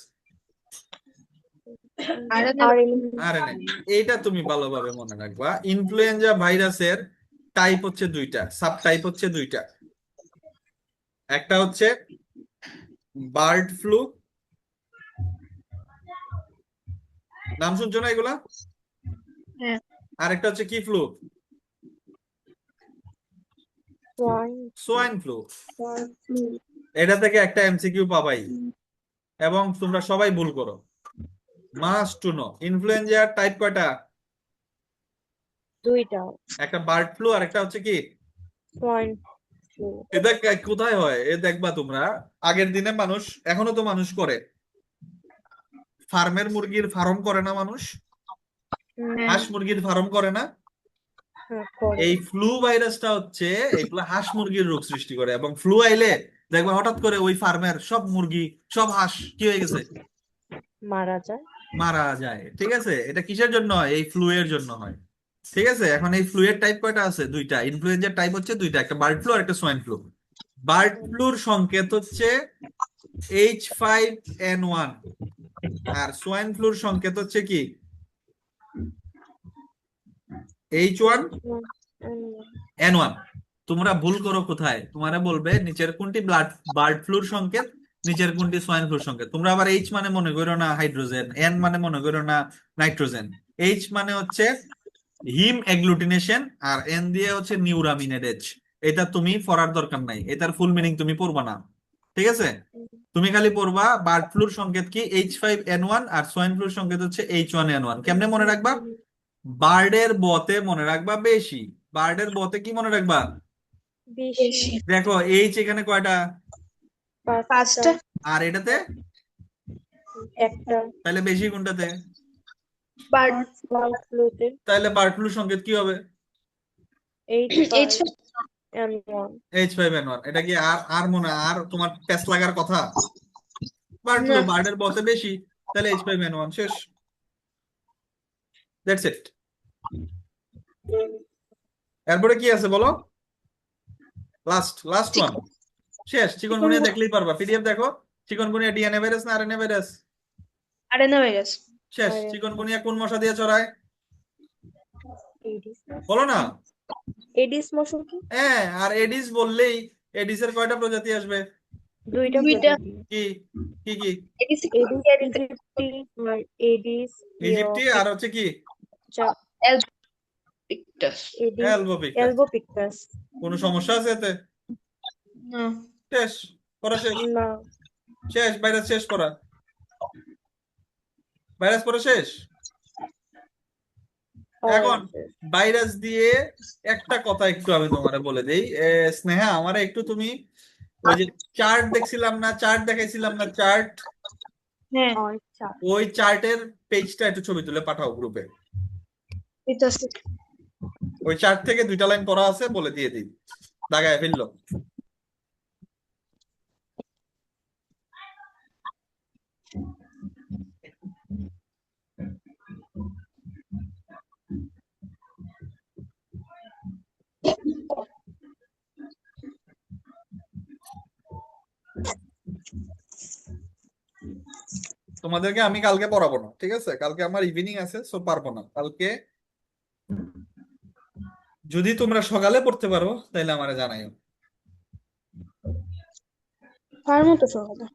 আরএনএ। এইটা তুমি ভালোভাবে মনে রাখবা। ইনফ্লুয়েঞ্জা ভাইরাসের টাইপ হচ্ছে দুইটা, সাব টাইপ হচ্ছে দুইটা। একটা হচ্ছে বার্ড ফ্লু, নাম শুনছো না এগুলা? হ্যাঁ। আরেকটা হচ্ছে কি ফ্লু? Swine flu. এটা থেকে একটা এমসিকিউ পাবাই, এবং তোমরা সবাই ভুল করো। মাস্ট টু নো, ইনফ্লুয়েঞ্জার টাইপ কয়টা? দুইটা। একটা বার্ড ফ্লু আর একটা হচ্ছে কি সোয়াইন ফ্লু। এটা কোথায় হয় এ দেখবা তোমরা। আগের দিনে মানুষ, এখনো তো মানুষ করে, ফার্মের মুরগির ফার্ম করে না মানুষ? হাঁস মুরগির ফার্ম করে না? এই ফ্লু ভাইরাসটা হচ্ছে এগুলো হাঁস মুরগির রোগ সৃষ্টি করে, এবং ফ্লু আইলে দেখবা হঠাৎ করে ওই ফার্মের সব মুরগি, সব হাঁস কি হয়ে গেছে? মারা যায়। মারা যায়। ঠিক আছে? এটা কিসের জন্য হয়? এই ফ্লু এর জন্য হয়। ঠিক আছে? এখন এই ফ্লু এর টাইপ কয়টা আছে? দুইটা। ইনফ্লুয়েঞ্জার টাইপ হচ্ছে দুইটা, একটা বার্ড ফ্লু আর একটা সোয়াইন ফ্লু। বার্ড ফ্লুর সংকেত হচ্ছে H5N1, আর সোয়াইন ফ্লুর সংকেত হচ্ছে কি? H1N1। তোমরা ভুল করো কোথায়, তোমারা বলবে নিচের কোনটি বার্ড ফ্লুর সংকেত, নিচের কোনটি সোয়াইন ফ্লুর সংকেত। তোমরা আবার এইচ মানে মনে করো না হাইড্রোজেন, এন মানে মনে করো না নাইট্রোজেন। এইচ মানে হচ্ছে হিম এগ্লুটিনেশন, আর এন দিয়ে হচ্ছে নিউরামিনেডেজ। এটা তুমি পড়ার দরকার নাই, এটার ফুল মিনিং তুমি পড়বা না, ঠিক আছে? তুমি খালি পড়বা বার্ড ফ্লুর সংকেত কি H5N1, আর সোয়াইন ফ্লুর সংকেত হচ্ছে H1N1। কেমনে মনে রাখবা? বার্ডের বতে মনে রাখবা বেশি, বার্ডের বতে কি মনে রাখবা? বেশি। দেখো এইচ এখানে কয়টা, 5টা। আর এটাতে একটা। তাহলে বেশি কোনটাতে? বার্ড বার্ড ফ্লুতে তাহলে বার্ড ফ্লুর সংকেত কি হবে? H5N1। H5N1। এটা কি আর আর মনে আর তোমার প্যাচ লাগার কথা? বার্ড ফ্লু না। বার্ডের বতে বেশি, তাহলে H5N1 শেষ। That's it. এরপরে কি আছে বলো? লাস্ট লাস্ট ওয়ান, শেষ। চিকনগুনিয়া দেখলেই পারবা, পিডিএফ দেখো। চিকনগুনিয়া ডিএনএ ভাইরাস না আরএনএ ভাইরাস? আরেনা ভাইরাস। শেষ। RNA চিকনগুনিয়া কোন মশা দিয়ে ছড়ায়? এডিস বলো না। এডিস মশা কি? হ্যাঁ, আর এডিস বললেই এডিসের কয়টা প্রজাতি আসবে? দুইটা দুইটা। প্রজাতি। কি কি কি? এডিস এডিস ইজিপ্টি আর এডিস ইজিপ্টি আর হচ্ছে কি? এলপিকটাস। এডিস অ্যালবোপিক্টাস। অ্যালবোপিক্টাস। কোনো সমস্যা আছে এতে? না। শেষ। পড়া শেষ। না। শেষ। ভাইরাস শেষ পড়া। ভাইরাস পড়া শেষ। এখন ভাইরাস দিয়ে একটা কথা একটু আমি তোমারে বলে দেই। স্নেহা, আমারে একটু তুমি ওই যে চার্ট দেখছিলাম না, চার্ট দেখাইছিলাম না, চার্ট, হ্যাঁ। আচ্ছা। ওই চার্টের পেজটা একটু ছবি তুলে পাঠাও গ্রুপে। এটা আছে। ওই চার্ট থেকে 2টা লাইন পড়া আছে, বলে দিয়ে দিই। দাগায় ফেললো। তোমাদেরকে আমি কালকে পড়াবো না, ঠিক আছে? কালকে আমার ইভিনিং আছে, সো পারবো না কালকে। যদি তোমরা সকালে পড়তে পারো তাহলে আমারে জানাইও। পারবো তো সকালে।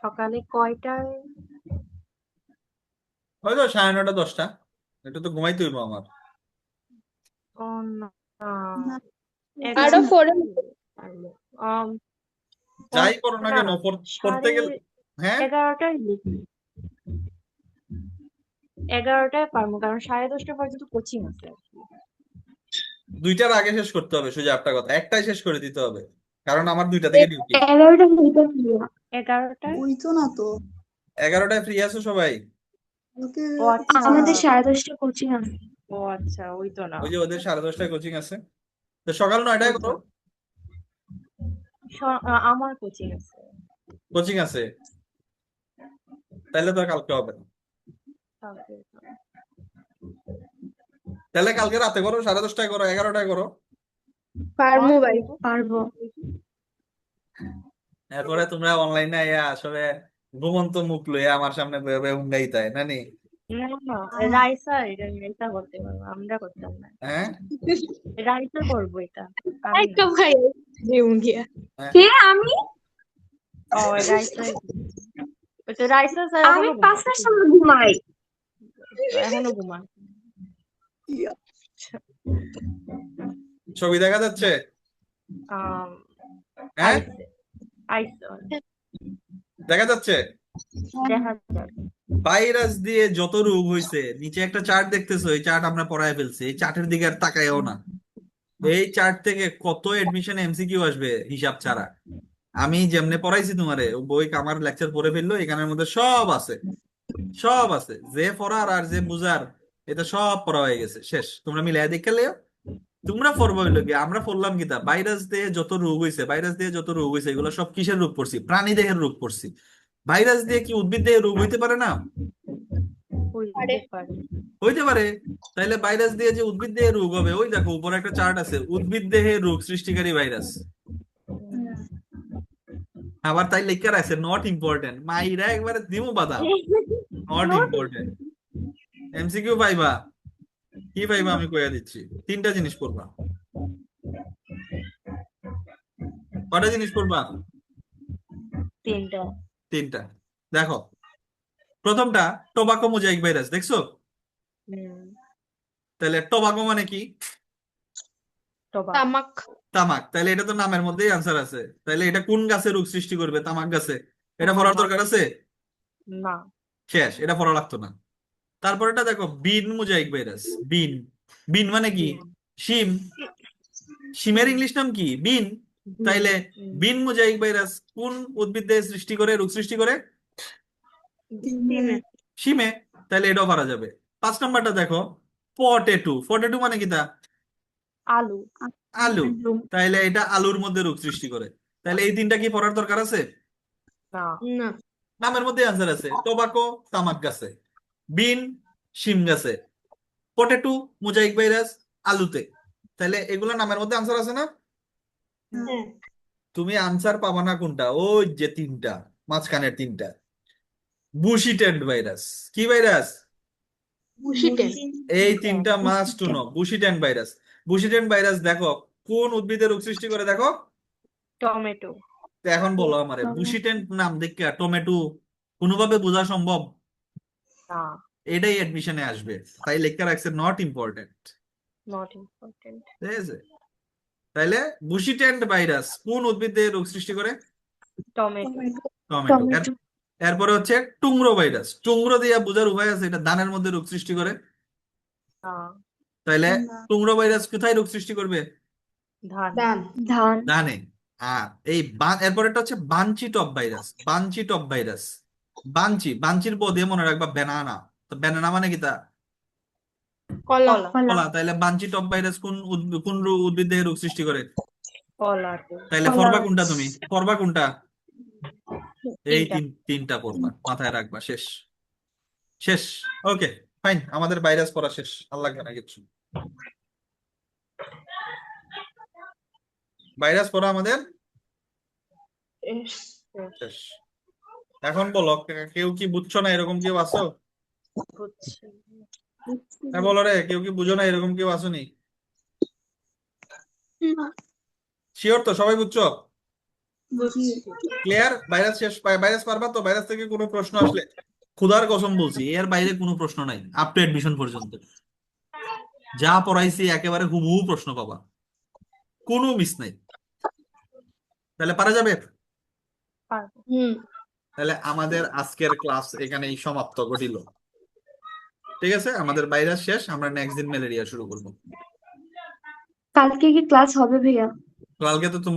সকালে কয়টায়? হয়তো 9:30 10টা। এটা তো ঘুমাইতে হইবো আমার। ও না, আরো 4 পারবো। যাই করো না না, কেন পড়তে গেলে, হ্যাঁ 11টায় লিখি। 11টায় পারবো, কারণ 10:30 পর্যন্ত কোচিং আছে। 2টার আগে শেষ করতে হবে। সোজা একটা কথা, একটাই শেষ করে দিতে হবে, কারণ আমার 2টা থেকে ডিউটি। 11টা হইতে ছিল। 11টায়? ওই তো না তো 11টায় ফ্রি আছো সবাই? ওকে ও আচ্ছা। আমাদের 10:30টা কোচিং আছে। ও আচ্ছা, ওই তো না। ওই যে ওদের 10:30টায় কোচিং আছে, তো সকাল 9টায় করো। আমার কোচিং আছে। কোচিং আছে, তাহলে তো আর কালকে হবে না। তাহলে কালকে রাতে করো, 10:30টায় করো, 11টায় করো। পারবো ভাই। পারবো। এরপরে তোমরা অনলাইনে আসলে ঘুমন্ত মুখ লইয়া আমার সামনে উঙ্গাই তাই নানি। না না, রাইসা করতে পারবো, আমরা করতাম না। হ্যাঁ রাইসা করবো এটা। আমি একটা না। ভাই গিয়া। কে আমি? ও রাইসা, ওই তো রাইসা স্যার আমি এখনো 5টার সময় ঘুমাই। ঘুমান। ছবি দেখা যাচ্ছে? আম, হ্যাঁ আইসে দেখা যাচ্ছে। দেখা যাক। ভাইরাস দিয়ে যত রোগ হয়েছে, নিচে একটা চার্ট দেখতেছো, এই চার্ট আমরা পড়ায় ফেলছি, এই চার্টের দিকে আর তাকায়ও না। এই চার্ট থেকে কত এডমিশন এমসিকিউ আসবে হিসাব ছাড়া। আমি যেমনে পড়াইছি তোমারে, ও বই আমার লেকচার পড়ে ফেললো, এখানের মধ্যে সব আছে, সব আছে। যে পড়ার আর যে বুঝার, এটা সব পড়া হয়ে গেছে, শেষ। তোমরা মিলাই দেখে লেও। তোমরা পড়বা হইলো কি, আমরা পড়লাম কি তা? ভাইরাস দিয়ে যত রোগ হয়েছে, ভাইরাস দিয়ে যত রোগ হয়েছে, এগুলো সব কিসের রোগ পড়ছি? প্রাণী দেহের রোগ পড়ছি। ভাইরাস দিয়ে কি উদ্ভিদ দেহের রোগ হইতে পারে না? হইতে পারে। হইতে পারে। তাইলে ভাইরাস দিয়ে যে উদ্ভিদ দেহে রোগ হবে, ওই দেখো উপরে একটা চার্ট আছে, উদ্ভিদ দেহে রোগ সৃষ্টিকারী ভাইরাস। আবার তাই লেখার আছে নট ইম্পর্টেন্ট, মাইরা একবারে দিমু বাদাম। Not important. এমসিকিউ পাইবা কি পাইবা আমি কইয়া দিচ্ছি, 3টা জিনিস পড়বা। কয়টা জিনিস পড়বা? 3টা। তিনটা। দেখো, প্রথমটা টোবাকো মোজাইক ভাইরাস, দেখছো? হুম। তাহলে টোবাকো মানে কি? টবাক। তামাক। তামাক। তাহলে এটা তো নামের মধ্যেই আনসার আছে। তাহলে এটা কোন গাছে রোগ সৃষ্টি করবে? তামাক গাছে। এটা পড়ার তামাক। দরকার আছে? না। শেষ, এটা পড়া লাগতো না। তারপরেটা দেখো, বিন মোজাইক ভাইরাস। বিন, বিন মানে কি? বিন। শিম। শিমের ইংলিশ নাম কি? বিন। বিন। তাইলে বিন মোজাইক ভাইরাস কোন উদ্ভিদে সৃষ্টি করে, রোগ সৃষ্টি করে? সিমে। শিমে। তাহলে এটাও পারা যাবে। 5 নাম্বারটা দেখো, পটেটো। পটেটো মানে কি তা? আলু। আলু। তাইলে এটা আলুর মধ্যে রোগ সৃষ্টি করে। তাহলে এই তিনটা কি পড়ার দরকার আছে? না। না। নামের মধ্যে আনসার আছে। টোবাকো তামাক গাছে, বিন শিম গাছে, পটেটো মোজাইক ভাইরাস আলুতে। তাহলে এগুলো নামের মধ্যে আনসার আছে না? হ্যাঁ। তুমি আনসার পাবা না কোনটা? ওই যে তিনটা, মাঝখানের তিনটা। Bushy stunt virus. কি ভাইরাস? বুশিটেন। এই তিনটা must to know. Bushy stunt virus. Bushy stunt virus দেখো কোন উদ্ভিদে রোগ সৃষ্টি করে, দেখো। টমেটো। তো এখন বলো আমারে, বুশিটেন্ট নাম দেখে টমেটো কোনোভাবে বোঝা সম্ভব? না। এটাই অ্যাডমিশনে আসবে। তাই লেখা রাখছে নট ইম্পর্টেন্ট। Not important. ঠিক আছে? তাইলে বুশিটেন্ট ভাইরাস কোন উদ্ভিদে রোগ সৃষ্টি করে? টমেটো। টমেটো। টমেটো। এরপরে হচ্ছে টুংরো ভাইরাস। টুংরো দিয়া বোঝার উপায় আছে? এটা ধানের মধ্যে রোগ সৃষ্টি করে। না। তাইলে টুংরো ভাইরাস কোথায় রোগ সৃষ্টি করবে? ধান। ধান। ধান। ধানে। আর এই এরপরেটা হচ্ছে bunchy top virus. Bunchy top virus. Bunchy, বানচির পদে মনে রাখবা ব্যানানা। তো ব্যানানা মানে কি তা? কলা। কলা। কলা। কলা। তাইলে বানচি টপ ভাইরাস কোন কোন উদ্ভিদ দেহে রোগ সৃষ্টি করে? কলা। তাইলে কলা। পড়বা কোনটা তুমি? পড়বা কোনটা? এই তিনটা। তিনটা পড়বা, মাথায় রাখবা। শেষ। শেষ। ওকে, ফাইন। আমাদের ভাইরাস পড়া শেষ, আর লাগবে না কিছু। ভাইরাস পড়া আমাদের শেষ। এখন বলো, কেউ কি বুঝছো না এরকম কেউ আসো? বুঝছি। হ্যাঁ বলো রে, কেউ কি বুঝো না এরকম কেউ আসোনি? শিওর তো সবাই বুঝছো? বুঝছি। ক্লিয়ার? ভাইরাস শেষ। ভাইরাস পারবা তো? ভাইরাস থেকে কোনো প্রশ্ন আসলে খুদার কসম বলছি, এর বাইরে কোনো প্রশ্ন নাই আপ টু এডমিশন পর্যন্ত। যা পড়াইছি একেবারে হুবহু প্রশ্ন পাবা, কোনো মিস নাই। তাহলে পারা যাবে? পারবো। হুম। তাহলে আমাদের আজকের ক্লাস এখানেই সমাপ্ত ঘটিল। ঠিক আছে, আমাদের ভাইরাস শেষ। আমরা নেক্সট দিন ম্যালেরিয়া শুরু করবো। কালকে কি ক্লাস হবে ভাইয়া? কালকে তো তুমি